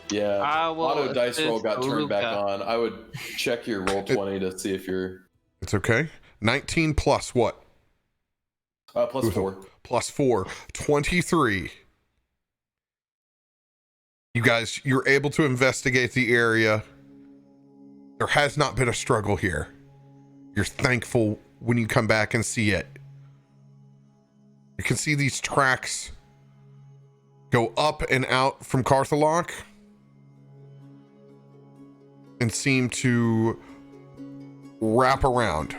Yeah. Well, Auto dice roll it's got turned back Luca. on. I would check your roll 20 to see if you're It's okay. 19 plus what? +4. Plus 4. 23. You guys, you're able to investigate the area. There has not been a struggle here. You're thankful when you come back and see it. You can see these tracks go up and out from Karkolohk and seem to wrap around.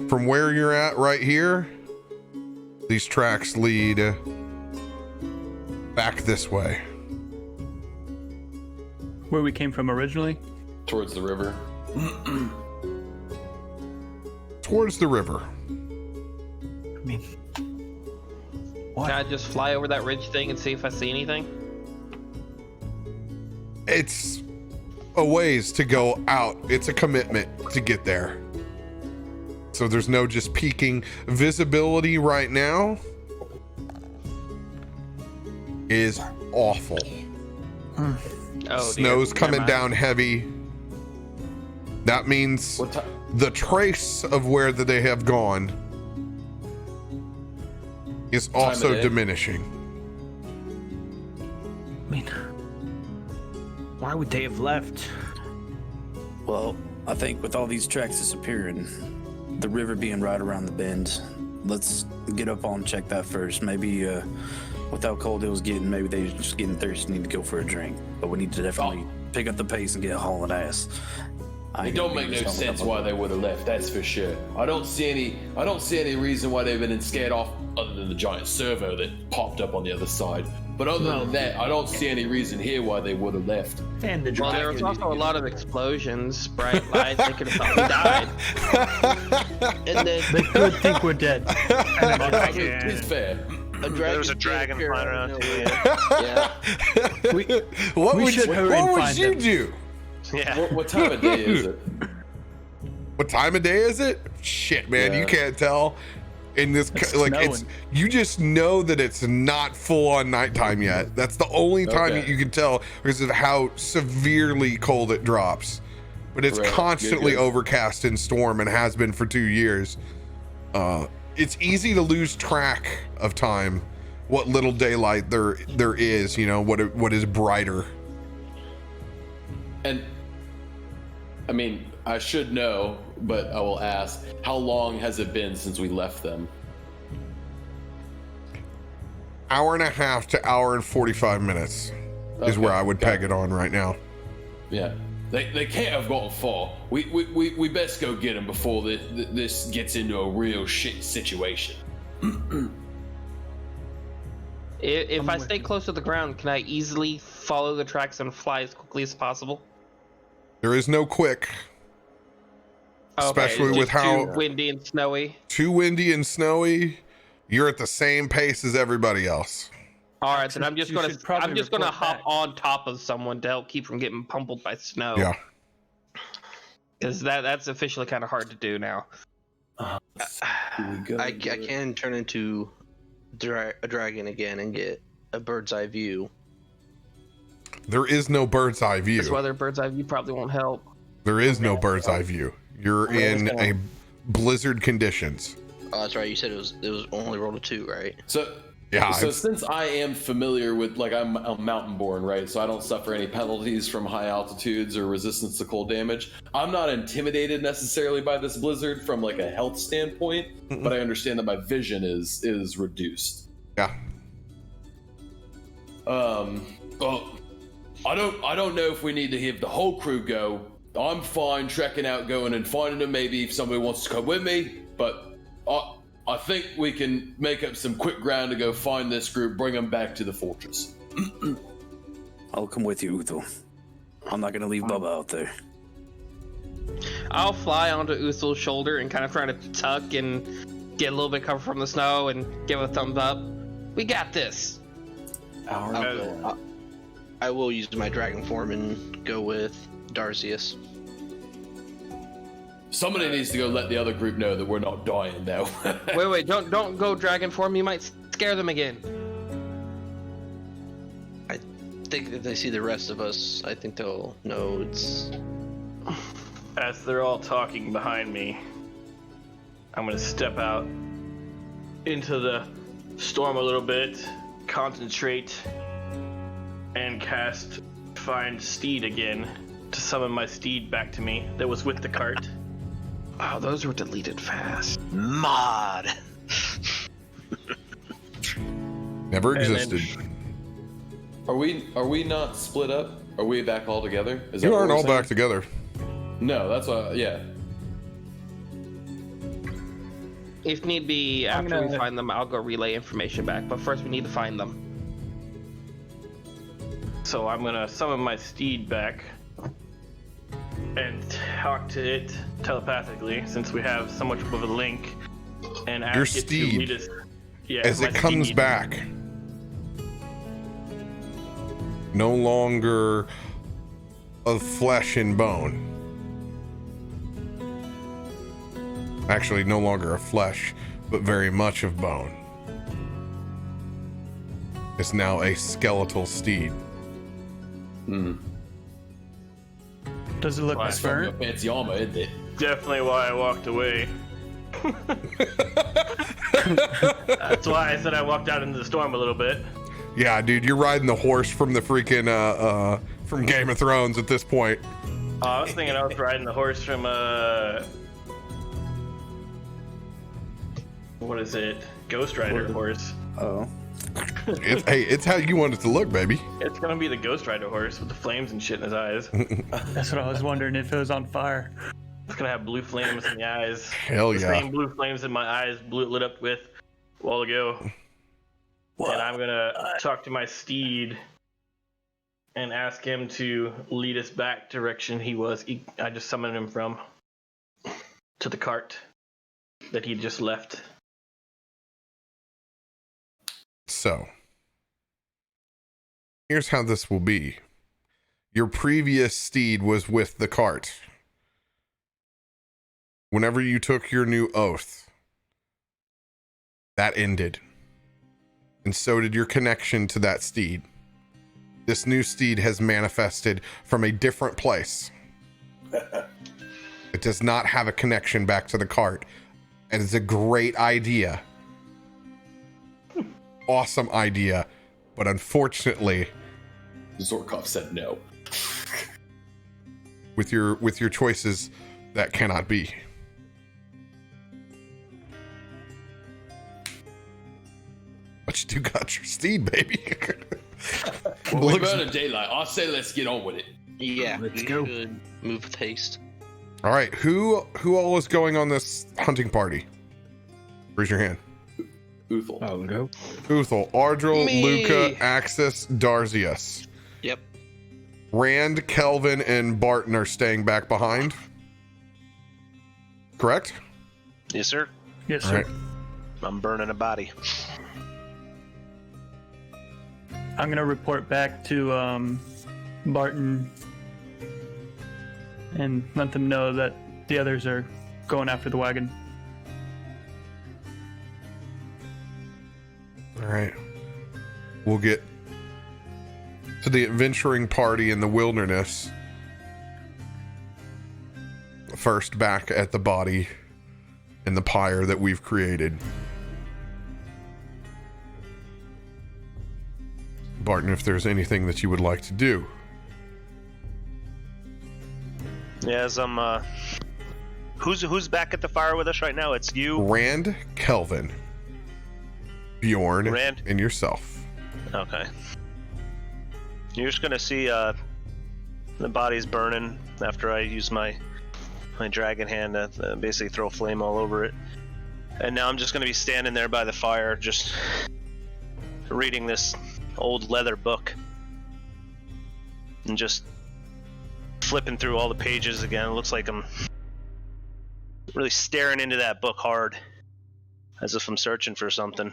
From where you're at right here, these tracks lead back this way. Where we came from originally? Towards the river. Towards the river. I mean, Can I just fly over that ridge thing and see if I see anything? It's a ways to go out. It's a commitment to get there. So there's no just peeking. Visibility right now is awful. Oh, Snow's dear. coming Never mind. down heavy. That means What time? the trace of where that they have gone is of also day? diminishing. I mean, why would they have left? Well, I think with all these tracks disappearing, the river being right around the bend, let's get up on check that first. Maybe with how cold it was getting, maybe they're just getting thirsty, need to go for a drink. But we need to definitely pick up the pace and get hauling ass. It don't make no sense why they would have left. That's for sure. I don't see any reason why they've been scared off other than the giant servo that popped up on the other side. But other than that, I don't see any reason here why they would have left. And the Well, there was dragon. also a lot of explosions, bright lights. They could have thought we died. And then they could think we're dead. And then I mean, it's fair. a dragon. There was a did dragon appear flying out of around. nowhere. Yeah. What we would should hurry and what would find you them. do? Yeah. What time of day is it? What time of day is it? Shit, man, Yeah. you can't tell. In this, It's like, it's snowing. you just know that it's not full on nighttime yet. That's the only time Okay. that you can tell because of how severely cold it drops. But it's Right. constantly Good. overcast and storm and has been for 2 years. It's easy to lose track of time, what little daylight there is. You know what is brighter. And I mean, I should know, but I will ask, how long has it been since we left them? Hour and a half to hour and 45 minutes is Okay, where I would got peg it on right now. Yeah. They can't have gotten far. We best go get them before this gets into a real shit situation. If I stay close to the ground, can I easily follow the tracks and fly as quickly as possible? There is no quick, especially it's with just how too windy and snowy. too windy and snowy. You're at the same pace as everybody else. All right, then I'm just You gonna should probably report hop back. on top of someone to help keep from getting pummeled by snow. Yeah. Because that's officially kind of hard to do now. I can turn into a dragon again and get a bird's eye view. There is no bird's eye view. This weather, bird's eye view probably won't help. There is no bird's eye view. You're in a blizzard conditions. Oh, that's right. You said it was only rolled a 2, right? So Yeah, So I've- since I am familiar with, like, I'm mountain born, right? So I don't suffer any penalties from high altitudes or resistance to cold damage. I'm not intimidated necessarily by this blizzard from like a health standpoint, but I understand that my vision is reduced. Yeah. Well, I don't know if we need to have the whole crew go. I'm fine trekking out, going and finding them. Maybe if somebody wants to come with me, but I think we can make up some quick ground to go find this group, bring them back to the fortress. I'll come with you, Uthal. I'm not gonna leave Bubba out there. I'll fly onto Uthal's shoulder and kind of try to tuck and get a little bit cover from the snow and give a thumbs up. We got this. I will use my dragon form and go with Darcius. Somebody needs to go let the other group know that we're not dying now. wait, don't go dragon form. You might scare them again. I think if they see the rest of us, I think they'll know it's... As they're all talking behind me, I'm gonna step out into the storm a little bit, concentrate, and cast Find Steed again to summon my steed back to me that was with the cart. Oh, those were deleted fast. Mod. Never existed. Are we not split up? Are we back all together? Is You that what aren't we're all saying? back together. No, that's yeah. If need be, after we find them, I'll go relay information back. But first, we need to find them. So I'm gonna summon my steed back and talk to it telepathically, since we have so much of a link, and ask Your it steed, to lead us. Yeah, as my it comes steed. back, no longer of flesh and bone. Actually, no longer of flesh, but very much of bone. It's now a skeletal steed. Does it look Why? burnt? Fancy armor, isn't it? Definitely why I walked away. That's why I said I walked out into the storm a little bit. Yeah, dude, you're riding the horse from the freaking from Game of Thrones at this point. I was thinking I was riding the horse from what is it? Ghost Rider horse. Oh. It's how you want it to look, baby. It's gonna be the Ghost Rider horse with the flames and shit in his eyes. That's what I was wondering, if it was on fire. It's gonna have blue flames in the eyes. Hell The yeah. same blue flames in my eyes lit up with a while ago. And I'm gonna talk to my steed and ask him to lead us back direction I just summoned him from, to the cart that he just left. So, here's how this will be. Your previous steed was with the cart. Whenever you took your new oath, that ended. And so did your connection to that steed. This new steed has manifested from a different place. It does not have a connection back to the cart. It is a great idea. Awesome idea, but unfortunately, Zorkov said no. with your choices, that cannot be. But you do got your steed, baby. Well, we're burning daylight. I say let's get on with it. Yeah, Let's we go. should move with haste. All right, who all is going on this hunting party? Raise your hand. Uthal. I'll go. Uthal, Ardril, Me. Luca, Axis, Darzius. Yep. Rand, Kelvin, and Barton are staying back behind. Correct? Yes, sir. Yes, All sir. right. I'm burning a body. I'm gonna report back to Barton and let them know that the others are going after the wagon. All right. We'll get to the adventuring party in the wilderness. First, back at the body in the pyre that we've created. Barton, if there's anything that you would like to do. Yeah, as I'm who's back at the fire with us right now? It's you. Rand, Kelvin, Bjorn, Rand. and yourself. Okay. You're just gonna see the body's burning after I use my dragon hand to basically throw flame all over it. And now I'm just going to be standing there by the fire, just reading this old leather book. And just flipping through all the pages again. It looks like I'm really staring into that book hard, as if I'm searching for something.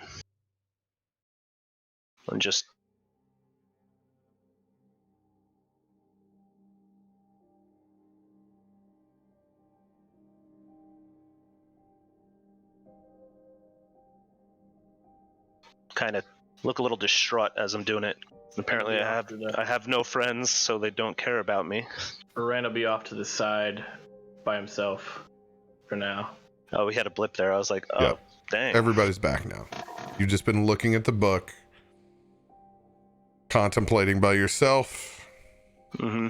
I'm just kind of look a little distraught as I'm doing it. Apparently I have no friends, so they don't care about me. Rand will be off to the side by himself for now. Oh, we had a blip there. I was like, oh, Yeah. dang. Everybody's back now. You've just been looking at the book, contemplating by yourself. Mm-hmm.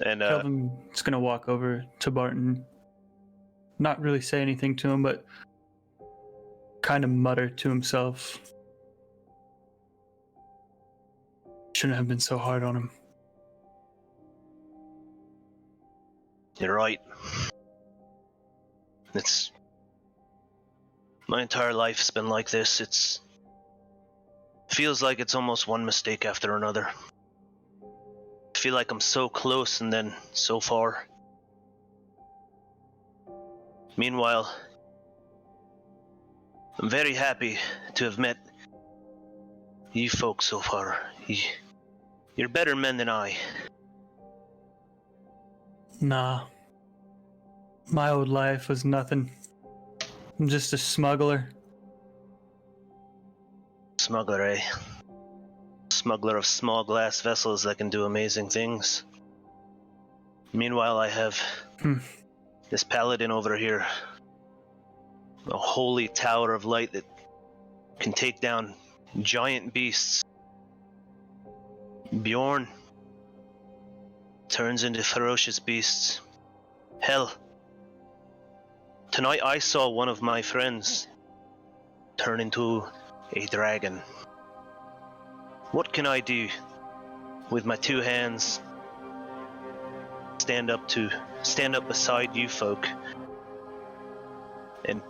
And Kelvin's gonna walk over to Barton, not really say anything to him, but kind of mutter to himself. Shouldn't have been so hard on him. you're right. My entire life's been like this. Feels like it's almost one mistake after another. I feel like I'm so close and then so far. Meanwhile, I'm very happy to have met you folks so far. You're better men than I. Nah. My old life was nothing. I'm just a smuggler. Smuggler, eh? Smuggler of small glass vessels that can do amazing things. Meanwhile, I have this paladin over here. A holy tower of light that can take down giant beasts. Bjorn turns into ferocious beasts. Hell, tonight I saw one of my friends turn into a dragon. What can I do with my two hands? Stand up beside you folk and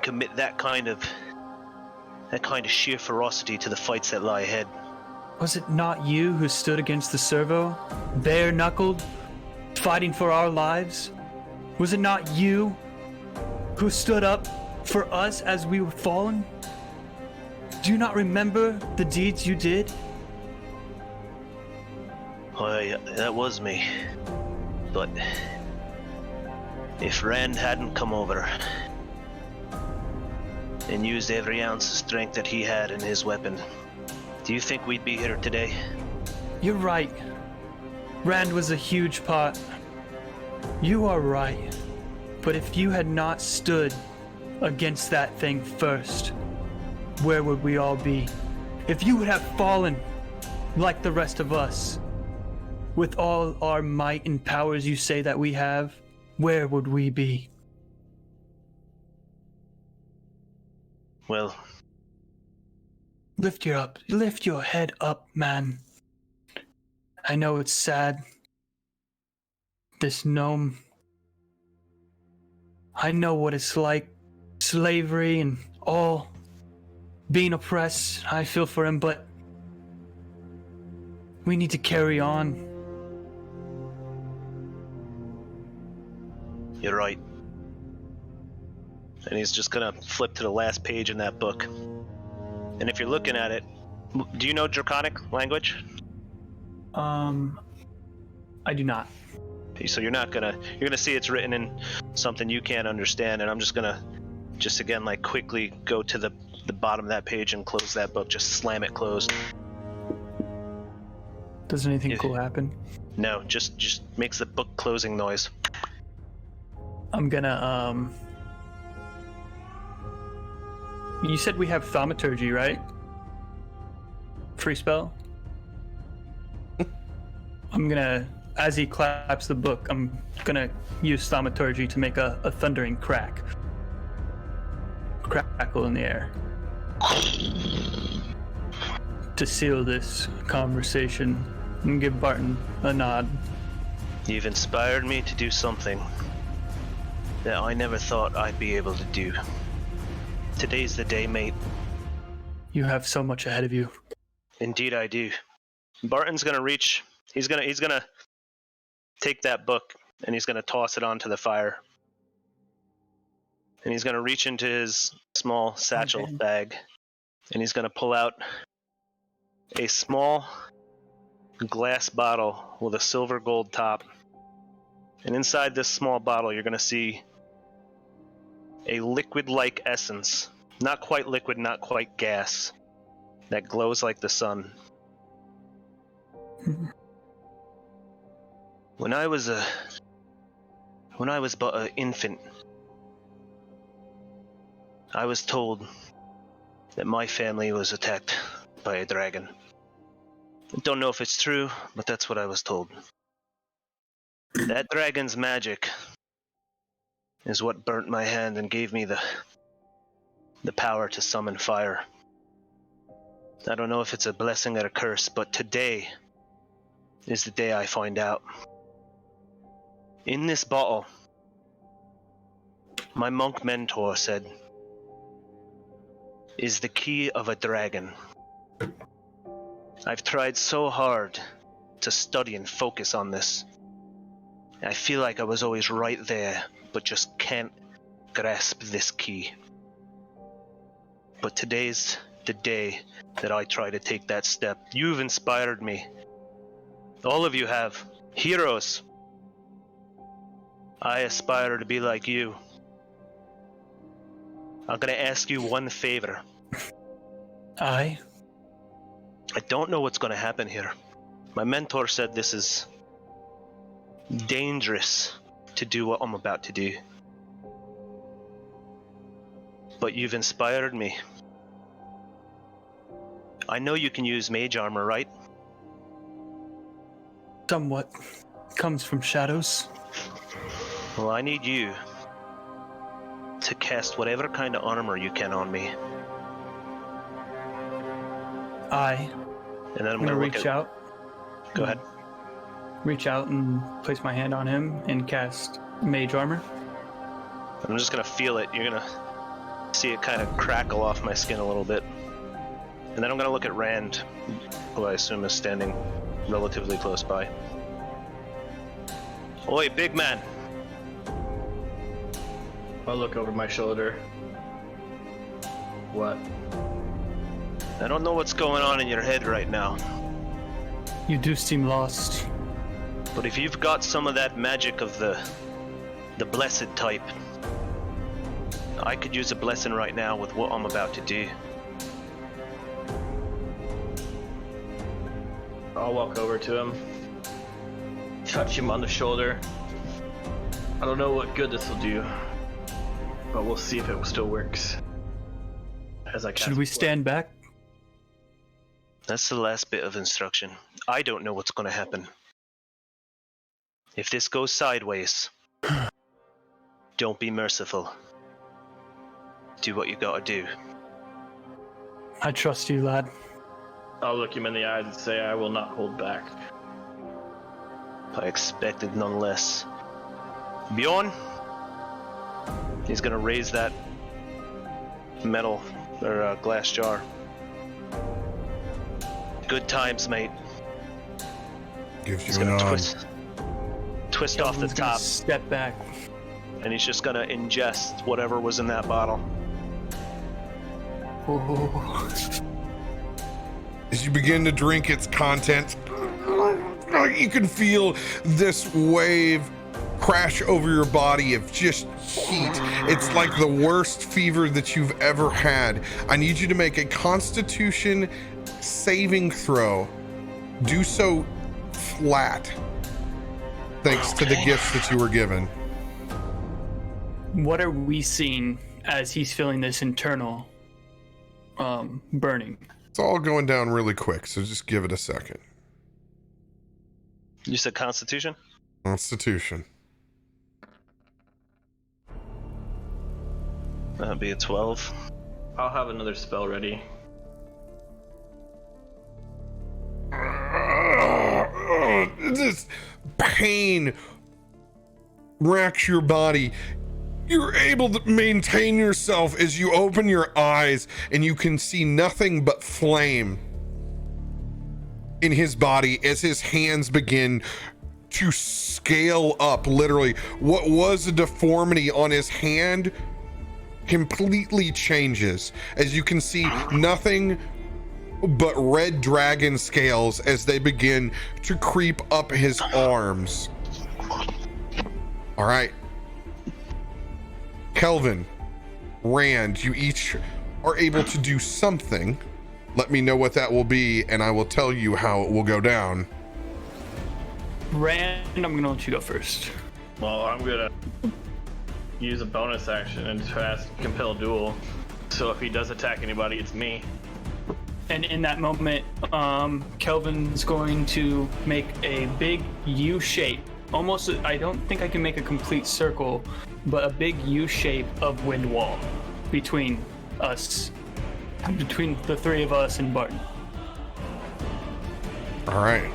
commit that kind of sheer ferocity to the fights that lie ahead. Was it not you who stood against the servo, bare-knuckled, fighting for our lives? Was it not you who stood up for us as we were fallen? Do you not remember the deeds you did? Why, that was me. But if Rand hadn't come over and used every ounce of strength that he had in his weapon, do you think we'd be here today? You're right. Rand was a huge part. You are right. But if you had not stood against that thing first, where would we all be? If you would have fallen like the rest of us, with all our might and powers you say that we have, where would we be? Well, Lift your head up, man. I know it's sad. This gnome. I know what it's like. Slavery and all. Being oppressed. I feel for him, but we need to carry on. you're right. And he's just gonna flip to the last page in that book. And if you're looking at it, do you know Draconic language? I do not. So you're gonna see it's written in something you can't understand, and I'm just gonna again like quickly go to the bottom of that page and close that book, just slam it closed. Does anything cool happen? No, just makes the book closing noise. I'm gonna you said we have thaumaturgy, right? Free spell? I'm gonna, as he claps the book, I'm gonna use thaumaturgy to make a thundering crackle in the air. To seal this conversation and give Barton a nod. You've inspired me to do something that I never thought I'd be able to do. Today's the day, mate. You have so much ahead of you. Indeed I do. Barton's gonna reach. He's gonna take that book and he's gonna toss it onto the fire. And he's gonna reach into his small satchel bag and he's gonna pull out a small glass bottle with a silver gold top. And inside this small bottle you're gonna see a liquid-like essence. Not quite liquid, not quite gas. That glows like the sun. When I was but an infant, I was told that my family was attacked by a dragon. I don't know if it's true, but that's what I was told. That dragon's magic is what burnt my hand and gave me the power to summon fire. I don't know if it's a blessing or a curse, but today is the day I find out. In this bottle, my monk mentor said, is the key of a dragon. I've tried so hard to study and focus on this. I feel like I was always right there, but just can't grasp this key. But today's the day that I try to take that step. You've inspired me. All of you have. Heroes. I aspire to be like you. I'm gonna ask you one favor. I don't know what's gonna happen here. My mentor said this is dangerous to do what I'm about to do. But you've inspired me. I know you can use mage armor, right? somewhat comes from shadows. Well, I need you to cast whatever kind of armor you can on me. And then I'm gonna reach out. Go ahead. Reach out and place my hand on him and cast mage armor. I'm just gonna feel it. You're gonna see it kind of crackle off my skin a little bit. And then I'm gonna look at Rand, who I assume is standing relatively close by. Oi, big man. I'll look over my shoulder. What? I don't know what's going on in your head right now. You do seem lost. But if you've got some of that magic of the blessed type, I could use a blessing right now with what I'm about to do. I'll walk over to him, touch him on the shoulder. I don't know what good this will do, but we'll see if it still works. As I Should we stand back? That's the last bit of instruction. I don't know what's going to happen. If this goes sideways, don't be merciful. Do what you gotta do. I trust you, lad. I'll look him in the eyes and say I will not hold back. I expected none less. Bjorn, he's gonna raise that metal or glass jar. Good times, mate. Gives He's you gonna an arm. twist off the Everyone's gonna top, Step back. and he's just gonna ingest whatever was in that bottle. Ooh. As you begin to drink its contents, you can feel this wave crash over your body of just heat. It's like the worst fever that you've ever had. I need you to make a Constitution saving throw. Do so flat, thanks to the gifts that you were given. What are we seeing as he's feeling this internal burning? It's all going down really quick, so just give it a second. You said Constitution? Constitution. That'd be a 12. I'll have another spell ready. This pain racks your body. You're able to maintain yourself as you open your eyes and you can see nothing but flame in his body as his hands begin to scale up. Literally, what was a deformity on his hand completely changes as you can see nothing but red dragon scales as they begin to creep up his arms. All right. Kelvin, Rand, you each are able to do something. Let me know what that will be, and I will tell you how it will go down. Rand, I'm gonna let you go first. Well, I'm gonna use a bonus action and cast Compel Duel. So if he does attack anybody, it's me. And in that moment, Kelvin's going to make a big U shape. Almost, I don't think I can make a complete circle, but a big U shape of wind wall between us, between the three of us and Barton. All right.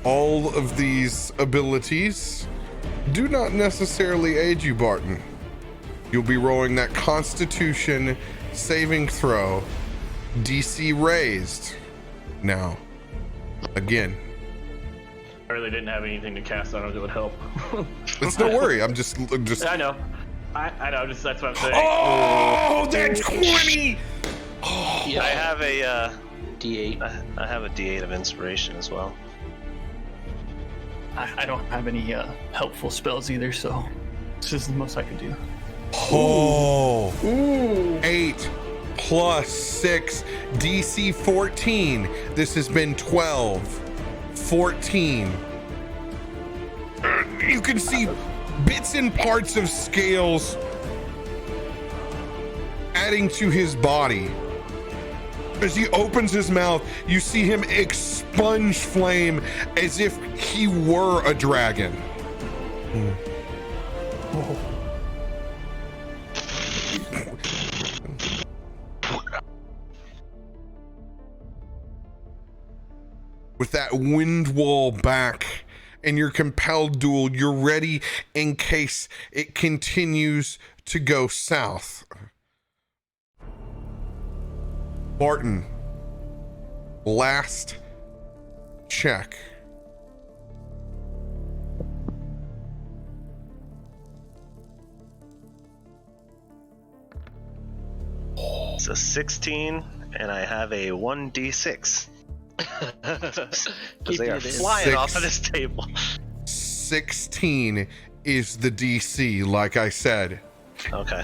All of these abilities do not necessarily aid you, Barton. You'll be rolling that Constitution saving throw, DC raised. Now, again. I really didn't have anything to cast on him that would help. It's no worry. I'm just. I know. I know. Just that's what I'm saying. Oh, that's 20. Oh, yeah, I have a D8. I have a D8 of inspiration as well. I don't have any helpful spells either, so this is the most I could do. Oh. Ooh. 8 plus 6, DC 14. This has been 12. 14. You can see bits and parts of scales adding to his body. As he opens his mouth, you see him expunge flame as if he were a dragon. Oh. With that wind wall back and your compelled duel, you're ready in case it continues to go south. Barton, last check. It's a 16, and I have a 1d6. Because they are flying off of this table. 16 is the DC, like I said. Okay.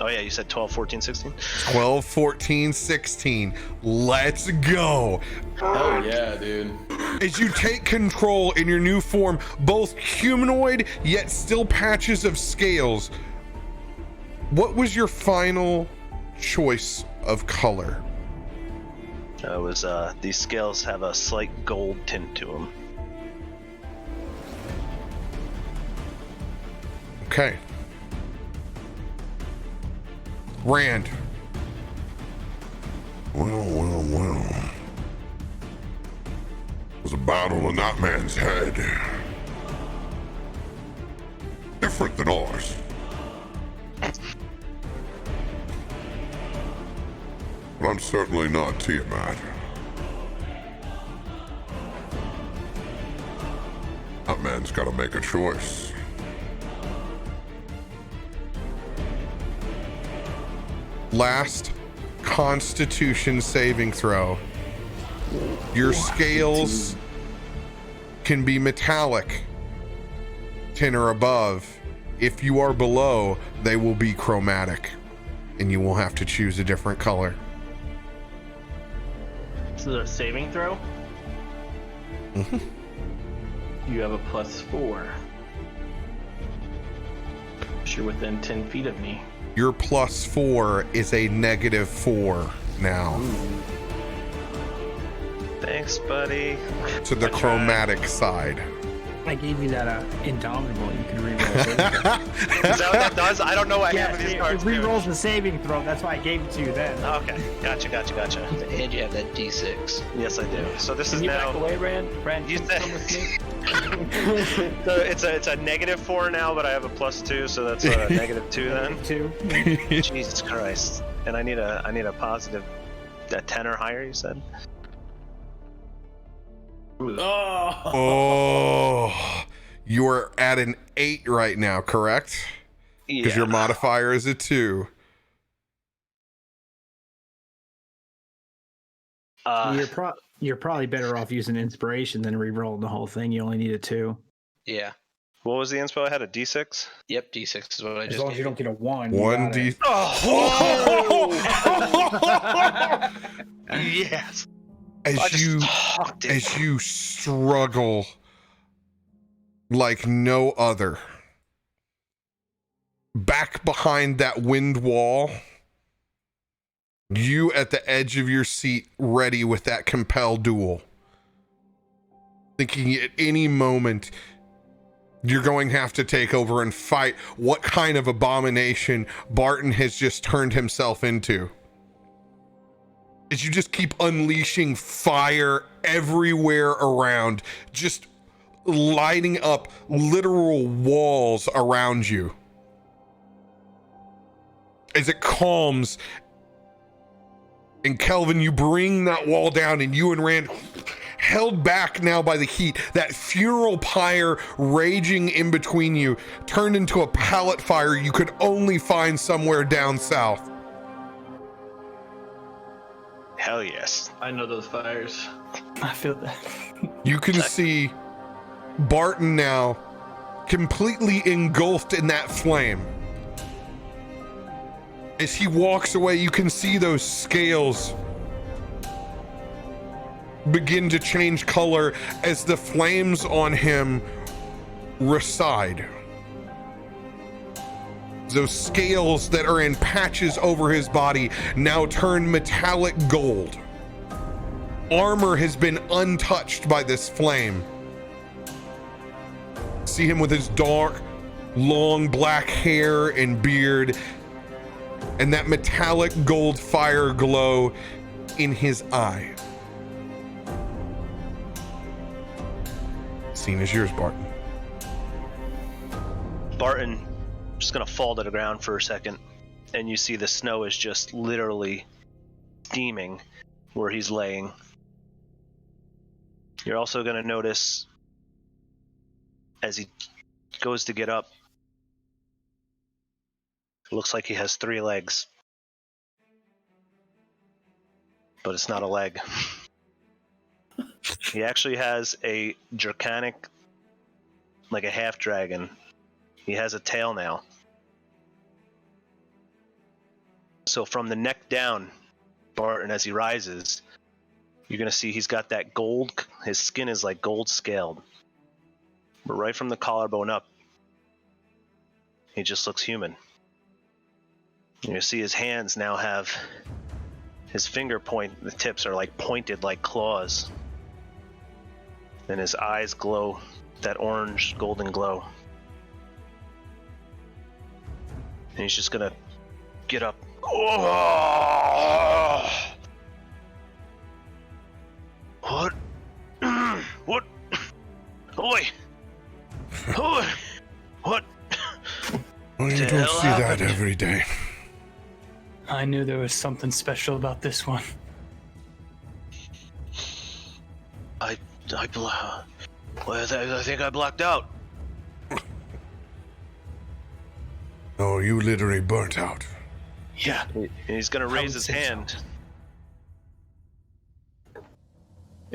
Oh yeah, you said 12, 14, 16? 12, 14, 16. Let's go. Oh yeah, dude. As you take control in your new form, both humanoid yet still patches of scales, what was your final choice of color? It was, these scales have a slight gold tint to them. Okay. Rand. Well. There's a battle in that man's head. Different than ours. But I'm certainly not Tiamat. That man's gotta make a choice. Last Constitution saving throw. Your scales can be metallic, 10 or above. If you are below, they will be chromatic, and you will have to choose a different color. This is a saving throw? Mm-hmm. You have a +4. You're within 10 feet of me. Your +4 is a -4 now. Thanks, buddy. To the chromatic side. I gave you that Indomitable. You can reroll. Is that what that does? I don't know what half of these cards it do. rerolls the saving throw. That's why I gave it to you then. Okay, gotcha. And you have that D6. Yes, I do. So this Can is you now. back away, Rand? Rand, You can said- come with me? So it's a -4 now, but I have a +2, so that's a -2 then. 2. Jesus Christ! And I need a positive, a 10 or higher. You said. Oh, you are at an 8 right now, correct? Because Yeah. your modifier is a 2. You're probably better off using inspiration than rerolling the whole thing. You only need a 2. Yeah. What was the inspo? I had a D6. Yep, D6 is what I As just long as gave you don't get a 1. 1D. Yes. I just talked it. As you struggle like no other, back behind that wind wall, you at the edge of your seat, ready with that compel duel, thinking at any moment you're going to have to take over and fight what kind of abomination Barton has just turned himself into. As you just keep unleashing fire everywhere around, just lighting up literal walls around you. As it calms, and Kelvin, you bring that wall down, and you and Rand, held back now by the heat, that funeral pyre raging in between you, turned into a pallet fire you could only find somewhere down south. Hell yes. I know those fires. I feel that. You can see Barton now completely engulfed in that flame. As he walks away, you can see those scales begin to change color as the flames on him recede. Those scales that are in patches over his body now turn metallic gold. Armor has been untouched by this flame. See him with his dark, long black hair and beard, and that metallic gold fire glow in his eye. Scene is yours, Barton. Barton just gonna fall to the ground for a second, and you see the snow is just literally steaming where he's laying. You're also gonna notice as he goes to get up, it looks like he has 3 legs, but it's not a leg. He actually has a draconic, like a half dragon. He has a tail now. So from the neck down, Barton, as he rises, you're going to see he's got that gold, his skin is like gold scaled. But right from the collarbone up, he just looks human. You see his hands now have, his finger point, the tips are like pointed like claws. And his eyes glow, that orange golden glow. And he's just gonna get up. Oh! What? What? Oi! Oi! What? Well, you The don't hell see that happened? every day. I knew there was something special about this one. I think I blacked out. Oh, you literally burnt out. Yeah. And he's gonna raise his say so. hand.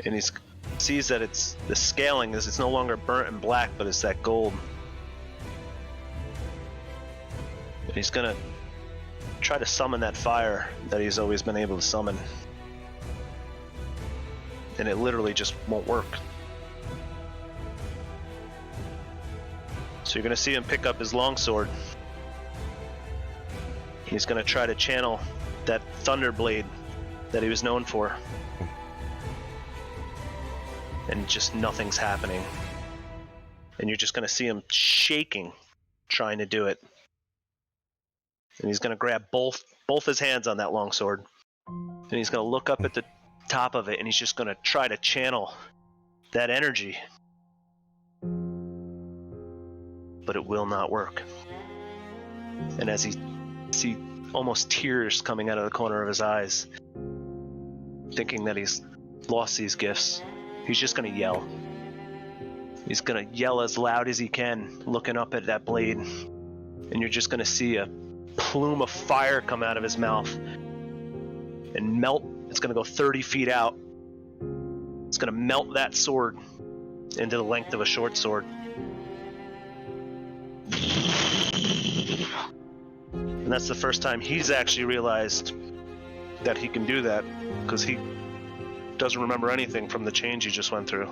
And he sees that it's the scaling is it's no longer burnt and black, but it's that gold. And he's gonna try to summon that fire that he's always been able to summon. And it literally just won't work. So you're gonna see him pick up his longsword. He's gonna try to channel that thunder blade that he was known for. And just nothing's happening. and you're just going to see him shaking, trying to do it. And he's going to grab both his hands on that longsword, and he's going to look up at the top of it, and he's just going to try to channel that energy. But it will not work. And as he see almost tears coming out of the corner of his eyes, thinking that he's lost these gifts, he's just going to yell. He's going to yell as loud as he can, looking up at that blade. And you're just going to see a plume of fire come out of his mouth and melt. It's going to go 30 feet out. It's going to melt that sword into the length of a short sword. And that's the first time he's actually realized that he can do that, because he doesn't remember anything from the change he just went through.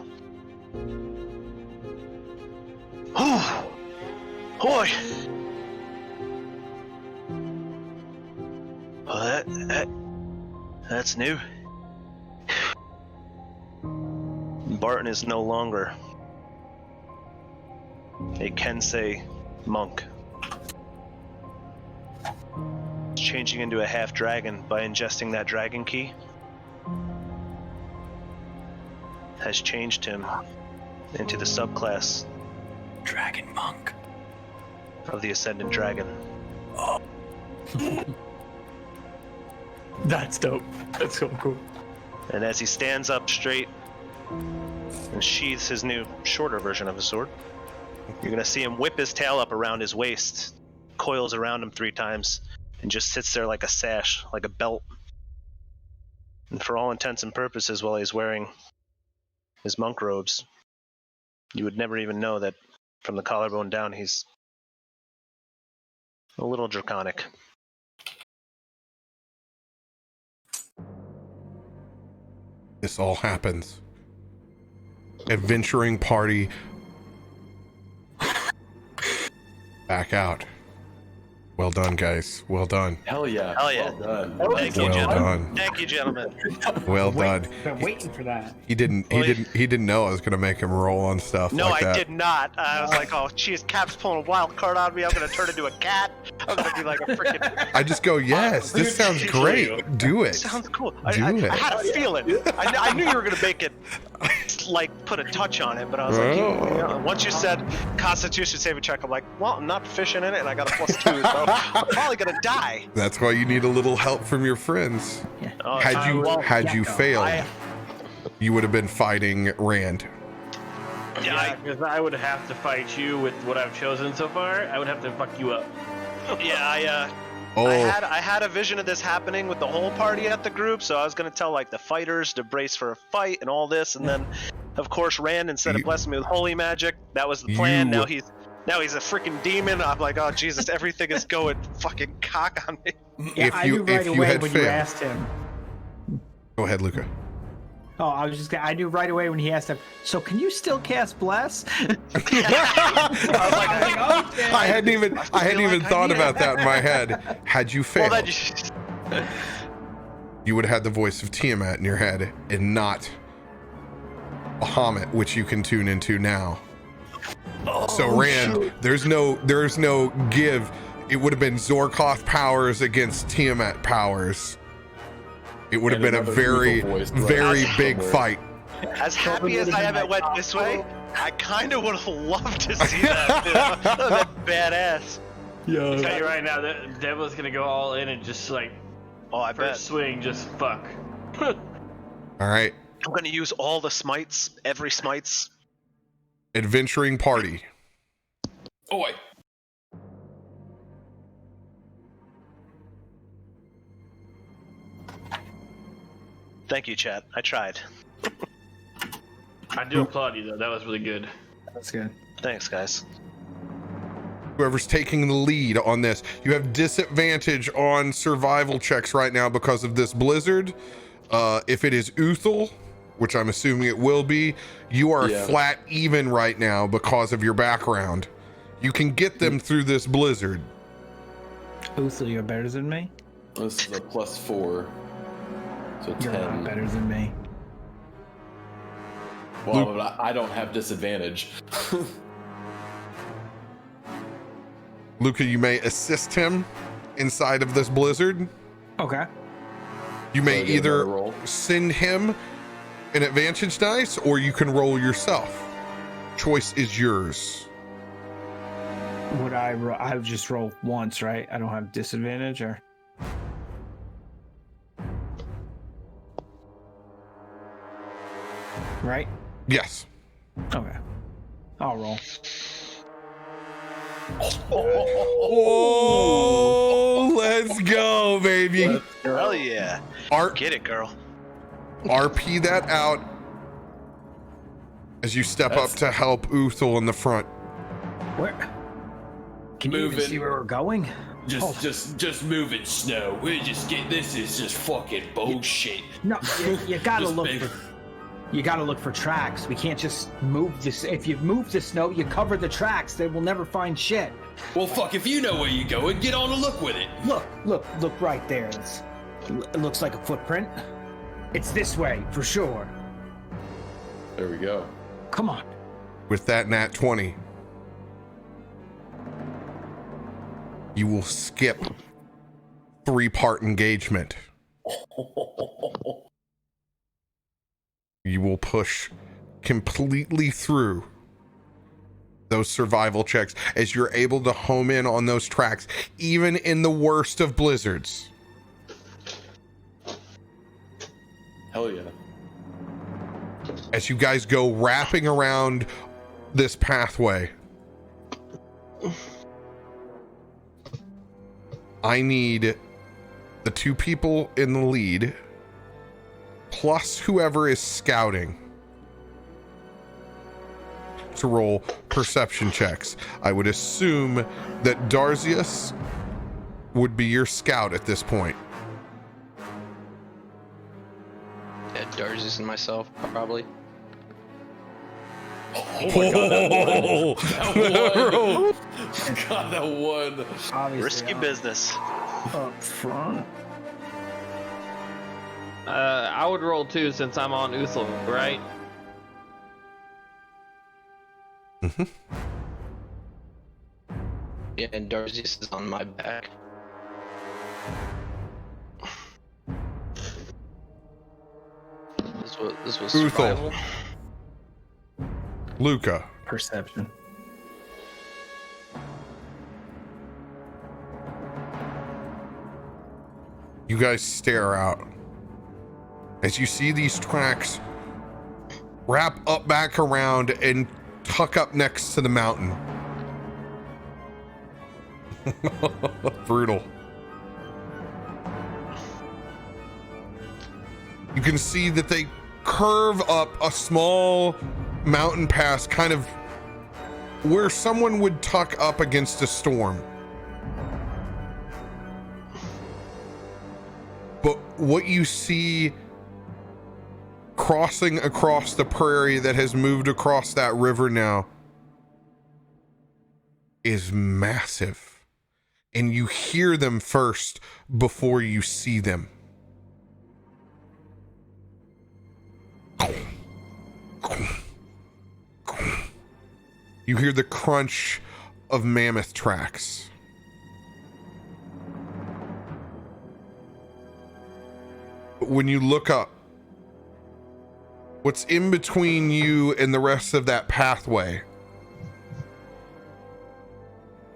Oh, boy. Well, that's new. Barton is no longer a Kensei monk. Changing into a half dragon by ingesting that dragon key has changed him into the subclass Dragon Monk of the Ascendant Dragon. Oh. That's dope. That's so cool. And as he stands up straight and sheathes his new shorter version of his sword, you're gonna see him whip his tail up around his waist, coils around him 3 times, and just sits there like a sash, like a belt. And for all intents and purposes, while he's wearing his monk robes, you would never even know that from the collarbone down he's a little draconic. This all happens. Adventuring party back out. Well done, guys. Well done. Hell yeah. Hell yeah. Well done. Thank you, Well gentlemen. done. Thank you, gentlemen. Well done. Been waiting for that. He didn't know I was gonna make him roll on stuff No, like that. I did not. I was like, oh, geez, Cap's pulling a wild card on me. I'm going to turn into a cat. I'm going to be like a freaking... I just go, yes, this sounds great. Do it. Sounds cool. Do it. I had a feeling. I knew you were going to make it, like, put a touch on it, but I was like, you know, once you said Constitution saving check, I'm like, well, I'm not proficient in it, and I got a +2, so I'm probably going to die. That's why you need a little help from your friends. Yeah. Oh, Had you failed, you would have been fighting Rand. Yeah, because I would have to fight you with what I've chosen so far. I would have to fuck you up. Yeah, I had a vision of this happening with the whole party at the group, so I was going to tell like the fighters to brace for a fight and all this, and then of course Rand, instead of blessing me with holy magic, that was the plan. Now he's a freaking demon. I'm like, oh Jesus, everything is going fucking cock on me. Yeah, I knew right away when you asked him. Go ahead, Luca. Oh, I knew right away when he asked him, so can you still cast Bless? I hadn't even thought about that in my head. Had you failed, you would have had the voice of Tiamat in your head and not Bahamut, which you can tune into now. So Rand, shoot. there's no give. It would have been Zorkoth powers against Tiamat powers. It would have been a very big fight. As happy as I am it went this way, I kind of would have loved to see that. That would have been badass. Yeah. I'll tell you right now, the Devil's gonna go all in and just like, I bet. First swing, just fuck. All right. I'm gonna use all the smites, every smites. Adventuring party. Oi. Thank you, chat. I tried. I do applaud you, though. That was really good. That's good. Thanks, guys. Whoever's taking the lead on this, you have disadvantage on survival checks right now because of this blizzard. If it is Uthal, which I'm assuming it will be, you are flat even right now because of your background. You can get them through this blizzard. Uthal, you're better than me? This is a +4. So You're 10. not better than me. Well, I don't have disadvantage. Luca, you may assist him inside of this blizzard. Okay. You may So I get another either roll? send him an advantage dice, or you can roll yourself. Choice is yours. Would I would just roll once, right? I don't have disadvantage, or? Right? Yes. Okay. I'll roll. Oh, let's go, baby. Hell yeah. Get it, girl. RP that out as you step up to help Uthal in the front. Where? Can you even Moving. see where we're going? Just move it, Snow. We just get this is just fucking bullshit. No, you gotta Just look big- for. You gotta look for tracks. We can't just move this. If you move the snow, you cover the tracks. They will never find shit. Well, fuck, if you know where you're going, get on a look with it. Look right there. It looks like a footprint. It's this way for sure. There we go. Come on. With that nat 20, you will skip 3-part engagement. You will push completely through those survival checks as you're able to home in on those tracks, even in the worst of blizzards. Hell yeah. As you guys go wrapping around this pathway, I need the 2 people in the lead plus whoever is scouting to roll perception checks. I would assume that Darzius would be your scout at this point. Yeah, Darzius and myself, probably. Oh my god, that one. God, that one. Obviously, Risky business. up front. I would roll 2 since I'm on Uthal, right? Mm-hmm. Yeah, and Darzius is on my back. This was Uthal. survival. Luca. Perception. You guys stare out as you see these tracks wrap up back around and tuck up next to the mountain. Brutal. You can see that they curve up a small mountain pass, kind of where someone would tuck up against a storm. But what you see crossing across the prairie that has moved across that river now is massive. And you hear them first before you see them. You hear the crunch of mammoth tracks. But when you look up, what's in between you and the rest of that pathway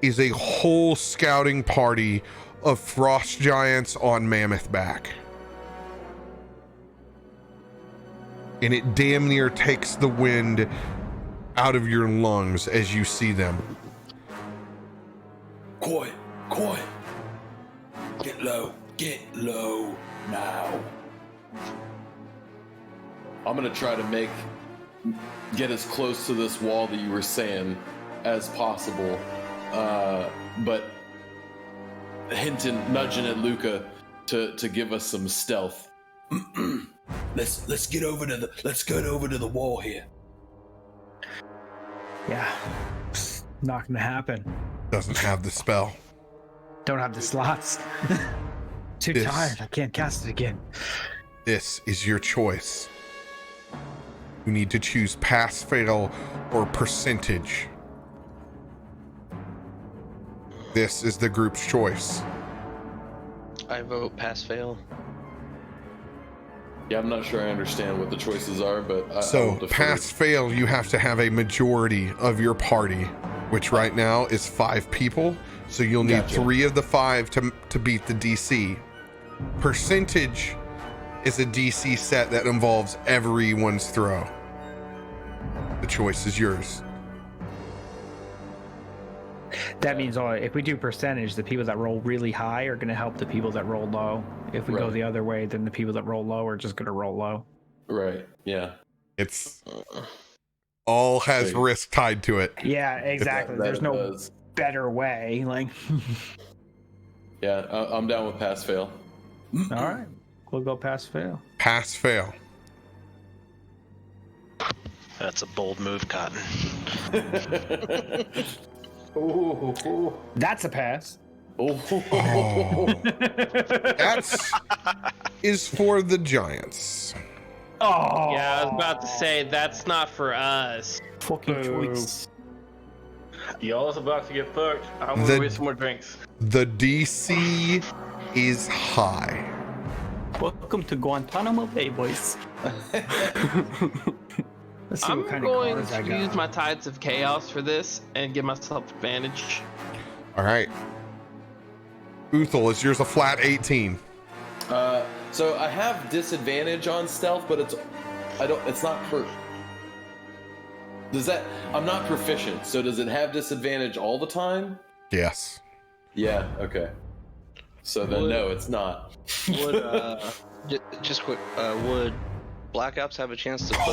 is a whole scouting party of frost giants on mammoth back. And it damn near takes the wind out of your lungs as you see them. Quiet. Get low now. I'm gonna try to get as close to this wall that you were saying as possible, but nudging at Luca to give us some stealth. Let's get over to the wall here. Yeah. It's not gonna happen. Doesn't have the spell. Don't have the slots. Too This- tired. I can't cast it again. This is your choice. You need to choose pass, fail, or percentage. This is the group's choice. I vote pass fail. Yeah, I'm not sure I understand what the choices are, but I So will defer. pass fail, you have to have a majority of your party, which right now is 5 people. So you'll need Gotcha. 3 of the 5 to beat the DC. Percentage is a DC set that involves everyone's throw. The choice is yours. That means if we do percentage, the people that roll really high are going to help the people that roll low. If we go Right. the other way, then the people that roll low are just going to roll low. Right. Yeah. It's all has Sweet. risk tied to it. Yeah, exactly. That There's it no does. better way. Like, Yeah, I'm down with pass fail. all right, we'll go pass fail. Pass fail. That's a bold move, Cotton. That's a pass. Oh. That's is for the Giants. Oh, Yeah, I was about to say that's not for us. fucking choice. Y'all's about to get fucked. I'm gonna The- get some more drinks. The DC is high. Welcome to Guantanamo Bay, boys. Let's see I'm what kind of going cards I to got. use my Tides of Chaos for this and give myself advantage. All right. Uthal, is yours a flat 18? So I have disadvantage on stealth, but it's not for. Does that? I'm not proficient, so does it have disadvantage all the time? Yes. Yeah. Okay. So then, Would- no, it's not. Would just quick, would Black Ops have a chance to put?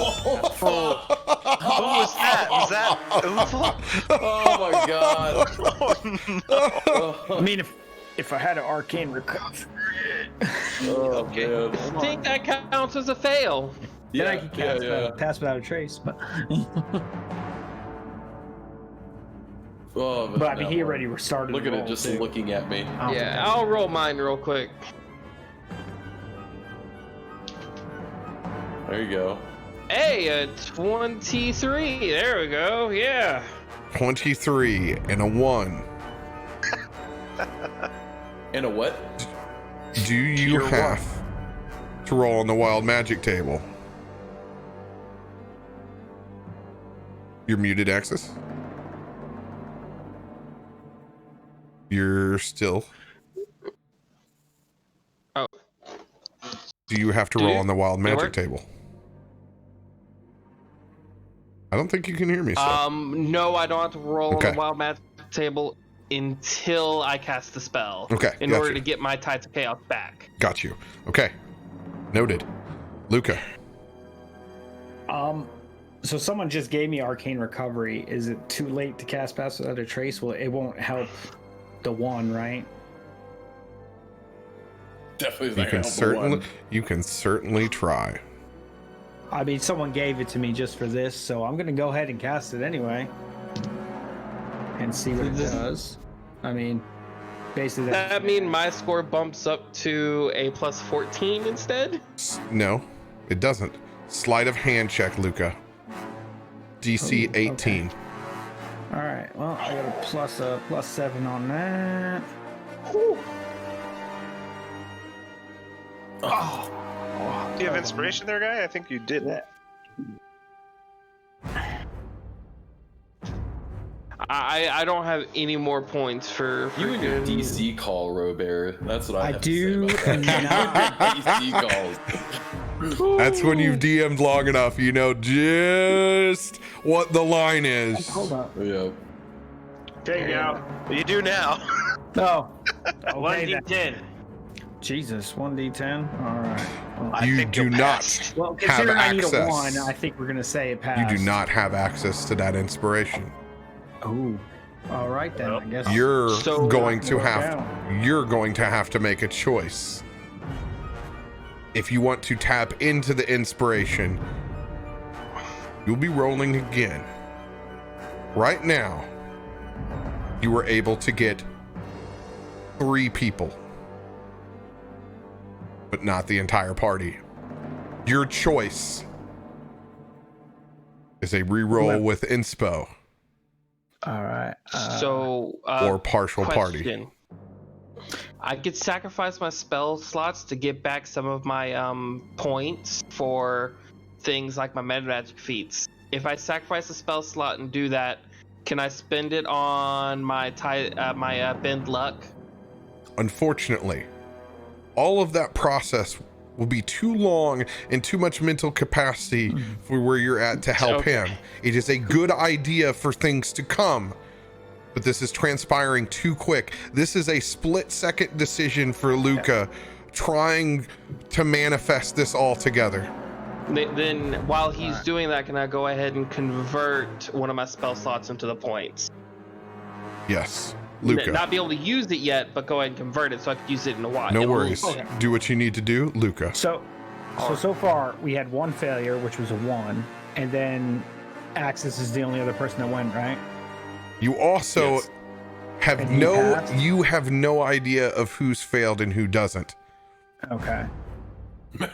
Who was that? Was that Uthal? Oh my god. I mean, if I had an arcane recovery, Okay. man. I think that counts as a fail. then I Yeah, could yeah. pass without a trace. But Oh, I mean, no. he already started. Look to at it, roll, just too. looking at me. I don't think Yeah, that's- I'll roll mine real quick. There you go. Hey, a 23. There we go. Yeah. 23 and a 1. And a what? Do you Your have to roll on the wild magic table? You're muted, Axis. You're still. Oh. Do you have to Do roll you- on the wild it magic work? table? I don't think you can hear me still. No, I don't have to roll Okay. on the wild magic table until I cast the spell. Okay, In gotcha. order to get my Tides of Chaos back. Got you. Okay. Noted. Luca. So someone just gave me arcane recovery. Is it too late to cast pass without a trace? Well, it won't help the one, right? Definitely. You can certainly try. I mean, someone gave it to me just for this, so I'm gonna go ahead and cast it anyway, and see what it does. I mean, basically, That mean my score bumps up to a plus 14 instead? No, it doesn't. Sleight of hand check, Luca. DC Oh, 18. okay. All right. Well, I got a plus 7 on that. Do you have inspiration there, guy? I think you did. I don't have any more points for You and your freaking- DC call, RoBear. That's what I I have do to say about that. DC calls. That's when you've DM'd long enough, you know just what the line is. Hold up. Yeah. Okay, now. You do now. Oh. One Okay, then. D10. Jesus, 1d10. All right. Well, I You think do you not passed. well have considering I need a access. 1, I think we're gonna say it passed. You do not have access to that inspiration. Oh. All right then. I guess You're So- going to Work have to make a choice. If you want to tap into the inspiration, you'll be rolling again. Right now, you were able to get 3 people, but not the entire party. Your choice is a reroll with inspo. All right. or partial party. question. I could sacrifice my spell slots to get back some of my points for things like my meta magic feats. If I sacrifice a spell slot and do that, can I spend it on my bend luck? Unfortunately, all of that process will be too long and too much mental capacity for where you're at to help him. It is a good idea for things to come, but this is transpiring too quick. This is a split-second decision for Luca trying to manifest this all together. Then while he's doing that, can I go ahead and convert one of my spell slots into the points? Yes, Luca. Not be able to use it yet, but go ahead and convert it so I can use it in a while. No worries. Do what you need to do, Luca. So far we had one failure, which was a 1, and then Axis is the only other person that went, right? You also have you have no idea of who's failed and who doesn't. Okay.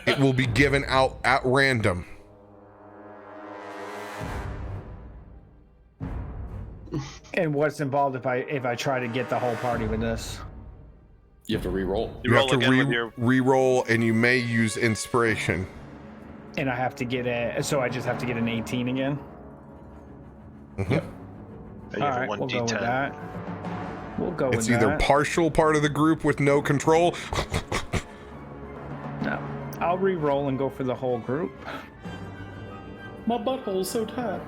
It will be given out at random. And what's involved if I try to get the whole party with this? You have to re-roll. You have to re-roll, and you may use inspiration. And I have to get I just have to get an 18 again? Mm-hmm. Yep. All right, we'll go with that. We'll go with that. It's either partial part of the group with no control. No. I'll re-roll and go for the whole group. My butthole's so tight.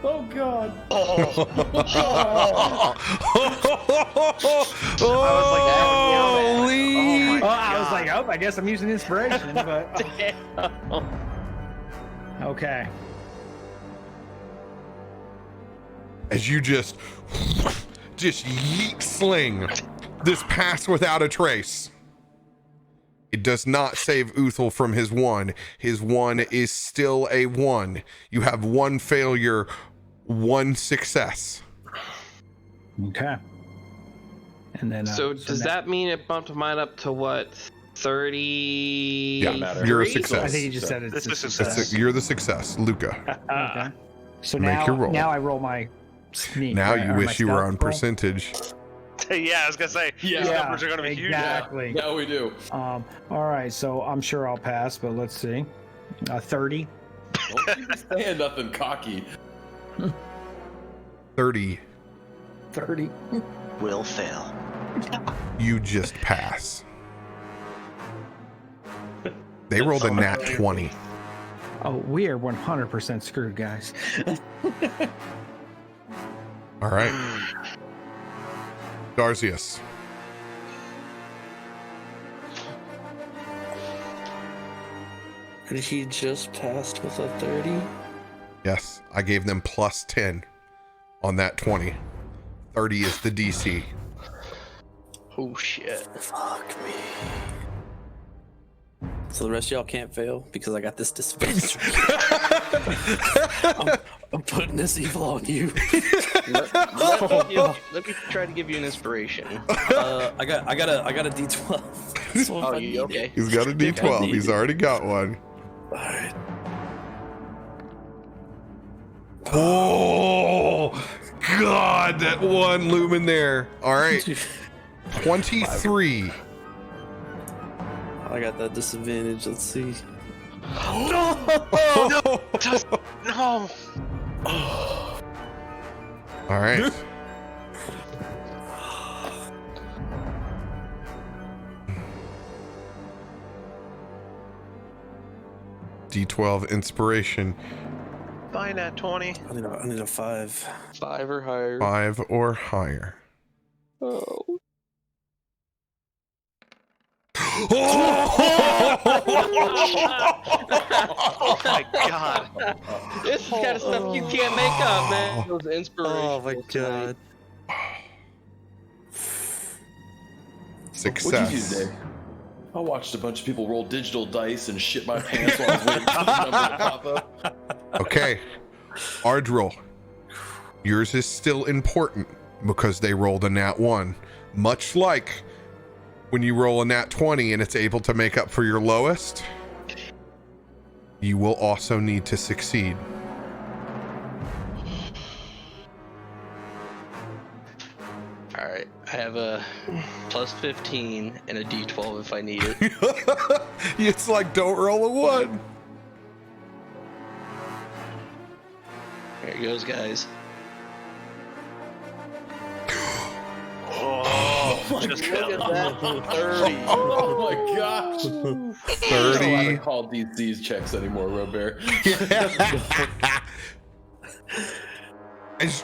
Oh God! Holy! I was like, I guess I'm using inspiration, but okay. As you just yeet sling this pass without a trace. It does not save Uthal from his 1. His 1 is still a 1. You have 1 failure, 1 success. Okay. And then so does that mean it bumped mine up to what? 30? Yeah, you're a success. I think you just said it's a success. You're the success, Luca. Okay. So Make your roll. Now I roll my sneak. Now right? you Or wish my you were stealth on roll? percentage. Yeah, I was gonna say these numbers are gonna be huge now. Exactly. Yeah, we do. All right, so I'm sure I'll pass, but let's see. 30. Don't you say nothing cocky. 30. 30. Will fail. You just pass. They rolled a nat 20. Oh, we are 100% screwed, guys. All right. Darzius. And he just passed with a 30? Yes, I gave them plus 10 on that 20. 30 is the DC. Oh shit. Fuck me. So the rest of y'all can't fail because I got this disadvantage. I'm putting this evil on you. Let me try to give you an inspiration. I got a D12. So Oh, you okay? He's got a D12. He's already got one. Alright. Oh, God, that one lumen there. All right. 23. I got that disadvantage. Let's see. No! All right. D12 inspiration. Fine at 20. I need a 5. 5 or higher. 5 or higher. Oh. Oh my god. This is kind of stuff you can't make up, man. Those inspirations. Oh my god. Success. What'd you do today? I watched a bunch of people roll digital dice and shit my pants while I was waiting for the number to pop up. Okay. Ardril. Yours is still important because they rolled a nat 1. Much like when you roll a nat 20 and it's able to make up for your lowest, you will also need to succeed. I have a plus 15 and a D12 if I need it. It's like, don't roll a 1. There it goes, guys. Oh, just Look at that. 30. Oh my gosh. 30. I don't call these checks anymore, RoBear. As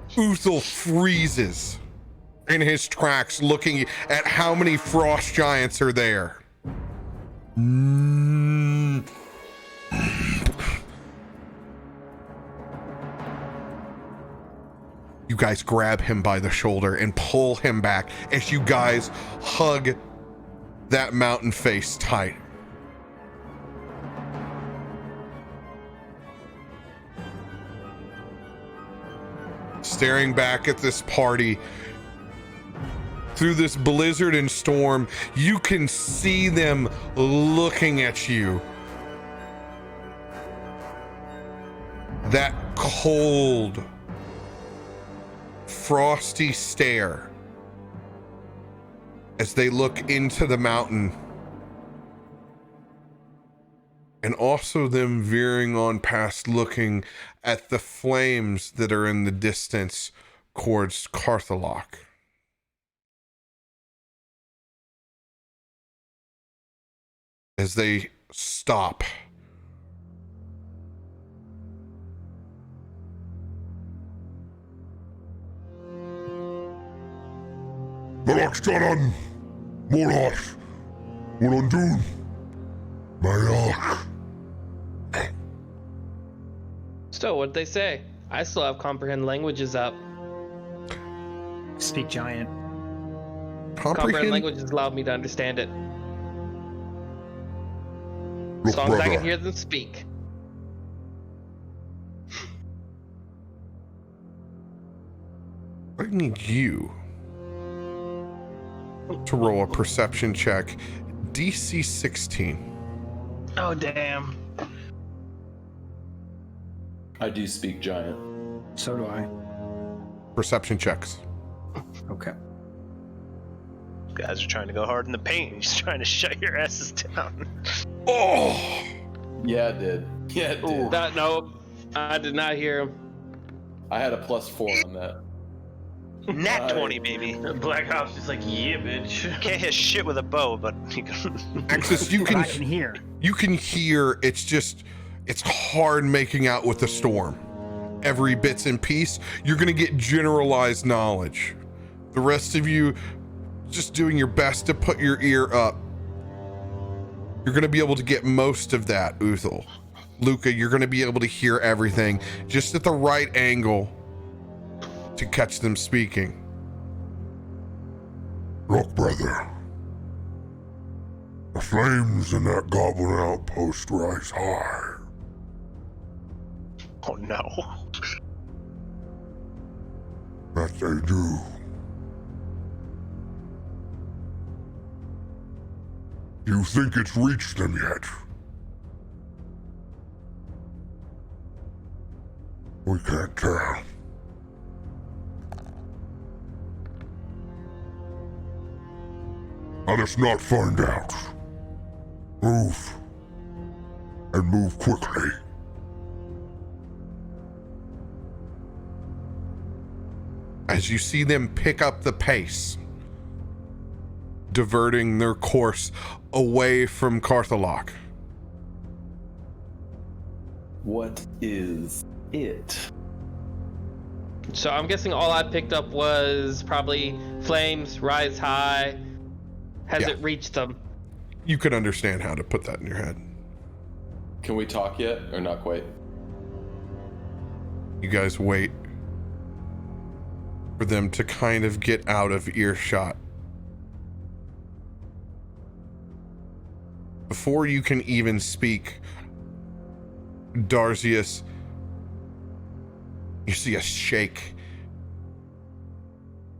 Uthal freezes in his tracks, looking at how many frost giants are there. You guys grab him by the shoulder and pull him back as you guys hug that mountain face tight. Staring back at this party through this blizzard and storm, you can see them looking at you. That cold, frosty stare as they look into the mountain, and also them veering on past, looking at the flames that are in the distance towards Karkolohk. As they stop, Malakstaran, Morat, Wolandun, Mayak. So, what'd they say? I still have comprehend languages up. Speak giant. Comprehend languages allowed me to understand it. As Look, long as I brother, can hear them speak. I need you to roll a perception check, DC 16. Oh, damn. I do speak giant. So do I. Perception checks. Okay. guys are trying to go hard in the paint. He's trying to shut your asses down. Oh! Yeah, it did. Yeah, it did. No, I did not hear him. I had a +4 on that. Nat 20, baby. Black Ops is like, yeah, bitch. Can't hit shit with a bow, but you can. Axis, you I can can hear. you can hear. It's hard making out with the storm. Every bits and piece. You're gonna get generalized knowledge. The rest of you, just doing your best to put your ear up. You're gonna be able to get most of that, Uthal. Luca, you're gonna be able to hear everything just at the right angle to catch them speaking. Look, brother. The flames in that goblin outpost rise high. Oh no. That they do. Do you think it's reached them yet? We can't tell. Let us not find out. Move. And move quickly. As you see them pick up the pace, diverting their course away from Karkolohk. What is it? So I'm guessing all I picked up was probably flames, rise high. Has Yeah. it reached them? You could understand how to put that in your head. Can we talk yet, or not quite? You guys wait for them to kind of get out of earshot. Before you can even speak, Darzius, you see a shake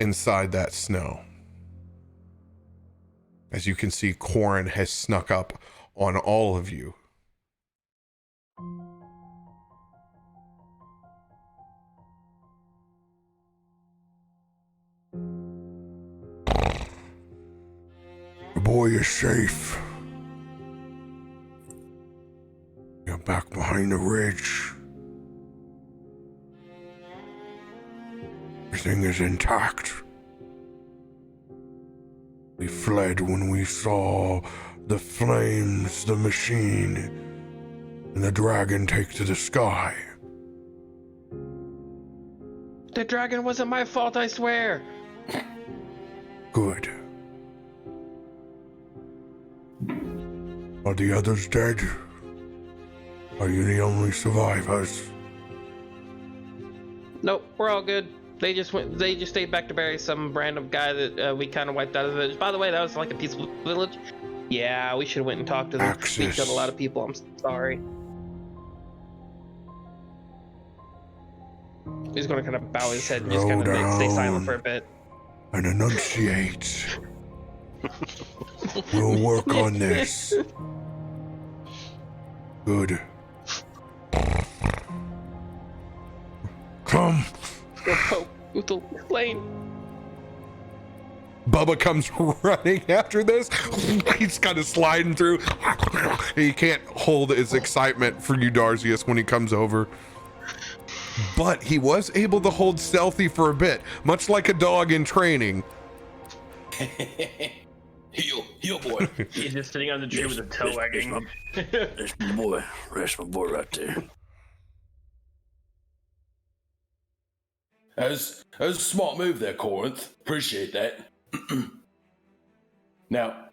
inside that snow. As you can see, Corin has snuck up on all of you. The boy is safe. You're back behind the ridge. Everything is intact. We fled when we saw the flames, the machine, and the dragon take to the sky. The dragon wasn't my fault, I swear. Good. Are the others dead? Are you the only survivors? Nope, we're all good. They just stayed back to bury some random guy that we kind of wiped out of the village. By the way, that was like a peaceful village. Yeah, we should have went and talked to them. We killed a lot of people. I'm sorry. He's gonna kind of bow his head and just kind of stay silent for a bit. And enunciate. We'll work on this. Good. Come. Explain. Bubba comes running after this. He's kind of sliding through. He can't hold his excitement for you, Darzius, when he comes over. But he was able to hold stealthy for a bit, much like a dog in training. Heel boy. He's just sitting on the tree with a tail wagging. There's my boy. There's my boy right there. That was a smart move there, Corinth. Appreciate that. Now,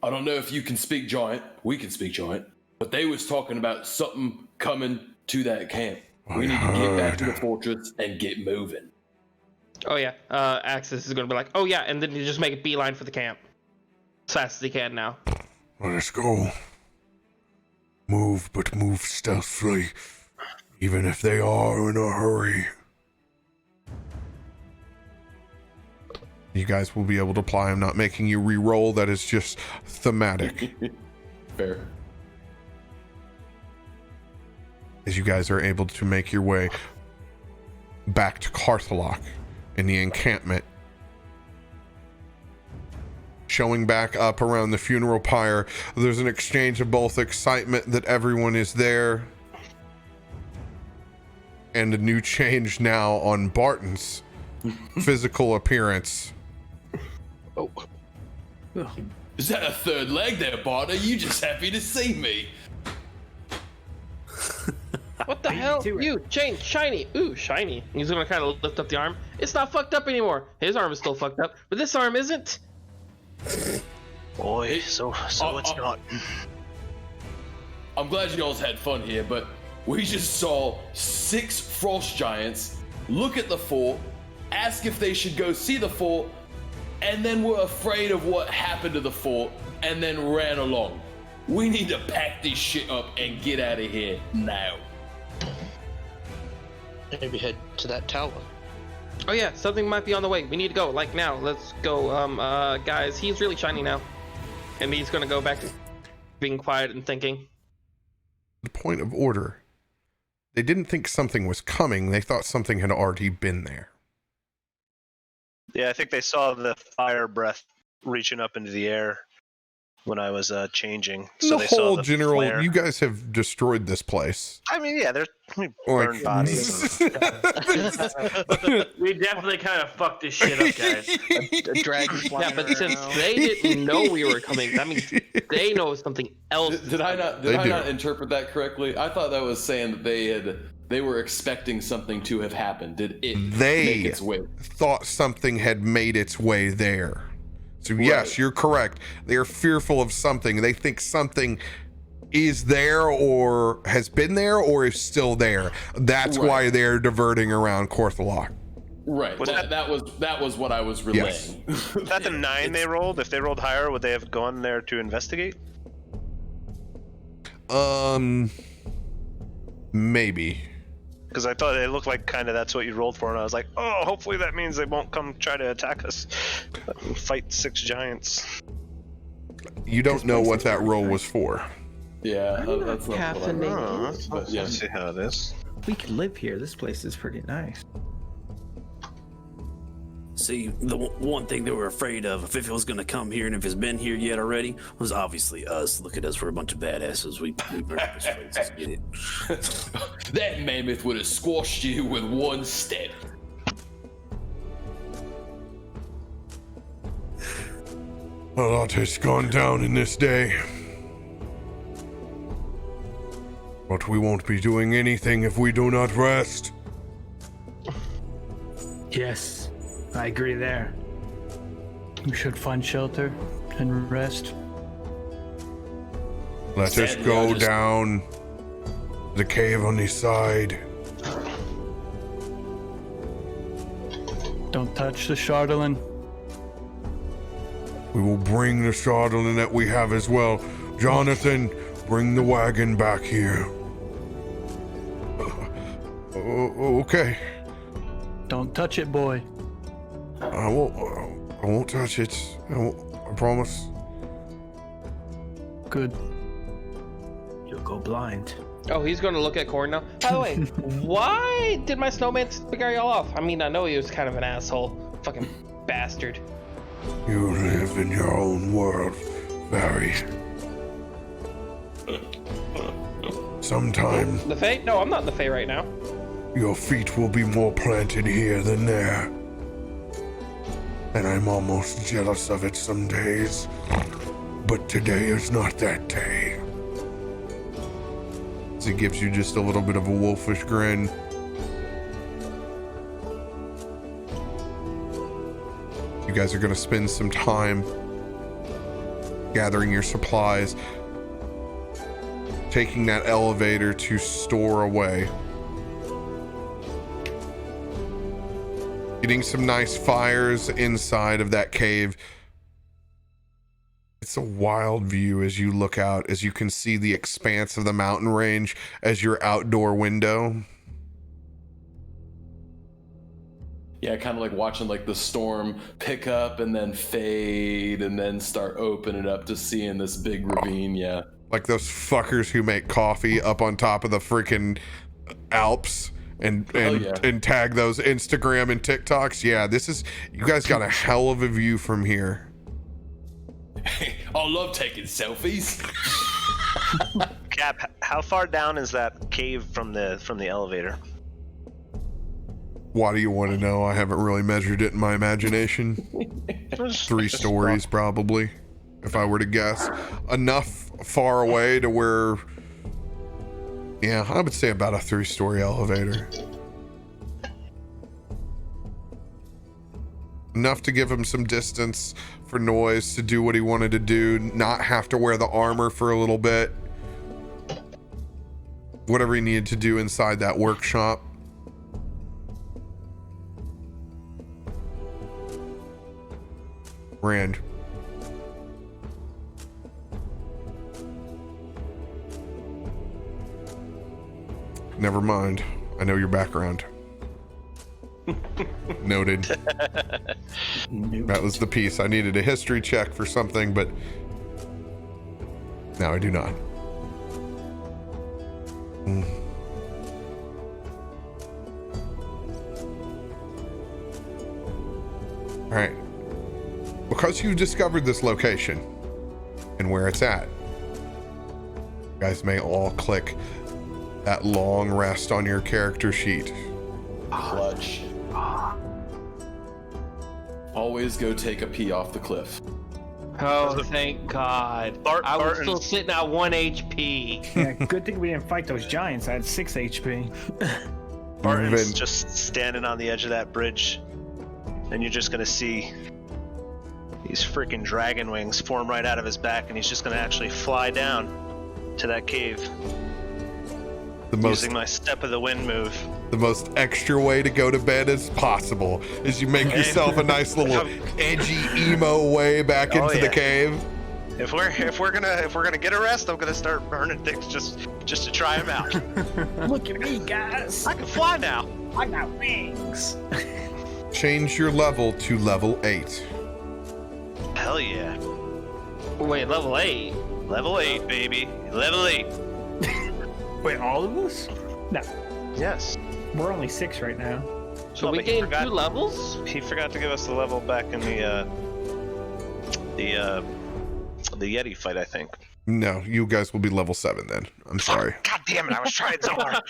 I don't know if you can speak giant. We can speak giant. But they was talking about something coming to that camp. We need to get back to the fortress and get moving. Oh yeah, Axis is gonna be like, oh yeah, and then you just make a beeline for the camp. As fast as he can now. Let us go. Move, but move stealthily. Even if they are in a hurry. You guys will be able to apply. I'm not making you re-roll. That is just thematic. Fair. As you guys are able to make your way back to Karkolohk in the encampment. Showing back up around the funeral pyre, there's an exchange of both excitement that everyone is there and a new change now on Barton's physical appearance. Oh. Is that a third leg there, Bart? Are you just happy to see me? What the hell? You change shiny. Ooh, shiny. He's gonna kind of lift up the arm. It's not fucked up anymore. His arm is still fucked up, but this arm isn't. Boy, so it's not. I'm glad you all's had fun here, but we just saw 6 frost giants look at the fort, ask if they should go see the fort, and then were afraid of what happened to the fort, and then ran along. We need to pack this shit up and get out of here now. Maybe head to that tower. Oh yeah, something might be on the way. We need to go, like now. Let's go, guys. He's really shiny now, and he's gonna go back to being quiet and thinking. The point of order. They didn't think something was coming. They thought something had already been there. Yeah, I think they saw the fire breath reaching up into the air when I was changing. So The they whole saw the general, flare. you guys have destroyed this place. I mean, yeah, we burned bodies. We definitely kind of fucked this shit up, guys. A dragon flying Yeah, but around. since they didn't know we were coming, that means they know something else. Did I not interpret that correctly? I thought that was saying that they were expecting something to have happened. Did it make its way? Thought something had made its way there. So yes, you're correct. They are fearful of something. They think something is there or has been there or is still there. That's why they're diverting around Karkolohk. Right. That was what I was relaying. Yes. Was that the 9 they rolled? If they rolled higher, would they have gone there to investigate? Maybe. Because I thought it looked like kind of that's what you rolled for, and I was like, oh, hopefully that means they won't come try to attack us and fight 6 giants. You don't know what that roll was for. Yeah, that's not what I Oh, but yeah. let's see how it is. We could live here. This place is pretty nice. See, the one thing they were afraid of, if it was going to come here and if it's been here yet already, was obviously us. Look at us, we're a bunch of badasses. We just get it. That mammoth would have squashed you with one step. A lot has gone down in this day. But we won't be doing anything if we do not rest. Yes, I agree there. We should find shelter and rest. Let us go down the cave on the side. Don't touch the Chardolin. We will bring the Chardolin that we have as well. Jonathan, bring the wagon back here. Okay. Don't touch it, boy. I won't touch it. I promise. Good. You'll go blind. Oh, he's going to look at Corn now. By the way, why did my snowman scare y'all off? I mean, I know he was kind of an asshole. Fucking bastard. You live in your own world, Barry. Sometime The Fae? No, I'm not in the Fae right now. your feet will be more planted here than there. And I'm almost jealous of it some days. But today is not that day. It gives you just a little bit of a wolfish grin. You guys are going to spend some time gathering your supplies, taking that elevator to store away, getting some nice fires inside of that cave. It's a wild view as you look out, as you can see the expanse of the mountain range as your outdoor window. Yeah, kind of like watching like the storm pick up and then fade and then start opening up to seeing this big ravine. Yeah. Like those fuckers who make coffee up on top of the freaking Alps and tag those Instagram and TikToks. Yeah, you guys got a hell of a view from here. I love taking selfies. Cap, how far down is that cave from the elevator? Why do you want to know? I haven't really measured it in my imagination. 3 stories probably, if I were to guess. Enough far away to where, yeah, I would say about a 3-story elevator. Enough to give him some distance for noise to do what he wanted to do, not have to wear the armor for a little bit. Whatever he needed to do inside that workshop. Rand. Never mind. I know your background. Noted. That was the piece. I needed a history check for something, but now I do not. All right. Because you've discovered this location and where it's at, you guys may all click that long rest on your character sheet. Clutch. Always go take a pee off the cliff. Oh, thank God. I was still sitting at 1 HP. Yeah, good thing we didn't fight those giants. I had 6 HP. Barton's just standing on the edge of that bridge, and you're just gonna see these freaking dragon wings form right out of his back, and he's just gonna actually fly down to that cave. Using my step of the wind move. The most extra way to go to bed as possible is you make yourself a nice little edgy emo way back into the cave. If we're gonna get a rest, I'm gonna start burning things just to try them out. Look at me, guys. I can fly now. I got wings. Change your level to level 8. Hell yeah. Wait, level 8? Level 8, baby. Level 8. Wait, all of us? No. Yes. We're only 6 right now. So No, we but he gained forgot- 2 levels? He forgot to give us the level back in the Yeti fight, I think. No, you guys will be level 7 then. I'm sorry. God damn it! I was trying so hard.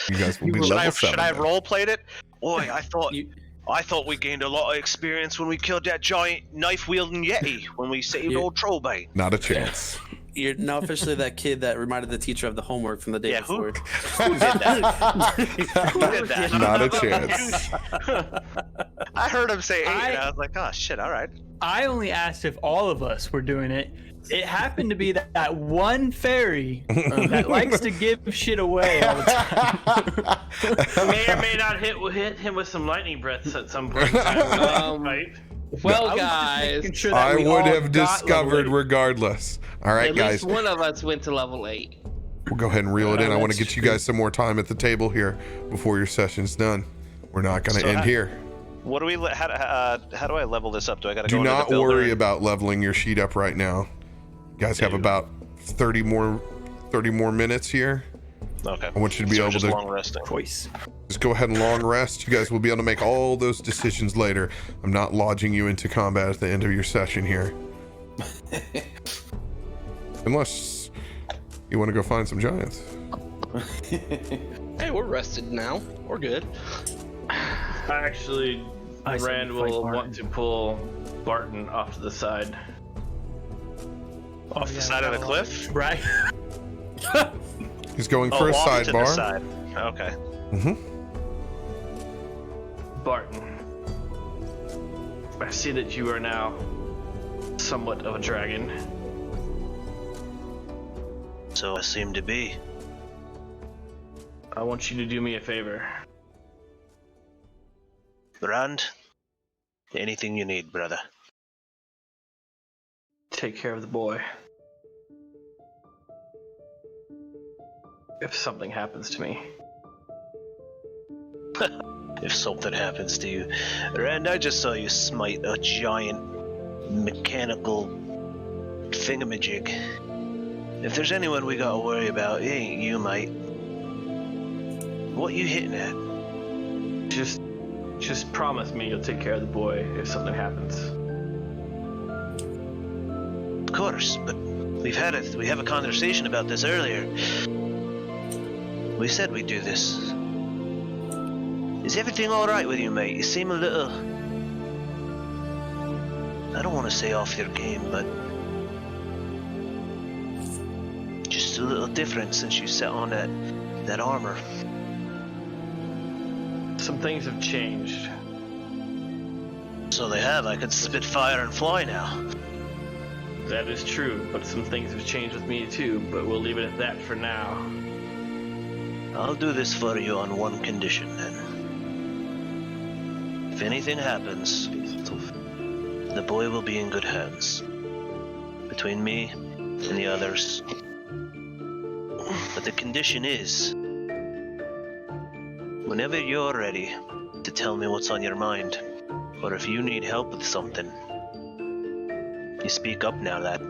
You guys will be should level I 7. have then. role played it? Boy, I thought we gained a lot of experience when we killed that giant knife wielding Yeti when we saved old Trollbane. Not a chance. You're now officially that kid that reminded the teacher of the homework from the day before. Who did that? Who did that? Not a chance. I heard him say 8, and I was like, oh shit! All right. I only asked if all of us were doing it. It happened to be that one fairy that likes to give shit away all the time. May or may not hit him with some lightning breaths at some point. Right? Well, guys, Sure I we would all have got discovered level regardless. All right, at guys. least one of us went to level 8. We'll go ahead and reel it in. I want to that's get you guys some more time at the table here before your session's done. We're not going to So end how- here. What do we? How do I level this up? Do I got to Do go into not the builder? worry about leveling your sheet up right now. You guys have about 30 more minutes here. Okay. I want you to be So we're able just to long resting. choice. just go ahead and long rest. You guys will be able to make all those decisions later. I'm not lodging you into combat at the end of your session here. Unless you want to go find some giants. Hey, we're rested now. We're good. Actually, I said Rand fight will Barton. want to pull Barton off to the side. Off the side of the cliff? Right? He's going for a off to the sidebar. side. Okay. Barton, I see that you are now somewhat of a dragon. So I seem to be. I want you to do me a favor. Rand, anything you need, brother. Take care of the boy. If something happens to me. If something happens to you. Rand, I just saw you smite a giant mechanical thingamajig. If there's anyone we gotta worry about, it ain't you, mate. What you hitting at? Just promise me you'll take care of the boy if something happens. Of course, but we have a conversation about this earlier. We said we'd do this. Is everything alright with you, mate? You seem a little... I don't want to say off your game, but... just a little different since you set on that armor. Some things have changed. So they have. I could spit fire and fly now. That is true, but some things have changed with me too, but we'll leave it at that for now. I'll do this for you on one condition, then. If anything happens, the boy will be in good hands. Between me and the others. But the condition is... whenever you're ready to tell me what's on your mind, or if you need help with something, you speak up now, lad.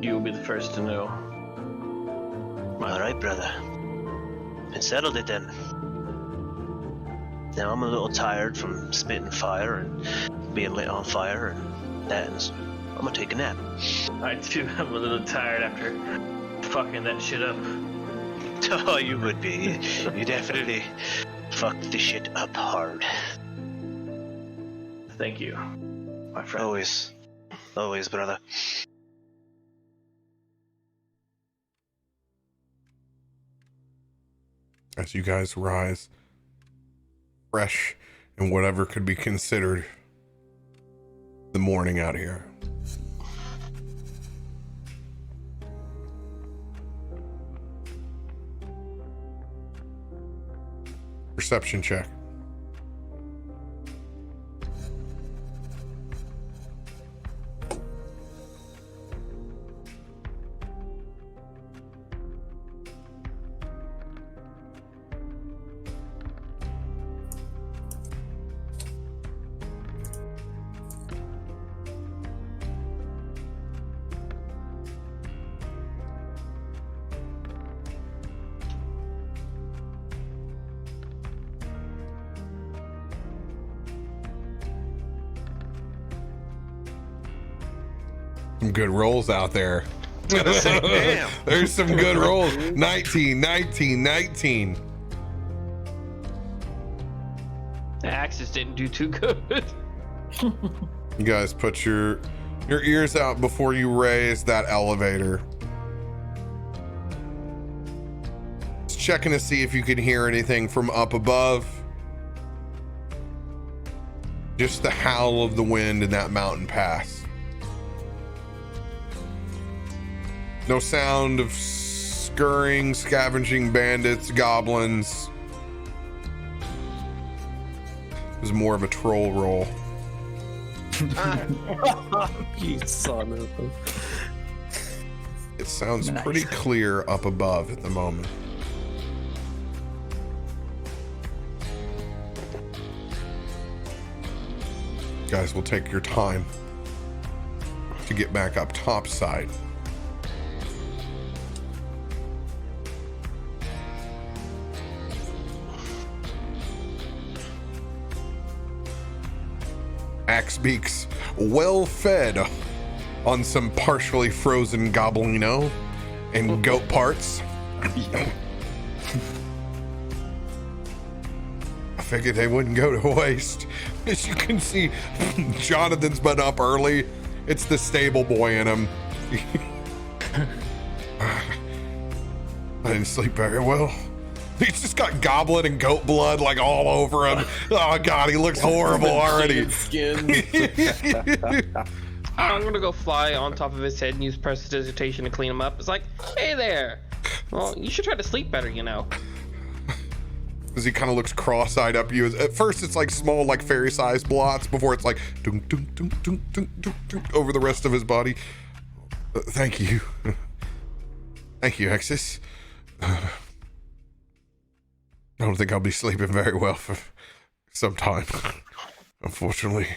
You will be the first to know. Alright, brother. I settled it then. Now I'm a little tired from spitting fire and being lit on fire and that, and I'm gonna take a nap. I too am a little tired after fucking that shit up. Oh, you would be. You definitely fucked the shit up hard. Thank you, my friend. Always. Always, brother. As you guys rise, fresh in whatever could be considered the morning out here. Perception check. Some good rolls out there. Damn. There's some good rolls. 19, 19, 19. The axes didn't do too good. You guys put your ears out before you raise that elevator. Just checking to see if you can hear anything from up above. Just the howl of the wind in that mountain pass. No sound of scurrying, scavenging bandits, goblins. It was more of a troll roll. You son of a... It sounds pretty clear up above at the moment. Guys, will take your time to get back up topside. Axbeak's well fed on some partially frozen goblino and goat parts. I figured they wouldn't go to waste. As you can see, Jonathan's been up early. It's the stable boy in him. I didn't sleep very well. He's just got goblin and goat blood like all over him. Oh god, he looks horrible already. I'm gonna go fly on top of his head and use prestidigitation to clean him up. It's like, hey there. Well, you should try to sleep better, you know. As he kind of looks cross-eyed up at you. At first, it's like small, like fairy-sized blots before it's like dunk, dunk, dunk, dunk, dunk, dunk, dunk, over the rest of his body. Thank you. Thank you, Exis. I don't think I'll be sleeping very well for some time, unfortunately.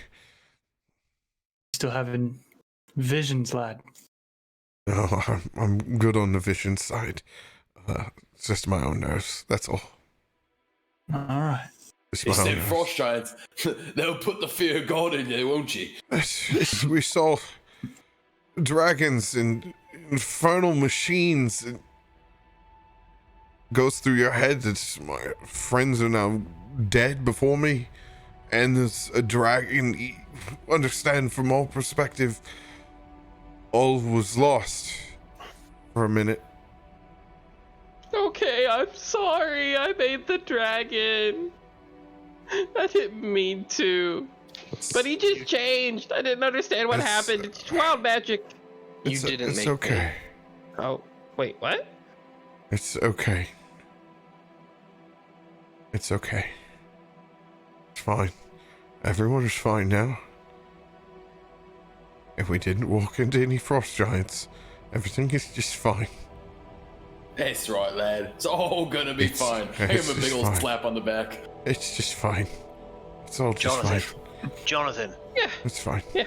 Still having visions, lad. No, I'm good on the vision side. It's just my own nerves, that's all. All right. He said frost giants. They'll put the fear of God in you, won't you? We saw dragons and infernal machines. And goes through your head. It's my friends are now dead before me, and there's a dragon. Understand from all perspective, all was lost for a minute. Okay, I'm sorry. I made the dragon. I didn't mean to. But he just changed. I didn't understand what happened. It's wild magic. You didn't it's make okay. me. Oh, wait, what? It's okay. It's okay. It's fine. Everyone is fine now. If we didn't walk into any frost giants, everything is just fine. That's right, lad. It's all gonna be fine. Give him a big old slap on the back. It's just fine. It's all just fine. Jonathan. Yeah. It's fine. Yeah.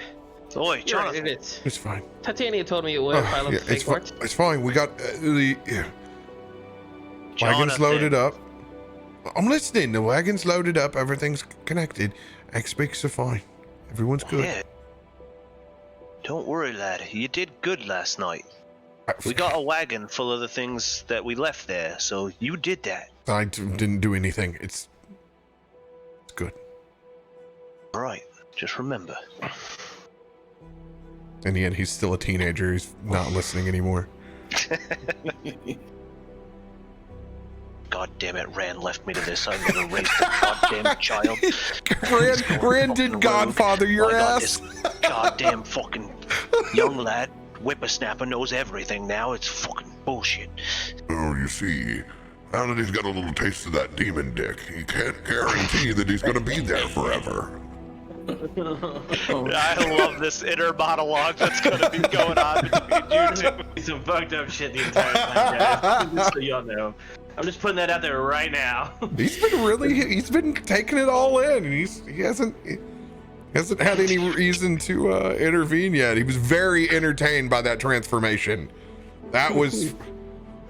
Oi, Jonathan. Right, it's fine. Titania told me it would if I looked it's for fine. it. It's fine. We got the wagons Jonathan. loaded up. I'm listening. The wagon's loaded up. Everything's connected. X-Beaks are fine. Everyone's good. Yeah. Don't worry, lad. You did good last night. We got a wagon full of the things that we left there, so you did that. I didn't do anything. It's good. All right. Just remember. In the end, he's still a teenager. He's not listening anymore. God damn it, Rand left me to this. I'm gonna raise the goddamn child. Rand did Godfather your ass. This goddamn fucking young lad, whippersnapper, knows everything now. It's fucking bullshit. Oh, you see, now that he's got a little taste of that demon dick, he can't guarantee that he's gonna be there forever. I love this inner monologue that's gonna be going on between you two. Some fucked up shit the entire time, guys. Just so y'all know. I'm just putting that out there right now. He's been taking it all in. And he hasn't had any reason to intervene yet. He was very entertained by that transformation. That was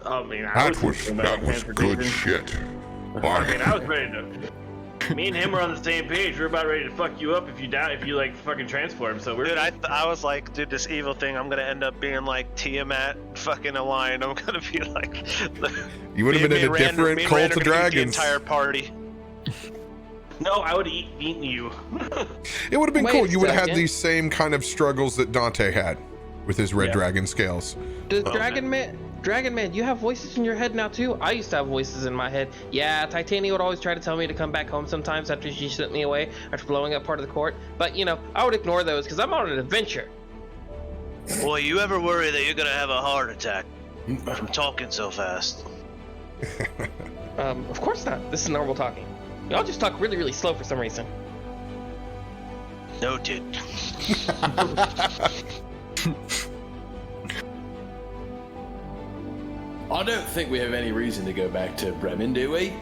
I mean, that was good shit. I mean, I was ready to Me and him are on the same page. We're about ready to fuck you up if you die, if you like fucking transport him. So we're. Dude, I was like, dude, this evil thing, I'm gonna end up being like Tiamat fucking a lion. I'm gonna be like. You would have been in a different cult of dragons. The entire party. No, I would have eaten you. It would have been Wait cool. a You would have had second. these same kind of struggles that Dante had with his red Yeah. dragon scales. Does Dragon Man, you have voices in your head now too? I used to have voices in my head. Yeah, Titania would always try to tell me to come back home sometimes after she sent me away after blowing up part of the court. But you know, I would ignore those because I'm on an adventure. Boy, you ever worry that you're gonna have a heart attack from talking so fast? Of course not. This is normal talking. Y'all just talk really, really slow for some reason. Noted. I don't think we have any reason to go back to Bremen, do we?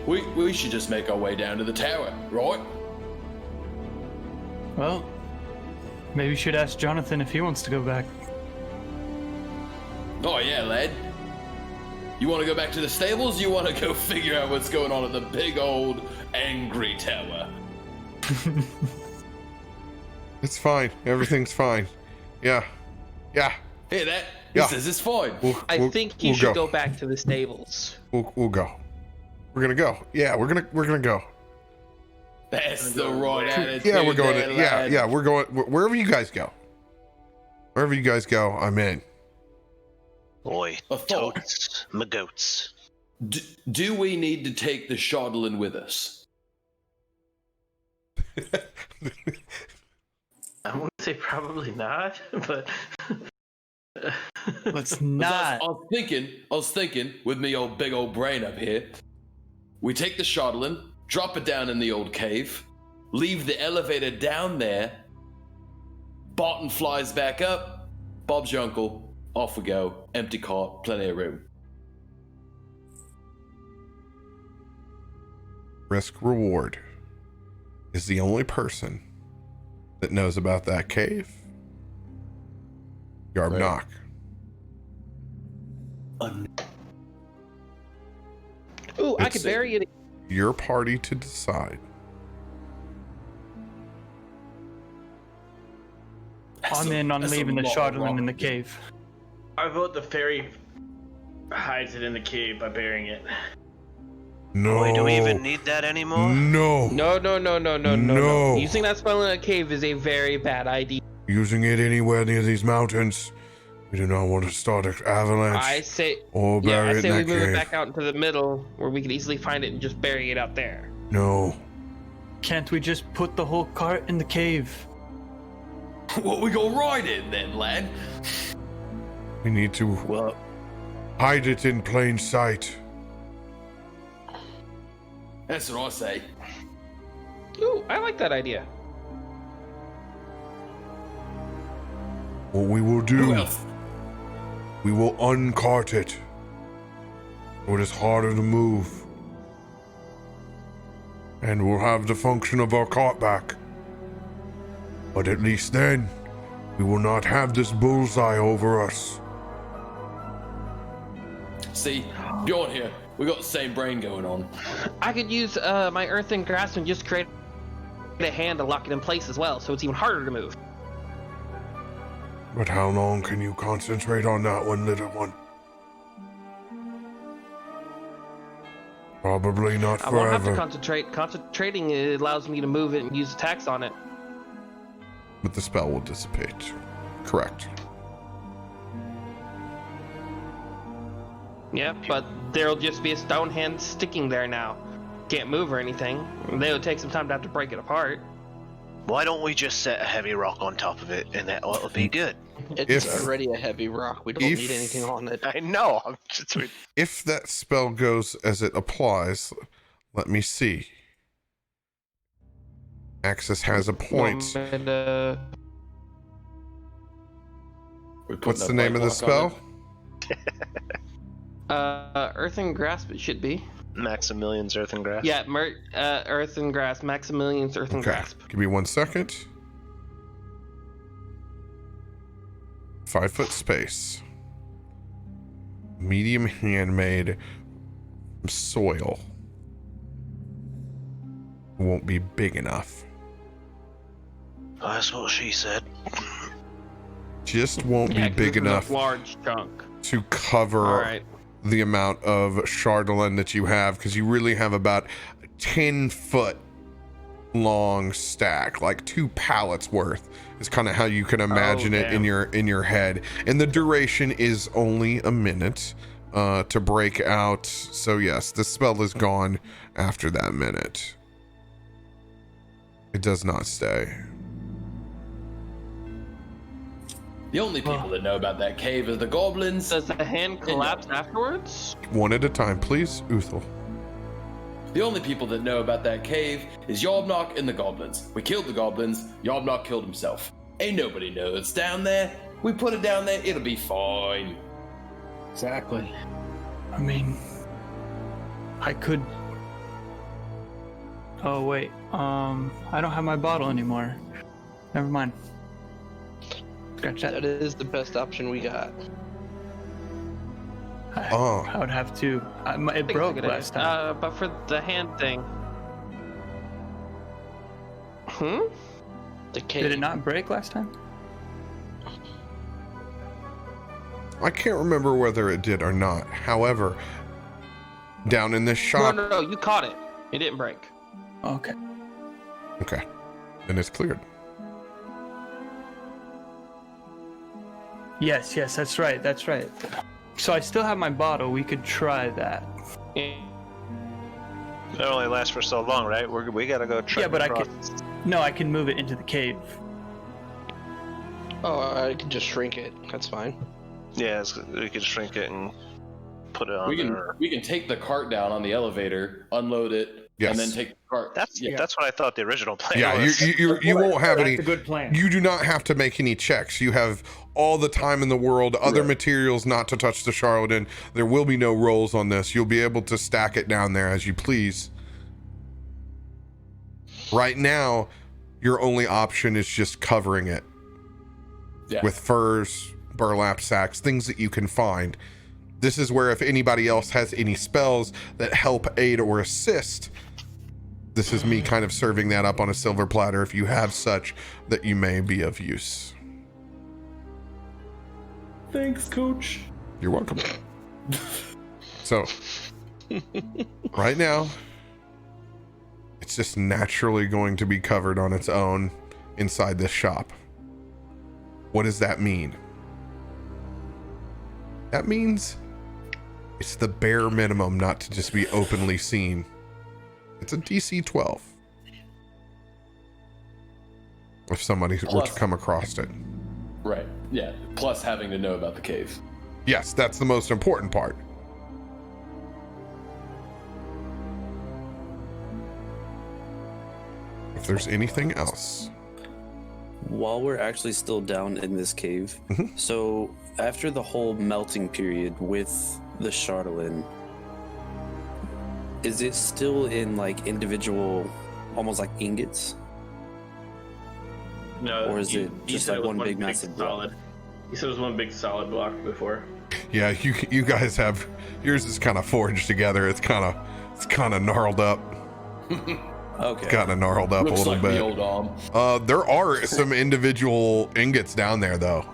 We should just make our way down to the tower, right? Well, maybe you should ask Jonathan if he wants to go back. Oh yeah, lad. You want to go back to the stables? You want to go figure out what's going on at the big old angry tower? It's fine. Everything's fine. Yeah. Hear that? He Yeah. says it's fine. I think you we'll should go back to the stables. We'll go. We're gonna go. Yeah, we're gonna go. That's the right attitude. Yeah, we're going. there, Yeah, lad. yeah, we're going. Wherever you guys go. Wherever you guys go, I'm in. Boy, A thought. totes, my goats. Do we need to take the Shardlin with us? I want to say probably not, but. Let's I not. was thinking, with me old big old brain up here, we take the Shardlin, drop it down in the old cave, leave the elevator down there, Barton flies back up, Bob's your uncle, off we go, empty cart, plenty of room. Risk reward is the only person that knows about that cave. Yarbnock. Ooh, I It's could bury it. Your party to decide. I'm in on That's a leaving the lot of Shardlin rock. in the cave. I vote the fairy hides it in the cave by burying it. No. Boy, do we even need that anymore? No. No. Using that spell in a cave is a very bad idea. Using it anywhere near these mountains. We do not want to start an avalanche. I say, or yeah, bury I it say in we that move cave. it back out into the middle where we could easily find it and just bury it out there. No. Can't we just put the whole cart in the cave? What we go right in then, lad? We need to Well, hide it in plain sight. That's what I say. Ooh, I like that idea. What we will Who do, else? we will uncart it. So it is harder to move. And we'll have the function of our cart back. But at least then, we will not have this bullseye over us. See, Bjorn here. We got the same brain going on. I could use my earthen grasp and just create a hand to lock it in place as well, so it's even harder to move. But how long can you concentrate on that one, little one? Probably not I won't have to forever. concentrate. Concentrating allows me to move it and use attacks on it. But the spell will dissipate. Correct. Yeah, but there'll just be a stone hand sticking there now. Can't move or anything. They would take some time to have to break it apart. why don't we just set a heavy rock on top of it and that'll be good? It's If- already a heavy rock. We don't if- need anything on it. I know. I'm just. If that spell goes as it applies, let me see. Axis has a point. And, We're putting What's a the name of the bite lock on spell? Earthen Grasp, it should be. Maximilian's Earthen Grasp. Yeah, Earthen Grasp, Maximilian's Earthen Okay. Grasp. Give me 1 second. 5 foot space. Medium handmade soil. won't be big enough. That's what she said. Just won't be 'cause big this is a enough large chunk. to cover All right. the amount of Chardolin that you have, because you really have about a 10-foot long stack, like 2 pallets worth is kind of how you can imagine it in your head. And the duration is only a minute to break out. So yes, the spell is gone after that minute. It does not stay. The only people that know about that cave is the goblins. Does the hand collapse afterwards? One at a time, please, Uthal. The only people that know about that cave is Yobnok and the goblins. We killed the goblins. Yobnok killed himself. Ain't nobody knows it's down there. We put it down there. It'll be fine. Exactly. I mean, I could. Oh wait, I don't have my bottle anymore. Never mind. Scratch that. That is the best option we got. I would have to. It broke last time. But for the hand thing. The cave. Did it not break last time? I can't remember whether it did or not. However, down in this shop. No, you caught it. It didn't break. Okay. Okay. Then it's cleared. Yes, that's right. That's right. So I still have my bottle. We could try that. It only lasts for so long, right? We gotta go try. Yeah, but I can move it into the cave. Oh, I can just shrink it. That's fine. Yeah, we can shrink it and put it on there. We can take the cart down on the elevator, unload it, and then take the cart. That's what I thought the original plan was. Yeah, you won't have any. That's a good plan. You do not have to make any checks. You have all the time in the world, other materials not to touch the charlatan. There will be no rolls on this. You'll be able to stack it down there as you please. Right now, your only option is just covering it with furs, burlap sacks, things that you can find. This is where if anybody else has any spells that help, aid, or assist, this is me kind of serving that up on a silver platter if you have such that you may be of use. Thanks, Coach. You're welcome. So, right now, it's just naturally going to be covered on its own inside this shop. What does that mean? That means it's the bare minimum not to just be openly seen. It's a DC 12. If somebody were to come across it. Right, yeah. Plus having to know about the cave. Yes, that's the most important part. If there's anything else. While we're actually still down in this cave, so after the whole melting period with the Chardolin, is it still in like individual, almost like ingots? No, or is it just like one big massive block? solid? You said it was one big solid block before. Yeah, you guys have yours is kind of forged together. It's kind of gnarled up. Okay. Kind of gnarled up Looks a little like bit. the old arm. There are some individual ingots down there though.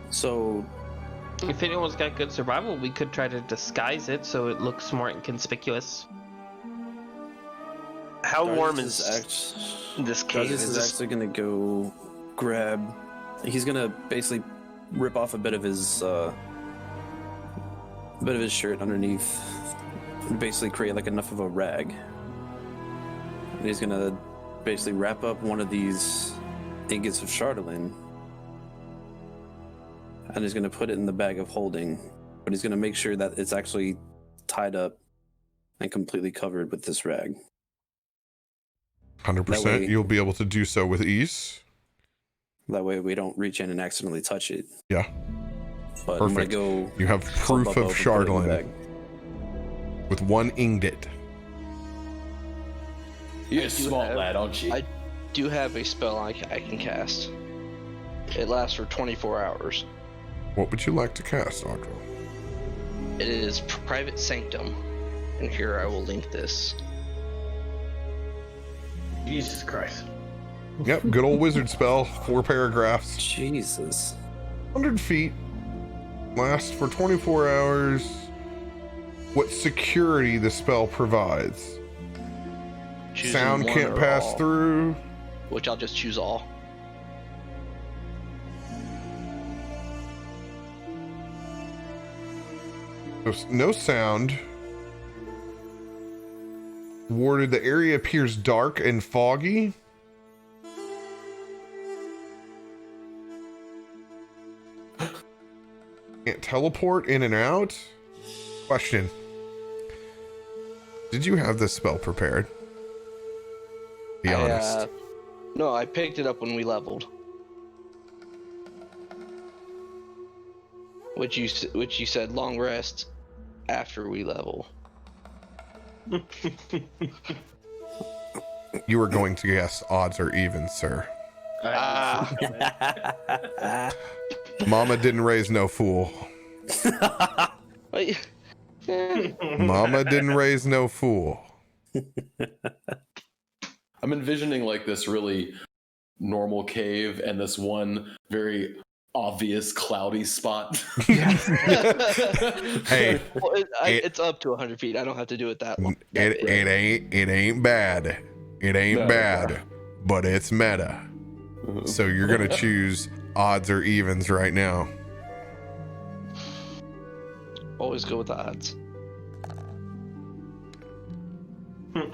So If anyone's got good survival, we could try to disguise it so it looks more inconspicuous. How warm Jarvis is this cave? Jarvis is actually gonna go grab. He's gonna basically rip off a bit of his shirt underneath, and basically create like enough of a rag. And he's gonna basically wrap up one of these ingots of Chardolin, and he's gonna put it in the bag of holding. But he's gonna make sure that it's actually tied up and completely covered with this rag. 100%. You'll be able to do so with ease. That way we don't reach in and accidentally touch it. Yeah. But Perfect. I'm gonna go You have proof flip of up over and put it in the Chardolin bag. with one ingot. You're a smart lad, aren't you? I do have a spell I can cast. It lasts for 24 hours. What would you like to cast, Audra? It is Private Sanctum. And here I will link this. Jesus Christ. Yep, good old wizard spell. 4 paragraphs. Jesus. 100 feet. Lasts for 24 hours. What security the spell provides. Choosing Sound one can't or pass all, through. which I'll just choose all. No sound. Warded, the area appears dark and foggy. Can't teleport in and out. Question. Did you have this spell prepared? Be honest. No, I picked it up when we leveled. Which you said long rest after we level. You were going to guess odds or evens, sir. Mama didn't raise no fool. Mama didn't raise no fool. I'm envisioning like this really normal cave and this one very obvious cloudy spot. Hey, Well, it's up to 100 feet. I don't have to do it that long. it ain't bad. It ain't No, bad, no. but it's meta. So you're gonna choose odds or evens right now. Always go with the odds.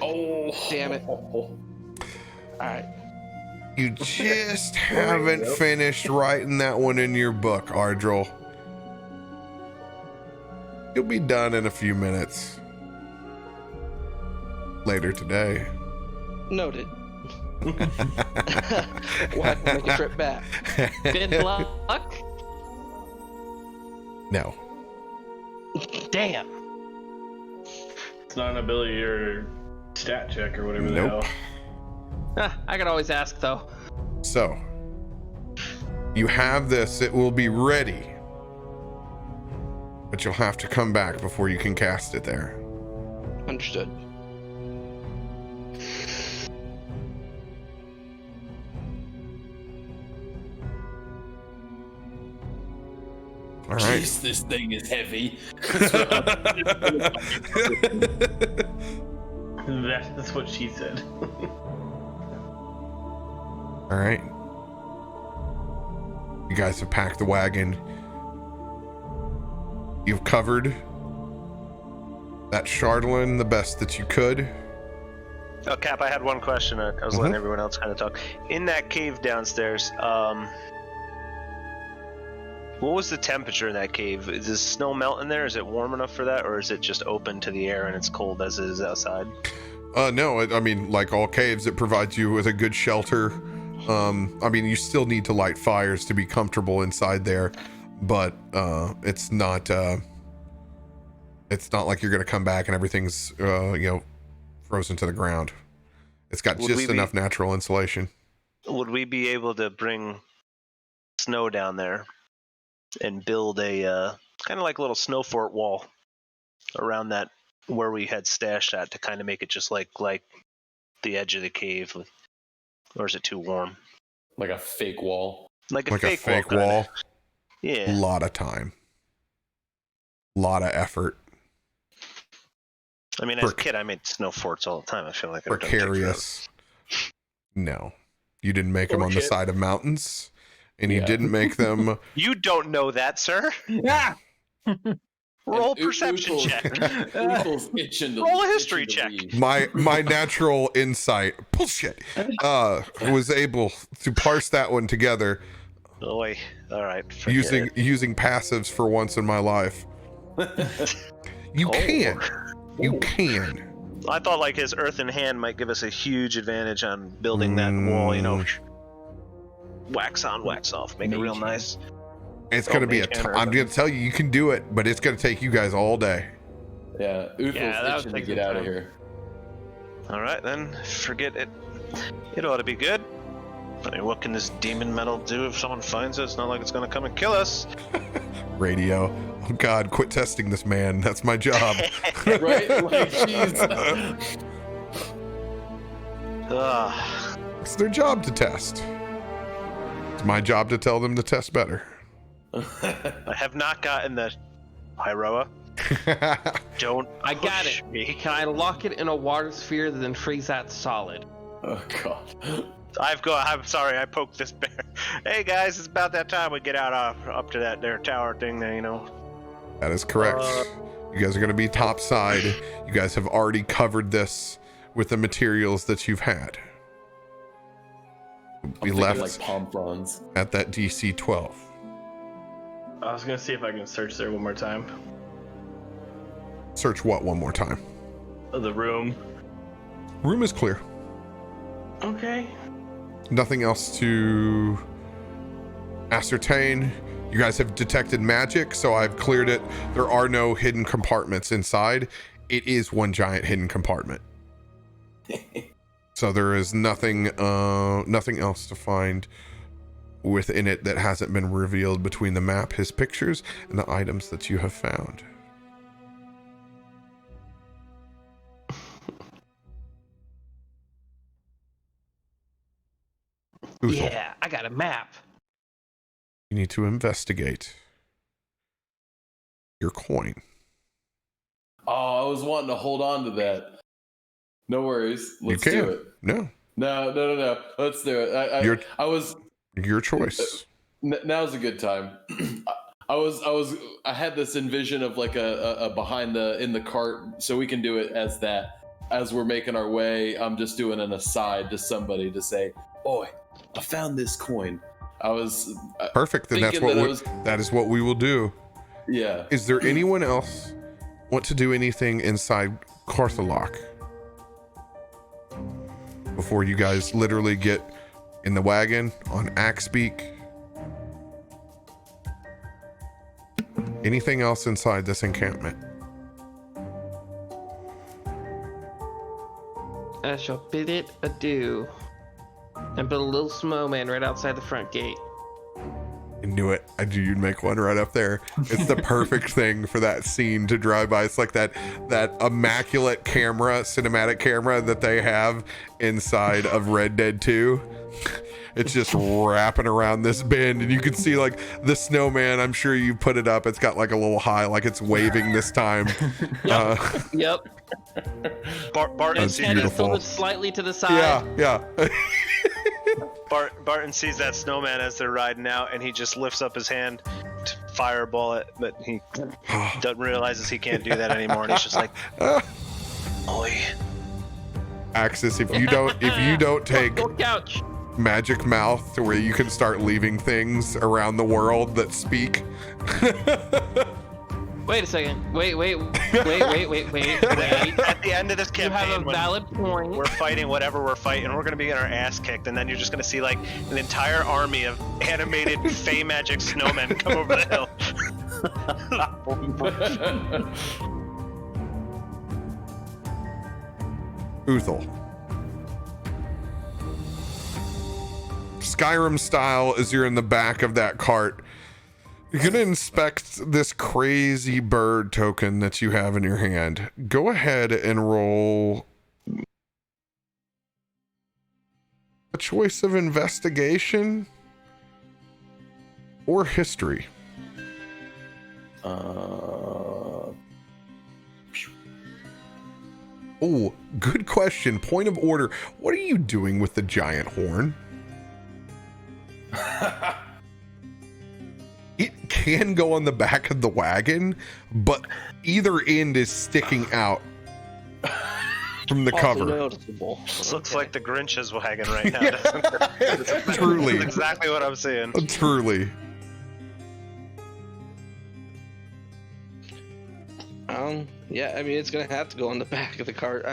Oh, Damn it. All right. You just haven't finished writing that one in your book, Ardril. You'll be done in a few minutes. Later today. Noted. We'll have to make a trip back. Good luck. No. Damn. It's not an ability or stat check or whatever the Nope. hell. I could always ask though. So, you have this. It will be ready. But you'll have to come back before you can cast it there. Understood. All right. Jeez, this thing is heavy. That's what she said. All right. You guys have packed the wagon. You've covered that Chardolin the best that you could. Oh, Cap, I had one question. I was letting everyone else kind of talk. In that cave downstairs, what was the temperature in that cave? Does snow melt in there? Is it warm enough for that? Or is it just open to the air and it's cold as it is outside? No, I mean, like all caves, it provides you with a good shelter. I mean, you still need to light fires to be comfortable inside there, but it's not like you're gonna come back and everything's frozen to the ground. It's got just enough natural insulation. Would we be able to bring snow down there and build a kind of like a little snow fort wall around that where we had stashed that to kind of make it just like the edge of the cave? Or is it too warm? Like a fake wall. Like a fake wall. kinda. Yeah. A lot of time. A lot of effort. I mean, as a kid, I made snow forts all the time. I feel like I've done it Precarious. No. You didn't make them on the Bullshit. side of mountains, and you didn't make them... You don't know that, sir. Yeah. Roll perception check. Roll a history check. My natural insight, bullshit, was able to parse that one together. Oh wait, all right. Using passives for once in my life. You can. I thought like his earthen hand might give us a huge advantage on building that wall. Wax on, wax off, make it real nice. It's gonna be I'm gonna tell you, you can do it, but it's gonna take you guys all day. Yeah, Uthel's itching to get out of here. All right, then. Forget it. It ought to be good. I mean, what can this demon metal do if someone finds it? It's not like it's gonna come and kill us. Radio. Oh God, quit testing this man. That's my job. Right? Like, jeez. It's their job to test. It's my job to tell them to test better. I have not gotten the Hyroa. Don't. I got it. Me. Can I lock it in a water sphere, then freeze that solid? Oh God. I'm sorry, I poked this bear. Hey guys, it's about that time we get out up to that there tower thing there, you know. That is correct. You guys are going to be topside. You guys have already covered this with the materials that you've had. We left like palm fronds at that DC 12. I was gonna see if I can search there one more time. Search what one more time? The room. Room is clear. Okay. Nothing else to ascertain. You guys have detected magic, so I've cleared it. There are no hidden compartments inside. It is one giant hidden compartment. So there is nothing else to find within it that hasn't been revealed between the map, his pictures, and the items that you have found. Uthal, Yeah, I got a map. you need to investigate your coin. Oh, I was wanting to hold on to that. No worries. Let's you can. do it. No. No. Let's do it. I was. Your choice. Now's a good time. I had this envision of like a behind in the cart, so we can do it as that. As we're making our way, I'm just doing an aside to somebody to say, "Boy, I found this coin." I was Perfect. Then that's what that is what we will do. Yeah. Is there anyone else want to do anything inside Karkolohk before you guys literally get in the wagon on Axbeak? Anything else inside this encampment? I shall bid it adieu. And put a little snowman right outside the front gate. I knew it. I knew you'd make one right up there. It's the perfect thing for that scene to drive by. It's like that immaculate cinematic camera that they have inside of Red Dead 2. It's just wrapping around this bend, and you can see like the snowman. I'm sure you put it up. It's got like a little high, like it's waving this time. Yep. Barton sees And that. it's tilted slightly to the side. Yeah. Barton sees that snowman as they're riding out, and he just lifts up his hand to fireball it, but he realizes he can't do that anymore, and he's just like, "Oi, Axis, if you don't take Go couch. magic mouth to where you can start leaving things around the world that speak." Wait a second. Wait. At the end of this You campaign, have a valid point. we're fighting whatever we're fighting, we're gonna be getting our ass kicked, and then you're just gonna see like an entire army of animated Fey magic snowmen come over the hill." Uthal. Skyrim style, as you're in the back of that cart, you're going to inspect this crazy bird token that you have in your hand. Go ahead and roll a choice of investigation or history. Oh, good question. Point of order. What are you doing with the giant horn? It can go on the back of the wagon, but either end is sticking out from the cover. Noticeable. This looks like the Grinch's wagon right now, doesn't it? Truly. That's exactly what I'm seeing. Truly. Yeah, I mean, it's gonna have to go on the back of the cart.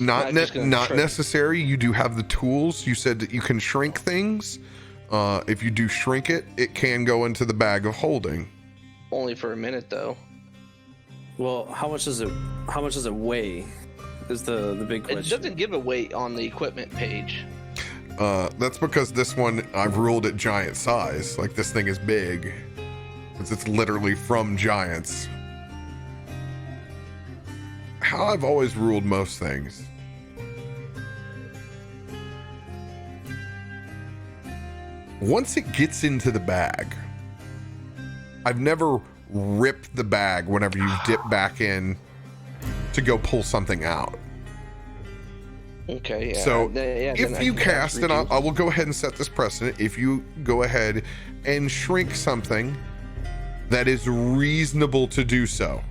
Not just gonna try- necessary. You do have the tools. You said that you can shrink things. If you do shrink it, it can go into the bag of holding. Only for a minute, though. Well, how much does it weigh? Is the big question. It doesn't give a weight on the equipment page. That's because this one I've ruled at giant size. Like this thing is big. Because it's literally from giants. How I've always ruled most things. Once it gets into the bag, I've never ripped the bag whenever you dip back in to go pull something out. Okay, yeah. So then if I you can cast, actually and do- I will go ahead and set this precedent, if you go ahead and shrink something that is reasonable to do so.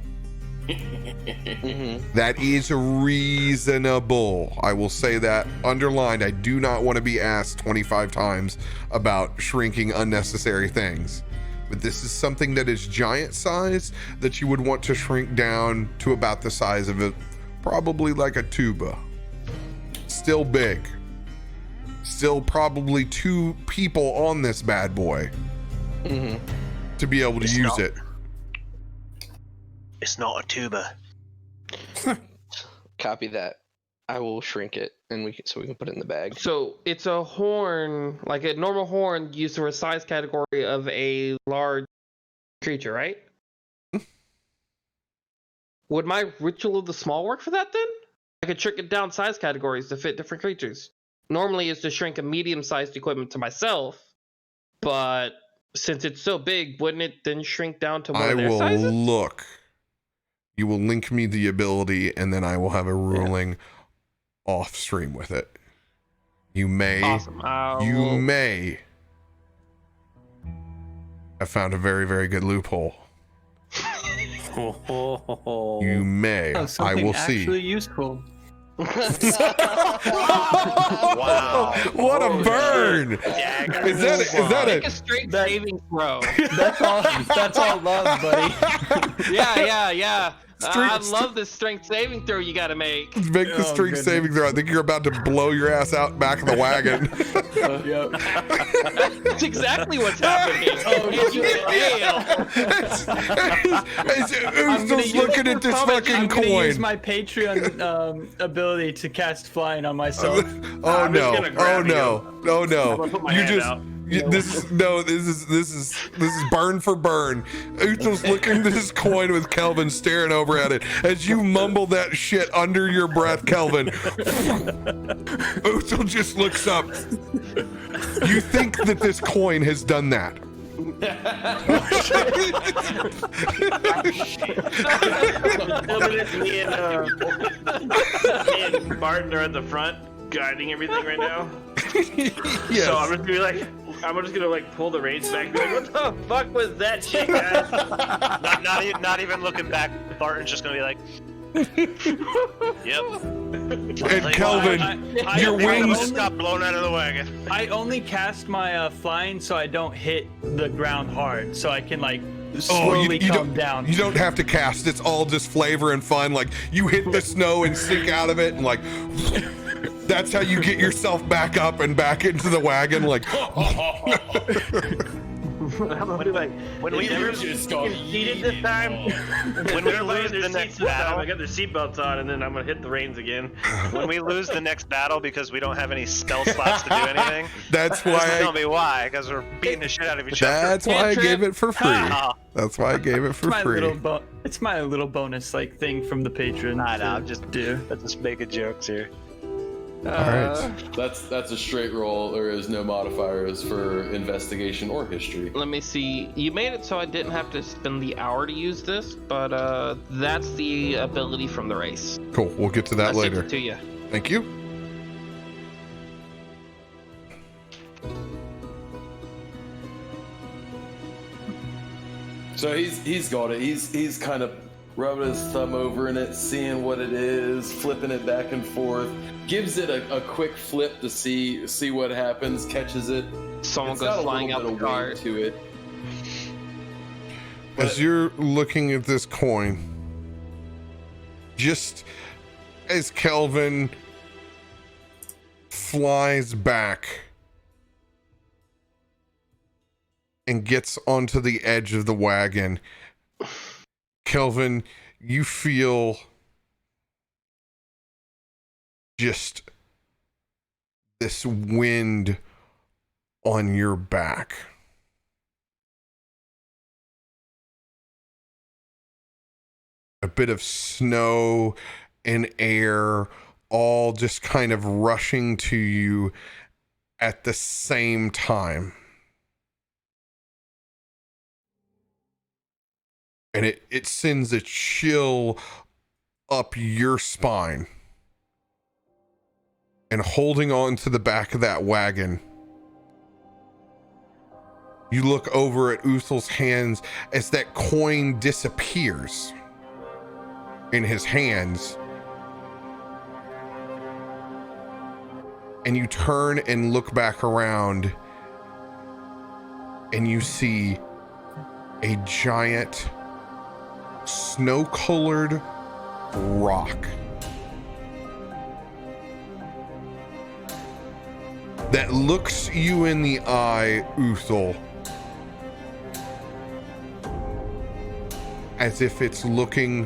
That is reasonable. I will say that underlined. I do not want to be asked 25 times about shrinking unnecessary things. But this is something that is giant size that you would want to shrink down to about the size of it, probably like a tuba. Still big. Still probably 2 people on this bad boy to be able to use it. It's not a tuba. Copy that. I will shrink it, and we can put it in the bag. So it's a horn, like a normal horn, used for a size category of a large creature, right? Would my ritual of the small work for that then? I could shrink it down size categories to fit different creatures. Normally, it's to shrink a medium-sized equipment to myself, but since it's so big, wouldn't it then shrink down to one I of their will sizes? look. You will link me the ability, and then I will have a ruling off stream with it. You may. Awesome. You may have found a very, very good loophole. You may. Oh, I something will see. actually useful. Wow. What a burn! Is that Make a a straight saving throw. That's all love, buddy. Yeah. I Strength- love this strength saving throw you gotta make. make the strength goodness. saving throw? I think you're about to blow your ass out back of the wagon. That's exactly what's happening. If you fail, Who's just looking at this fucking I'm gonna use coin? my Patreon ability to cast flying on myself. Oh I'm just no! gonna Oh grab no! Oh I'm no! gonna put my You hand just out. this is burn for burn. Uchel's looking at this coin with Kelvin staring over at it as you mumble that shit under your breath, Kelvin. Uchel just looks up. You think that this coin has done that? Me and Martin are at the front guiding everything right now. Yes. So I'm just gonna like pull the reins back and be like, what the fuck was that shit, guys? Not even looking back. Barton's just gonna be like, yep. And Kelvin, your wings. Just got blown out of the wagon. I only cast my flying so I don't hit the ground hard, so I can like slowly come down. You don't have to cast. It's all just flavor and fun. Like you hit the snow and sink out of it, and like that's how you get yourself back up and back into the wagon. Like When we Conceded this time. when we lose the next I battle, got their seatbelts on, and then I'm gonna hit the reins again. when we lose the next battle because we don't have any spell slots to do anything, that's this is why. gonna be why, because we're beating the shit out of each other. That's why I gave it for free. Ah. That's why I gave it for my free. it's my little bonus like thing from the patron. I know, to I'm just making jokes here. All right. That's a straight roll. There is no modifiers for investigation or history. let me see. You made it so I didn't have to spend the hour to use this, but that's the ability from the race. Cool. We'll get to that I sent later. it to you. Thank you. So he's got it. He's kind of rubbing his thumb over in it, seeing what it is, flipping it back and forth, gives it a quick flip to see what happens, catches it. Someone It's got goes a flying little out bit the of car. weight to it. As you're looking at this coin, just as Kelvin flies back and gets onto the edge of the wagon, Kelvin, you feel just this wind on your back. A bit of snow and air all just kind of rushing to you at the same time. And it sends a chill up your spine. And holding on to the back of that wagon, you look over at Uthel's hands as that coin disappears in his hands. And you turn and look back around, and you see a giant snow-colored rock that looks you in the eye, Uthal, as if it's looking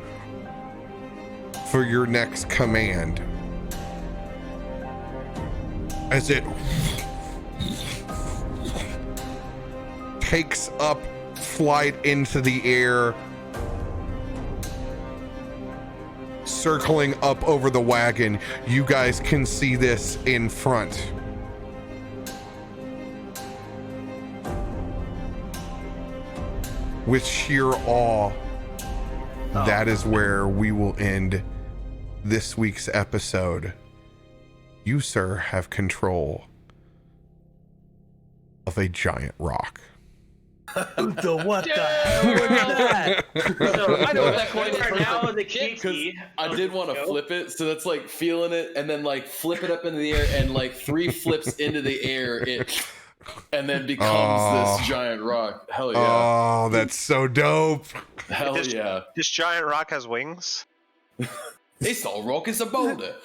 for your next command. As it takes up flight into the air, circling up over the wagon. You guys can see this in front. With sheer awe, that is where we will end this week's episode. You, sir, have control of a giant rock. What the hell was that? So, I know what that coin is. now the key. I did want to flip it, so that's like feeling it, and then like flip it up into the air, and like 3 flips into the air, and then becomes this giant rock. Hell yeah! Oh, that's so dope! Hell yeah! This giant rock has wings. It's a rock, it's a boulder.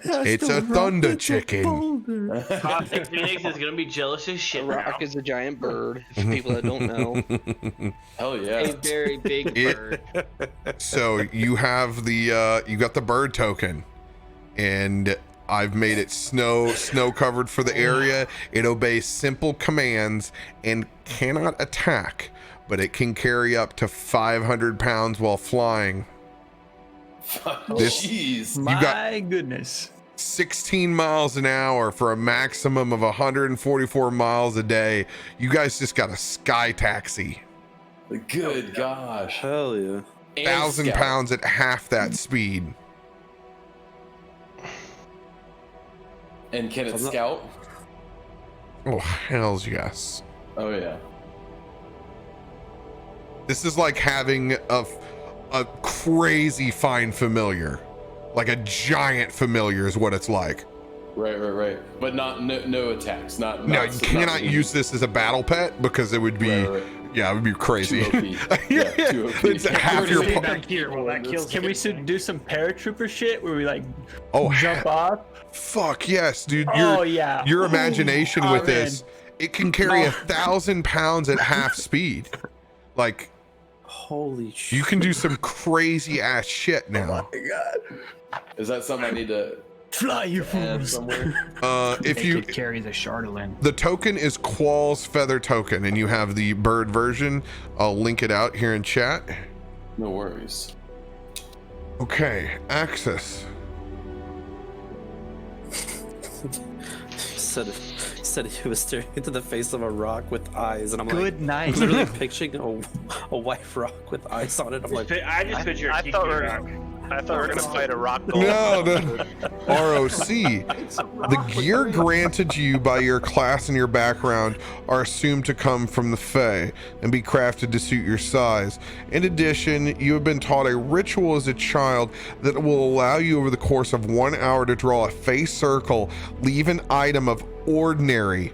It's a thunder chicken. Cosmic Phoenix is gonna be jealous as shit. A rock is a giant bird, for people that don't know. Hell yeah! A very big bird. So you have the you got the bird token, and I've made it snow covered for the area. It obeys simple commands and cannot attack, but it can carry up to 500 pounds while flying. Jeez. My goodness. 16 miles an hour for a maximum of 144 miles a day. You guys just got a sky taxi. Good gosh. Hell yeah. 1,000 pounds at half that speed. And can it scout? Oh, hells yes. Oh yeah. This is like having a crazy fine familiar. Like a giant familiar is what it's like. Right. But no attacks. No, you cannot use this as a battle pet because it would be yeah, it would be crazy. Too OP. Yeah, too OP. It's half your Can we do some paratrooper shit where we like jump Oh, off? fuck yes, dude. Yeah. Your imagination Oh, with man. this, it can carry 1,000 pounds at half speed. Like, Holy shit. you can do some crazy ass shit now. Is that something I need to Fly, you add fools. somewhere? If you carry the Chardolin. the token is Qual's feather token, and you have the bird version. I'll link it out here in chat. No worries. Okay, Axis. Said he was staring into the face of a rock with eyes, and I'm Good night. like, literally picturing a white rock with eyes on it. I'm like, I just picture a I Kiki thought we were- rock. I thought we were gonna fight a rock golem. No, the ROC. The gear granted to you by your class and your background are assumed to come from the Fae and be crafted to suit your size. In addition, you have been taught a ritual as a child that will allow you over the course of 1 hour to draw a face circle, leave an item of ordinary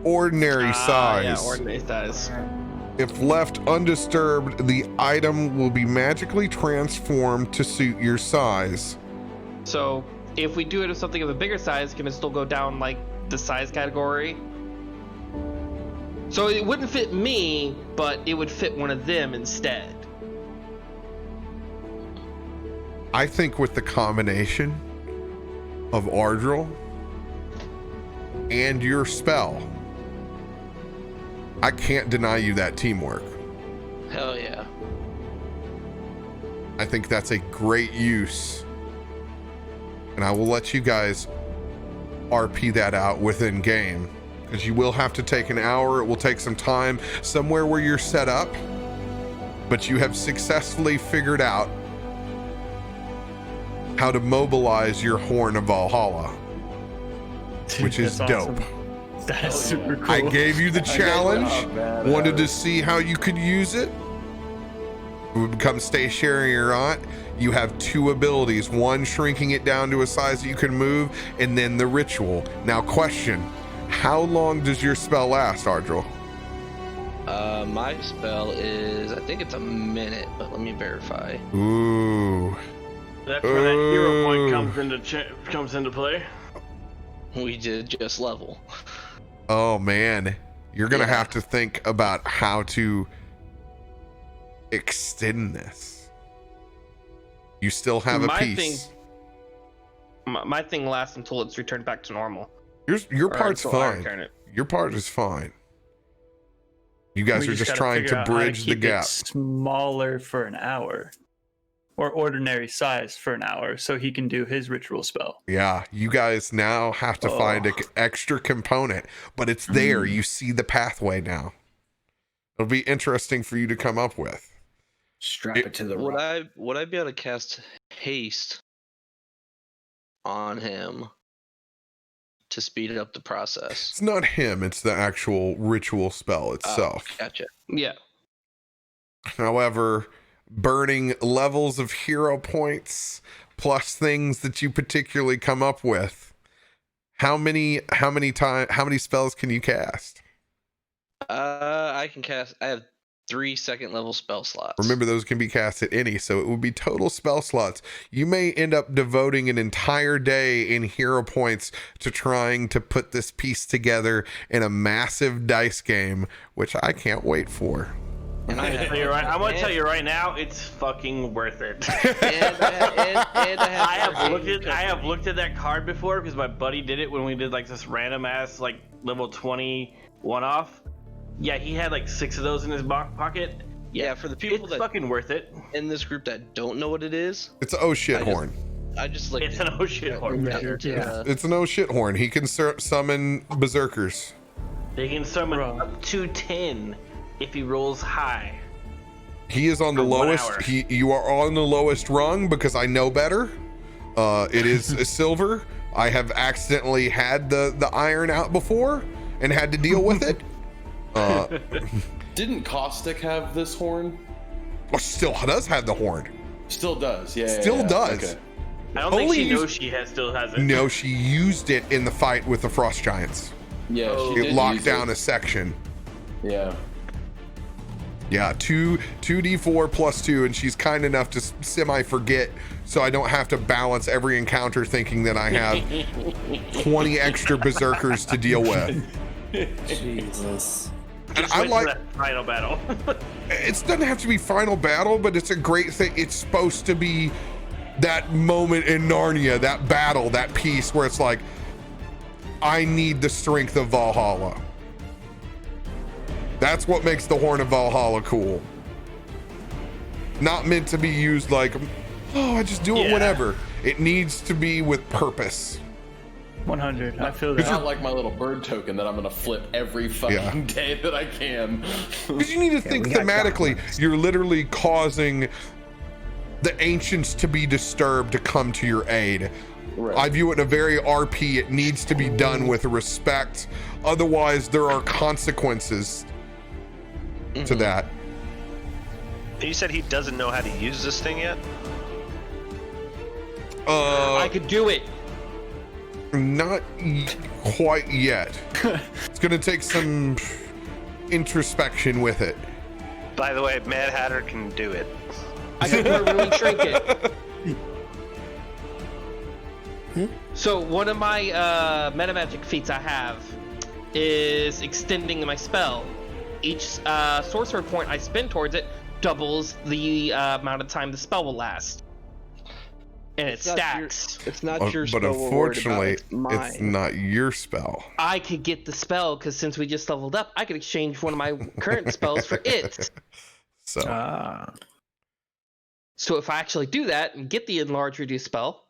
size. Yeah, ordinary size. If left undisturbed, the item will be magically transformed to suit your size. So if we do it with something of a bigger size, can it still go down like the size category? So it wouldn't fit me, but it would fit one of them instead. I think with the combination, of Ardril and your spell, I can't deny you that teamwork. Hell yeah. I think that's a great use. And I will let you guys RP that out within game, because you will have to take an hour. It will take some time somewhere where you're set up, but you have successfully figured out how to mobilize your Horn of Valhalla, which is That's dope. awesome. That is super cool. I gave you the challenge, job, wanted to see how you could use it. It would become stationary or not. You have two abilities, one shrinking it down to a size that you can move, and then the ritual. Now question, how long does your spell last, Ardril? My spell is, I think it's a minute, but let me verify. Ooh. That's where that hero point comes into play. We did just level. Oh man, you're gonna Yeah. have to think about how to extend this. You still have a My piece. My thing lasts until it's returned back to normal. Your Or part's until I fine. return it. Your part is fine. You guys We are just gotta trying figure to out how bridge the keep it gap. smaller for an hour, or ordinary size for an hour, so he can do his ritual spell. Yeah, you guys now have to find an extra component, but it's there. You see the pathway now. It'll be interesting for you to come up with. Strap it to the rock. Would I be able to cast haste on him to speed up the process? It's not him, it's the actual ritual spell itself. Oh, gotcha. Yeah. However, burning levels of hero points plus things that you particularly come up with, how many spells can you cast? I can cast. I have 3 second level spell slots. Remember, those can be cast at any, so it would be total spell slots. You may end up devoting an entire day in hero points to trying to put this piece together in a massive dice game, which I can't wait for. And I have, I'm gonna tell you right now, it's fucking worth it. and I have looked at that card before because my buddy did it when we did like this random ass like level 20 one-off. Yeah, he had like 6 of those in his pocket. Yeah, for the people It's that fucking worth it. in this group that don't know what it is, It's oh shit horn. I just like It's an oh shit horn. yeah. It's an oh shit horn. He can summon berserkers. They can summon Bro. up to 10 if he rolls high. He is on the For 1 lowest. hour. You are on the lowest rung because I know better. It is a silver. I have accidentally had the iron out before and had to deal with it. Didn't Caustic have this horn? Still does have the horn. Still does, yeah. Still yeah. does. Okay. I don't think Only she use- knows she still has it. No, she used it in the fight with the frost giants. Yeah, she It did locked use down it. a section. Yeah. Yeah, 2d4 plus 2, and she's kind enough to semi forget, so I don't have to balance every encounter thinking that I have 20 extra berserkers to deal with. Jesus. And Just I wait for like that final battle. it doesn't have to be final battle, but it's a great thing. It's supposed to be that moment in Narnia, that battle, that piece where it's like, I need the strength of Valhalla. That's what makes the Horn of Valhalla cool. Not meant to be used like, oh, I just do it Yeah. whenever. It needs to be with purpose. 100. I feel It's that. not like my little bird token that I'm gonna flip every fucking Yeah. day that I can. Because you need to think we got thematically. goblins. You're literally causing the ancients to be disturbed to come to your aid. Right. I view it in a very RP. It needs to be done with respect. Otherwise, there are consequences to that. You said he doesn't know how to use this thing yet? I could do it. Not quite yet. It's gonna take some introspection with it. By the way, Mad Hatter can do it. I can permanently shrink it. So one of my meta magic feats I have is extending my spell. Each sorcerer point I spend towards it doubles the amount of time the spell will last. and it stacks. It's not your But spell we're worried about, unfortunately, it's mine. it's not your spell. I could get the spell because since we just leveled up, I could exchange one of my current spells for it. So So if I actually do that and get the enlarge reduce spell,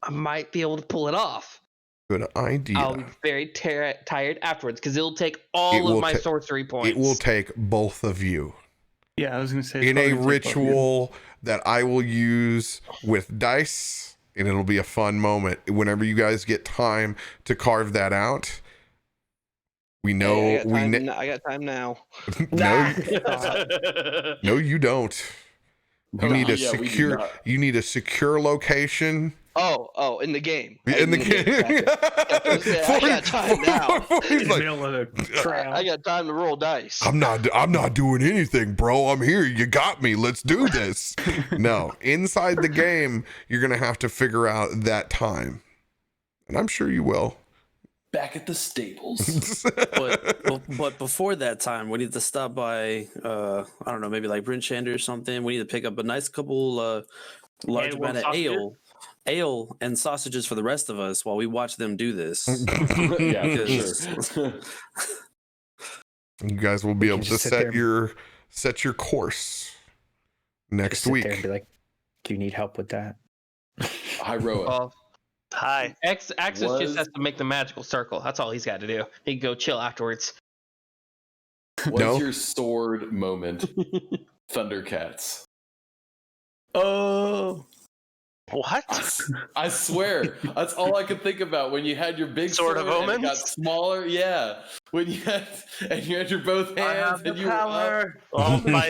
I might be able to pull it off. good idea. I'll be very tired afterwards because it'll take all of my sorcery points. It will take both of you. Yeah, I was gonna say it's In a probably gonna take both of you. ritual that I will use with dice, and it'll be a fun moment. Whenever you guys get time to carve that out, we know Hey, I got time now. no, you don't. You need a secure. You need a secure location. Oh, in the game. In the game. I got time now. He's like, Middle of the trail. I got time to roll dice. I'm not doing anything, bro. I'm here. You got me. Let's do this. No, inside the game, you're gonna have to figure out that time, and I'm sure you will. Back at the stables. But before that time, we need to stop by. I don't know, maybe like Bryn Shander or something. We need to pick up a nice couple large amount of ale and sausages for the rest of us while we watch them do this. Yeah, for sure. You guys will be able to just sit set there. your course next Just sit week. there and be like, do you need help with that? Heroic. Well, Hi. Axis just has to make the magical circle. That's all he's got to do. He can go chill afterwards. What's your sword moment? Thundercats. Oh, What? I swear, that's all I could think about when you had your big Sword of and it got Omens? smaller. Yeah, when you had your both hands and you were up. Oh, no,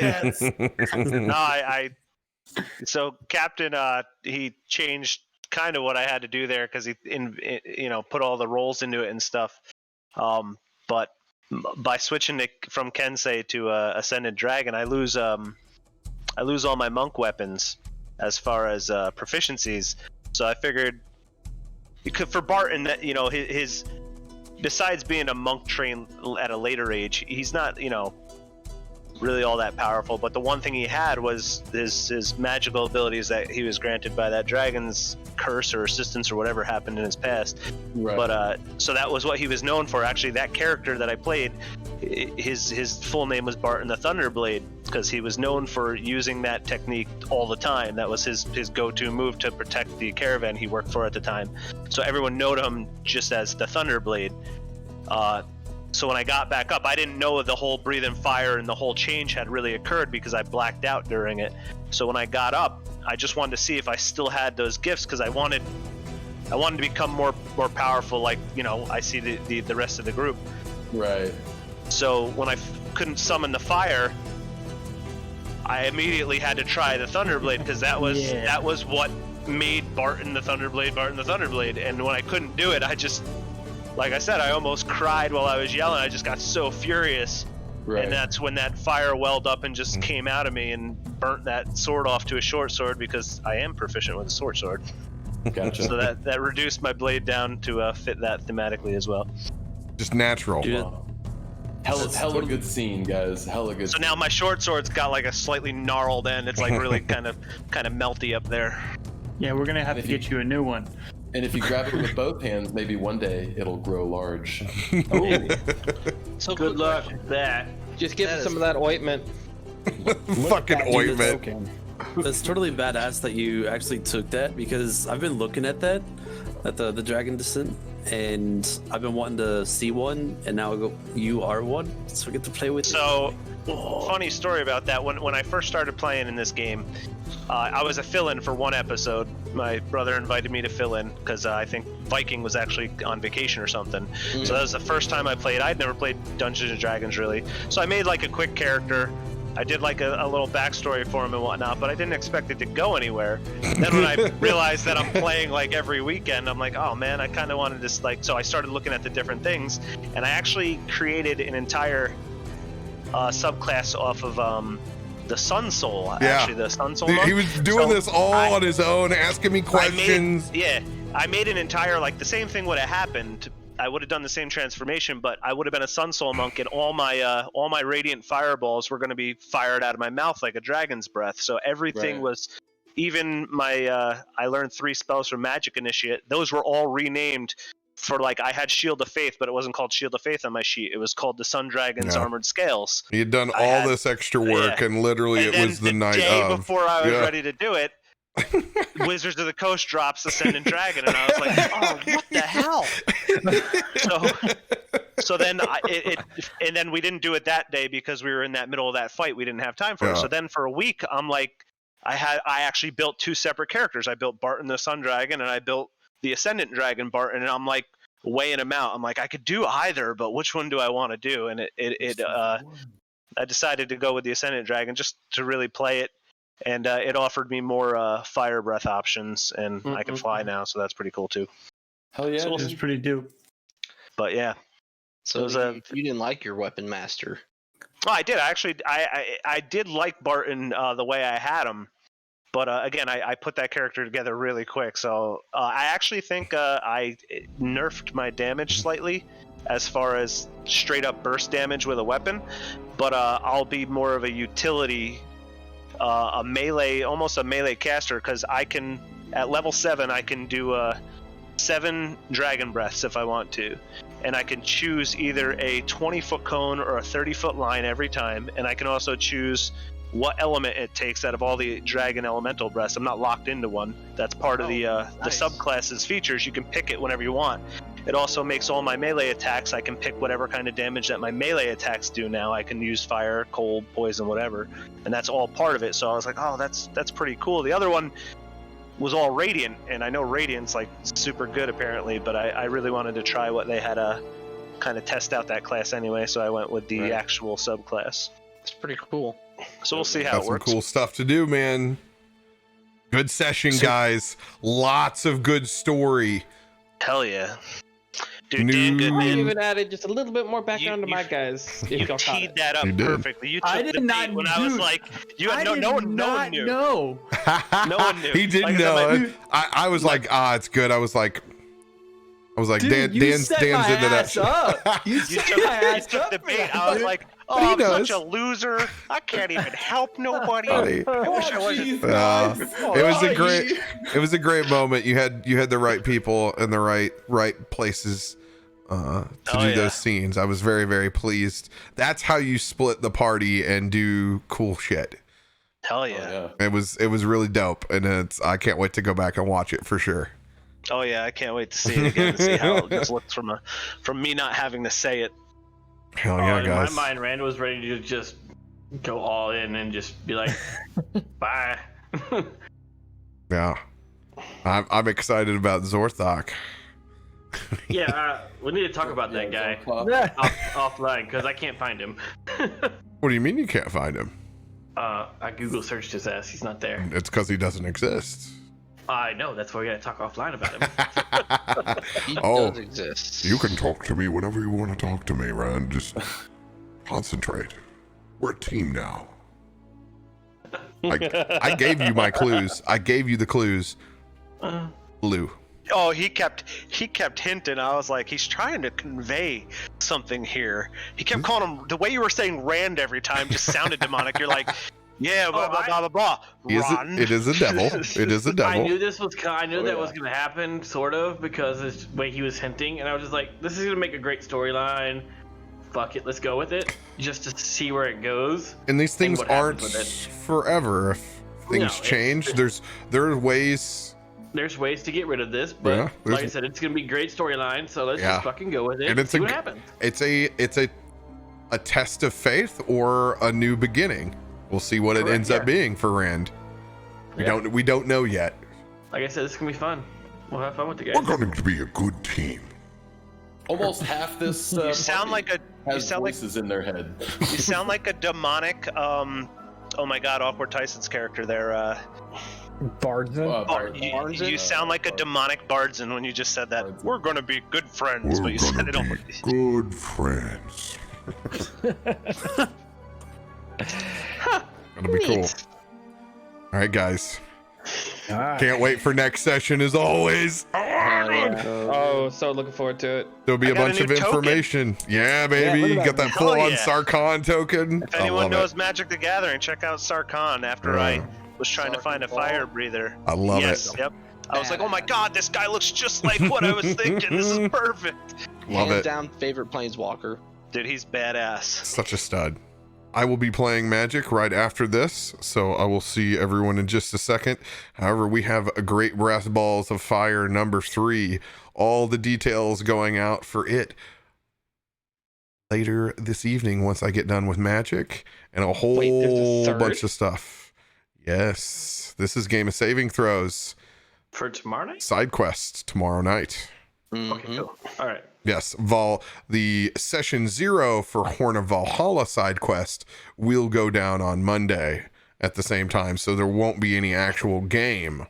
so Captain, he changed kind of what I had to do there because he, put all the rolls into it and stuff. But by switching from Kensei to Ascended Dragon, I lose all my monk weapons as far as proficiencies. So I figured, for Barton, that his besides being a monk trained at a later age, he's not really all that powerful. But the one thing he had was his magical abilities that he was granted by that dragon's curse or assistance or whatever happened in his past. Right. But so that was what he was known for. Actually, that character that I played, his full name was Barton the Thunderblade, because he was known for using that technique all the time. That was his go-to move to protect the caravan he worked for at the time. So everyone knowed him just as the Thunderblade. So when I got back up, I didn't know the whole breathing fire and the whole change had really occurred because I blacked out during it. So when I got up, I just wanted to see if I still had those gifts, because I wanted to become more powerful, like I see the rest of the group. Right. So when I couldn't summon the fire, I immediately had to try the Thunderblade, because that was what made Barton the Thunderblade. And when I couldn't do it, I just, like I said, I almost cried while I was yelling. I just got so furious. Right. And that's when that fire welled up and just came out of me and burnt that sword off to a short sword, because I am proficient with a short sword. Gotcha. So that reduced my blade down to fit that thematically as well. Just natural. Wow. Hella good scene, guys. Hella good. So now my short sword's got like a slightly gnarled end. It's like really kind of melty up there. yeah, we're gonna have to get you a new one. And if you grab it with both hands, maybe one day it'll grow large. So Good luck with that. Just give him some of that ointment. Fucking ointment. That's totally badass that you actually took that, because I've been looking at that, at the Dragon Descent, and I've been wanting to see one, and now you are one, so we get to play with So, funny story about that. When I first started playing in this game, I was a fill-in for one episode. My brother invited me to fill in because I think Viking was actually on vacation or something. So that was the first time I played. I'd never played Dungeons and Dragons really. So I made like a quick character. I did like a little backstory for him and whatnot, but I didn't expect it to go anywhere. Then when I realized that I'm playing like every weekend, I'm like, oh man, I kind of wanted this, like, so I started looking at the different things, and I actually created an entire subclass off of the Sun Soul. Yeah. Actually, the Sun Soul monk. He was doing this all on his own, asking me questions. I made an entire, like, the same thing would have happened. I would have done the same transformation, but I would have been a Sun Soul monk, and all my radiant fireballs were going to be fired out of my mouth like a dragon's breath. So everything was even my I learned 3 spells from Magic Initiate. Those were all renamed for, like, I had Shield of Faith, but it wasn't called Shield of Faith on my sheet. It was called the Sun Dragon's Armored Scales. He had done all this extra work, and literally it was the night day of. Before I was ready to do it, Wizards of the Coast drops Ascendant Dragon, and I was like, oh, what the hell? So then and then we didn't do it that day because we were in that middle of that fight. We didn't have time for it. So then for a week, I'm like, I actually built 2 separate characters. I built Barton the Sun Dragon, and I built the Ascendant Dragon Barton, and I'm like weighing them out. I'm like, I could do either, but which one do I want to do? And I decided to go with the Ascendant Dragon just to really play it. And it offered me more fire breath options, and I can fly now, so that's pretty cool too. Hell yeah, So it's pretty dope. But yeah, So you didn't like your weapon master. oh, I did. I did like Barton the way I had him, but again, I put that character together really quick. So I actually think I nerfed my damage slightly as far as straight up burst damage with a weapon, but I'll be more of a utility. A melee, almost a melee caster, because I can, at level 7, I can do 7 dragon breaths if I want to, and I can choose either a 20-foot cone or a 30-foot line every time, and I can also choose what element it takes out of all the dragon elemental breaths. I'm not locked into one. That's part of the subclass's features. You can pick it whenever you want. It also makes all my melee attacks, I can pick whatever kind of damage that my melee attacks do now. I can use fire, cold, poison, whatever. And that's all part of it. So I was like, oh, that's pretty cool. The other one was all Radiant, and I know Radiant's like super good apparently, but I really wanted to try what they had to kind of test out that class anyway, so I went with the actual subclass. It's pretty cool. So we'll see how it works. Some cool stuff to do, man. Good session, guys. Lots of good story. Hell yeah. Dude, Dan I Goodman, even added just a little bit more background to my guys. you teed that up perfectly. You took I the did not bait when I was like, no one knew. No. No one knew. He didn't know. I was like, it's good. I was like, Dude, Dan's into that shit. You set my ass took up the for bait. that, I was dude. like, But he I'm knows. such a loser. I can't even help nobody. Buddy. I wish I wasn't. It was a great moment. You had the right people in the right places to do those scenes. I was very, very pleased. That's how you split the party and do cool shit. Hell yeah. It was really dope, and I can't wait to go back and watch it for sure. Oh yeah, I can't wait to see it again and see how it just looks from me not having to say it. Hell yeah, in guys. my mind, Rand was ready to just go all in and just be like, bye. Yeah. I'm excited about Zorthok. Yeah, we need to talk about that guy offline because I can't find him. What do you mean you can't find him? I Google searched his ass. He's not there. It's because he doesn't exist. I know. That's why we gotta talk offline about him. He does exist. You can talk to me whenever you want to talk to me, Rand. Just concentrate. We're a team now. I gave you my clues. I gave you the clues. Lou. Oh, he kept hinting. I was like, he's trying to convey something here. He kept calling him, the way you were saying Rand every time just sounded demonic. You're like, yeah, blah blah blah blah blah. It is a devil. It is a devil. I knew that was gonna happen, sort of, because the way he was hinting, and I was just like, this is gonna make a great storyline. Fuck it, let's go with it, just to see where it goes. And these things what aren't happens with it. forever. If things change, there are ways. There's ways to get rid of this, but like I said, it's gonna be a great storyline. So let's just fucking go with it and see what happens. It's a test of faith or a new beginning. We'll see what it ends up being for Rand. We don't know yet. Like I said, this is gonna be fun. We'll have fun with the guys. We're going to be a good team. Almost half this you sound like voices in their head. You sound like a demonic oh my god, Awkward Tyson's character there. Bardzin? You sound like a demonic Bardzin when you just said that. We're gonna be good friends, We're but you said it gonna over. be good friends. That'll be cool. All right, guys. Can't wait for next session as always. Oh, so looking forward to it. There'll be a bunch of information. Yeah, baby. You got that full on Sarkhan token. If anyone knows Magic the Gathering, check out Sarkhan after I was trying to find a fire breather. I love Yes, it. yep. I was like, oh my god, this guy looks just like what I was thinking. This is perfect. Love Hands it. down favorite planeswalker. Dude, he's badass. Such a stud. I will be playing Magic right after this, so I will see everyone in just a second. However, we have a Great Brass Balls of Fire number 3. All the details going out for it later this evening once I get done with Magic and a whole there's a third? bunch of stuff. Yes, this is Game of Saving Throws. For tomorrow night? Side quest tomorrow night. Okay, cool. All right. Yes, the session 0 for Horn of Valhalla side quest will go down on Monday at the same time, so there won't be any actual game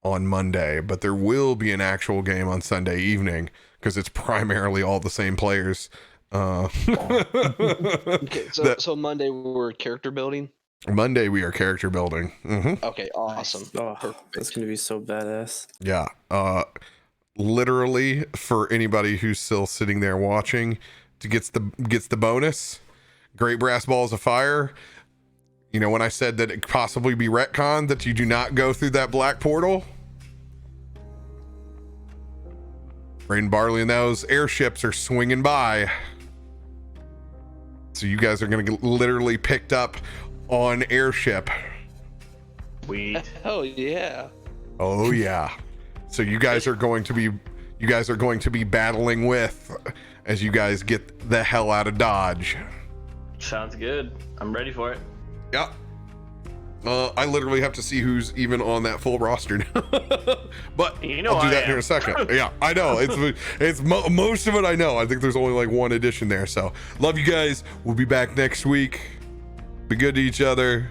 on Monday, but there will be an actual game on Sunday evening because it's primarily all the same players. Okay, so Monday we're character building. Monday we are character building. Okay, awesome. Oh, that's gonna be so badass. Yeah. Literally, for anybody who's still sitting there watching, gets the bonus. Great Brass Balls of Fire. You know, when I said that it could possibly be retconned, that you do not go through that black portal. Rain Barley and those airships are swinging by. So you guys are going to get literally picked up on airship. Sweet. Oh yeah. Oh yeah. So you guys are going to be battling with as you guys get the hell out of Dodge. Sounds good. I'm ready for it. Yeah. I literally have to see who's even on that full roster now. But You know I'll do I that here in am. a second. Yeah, I know. Most of it I know. I think there's only like one addition there. So love you guys. We'll be back next week. Be good to each other.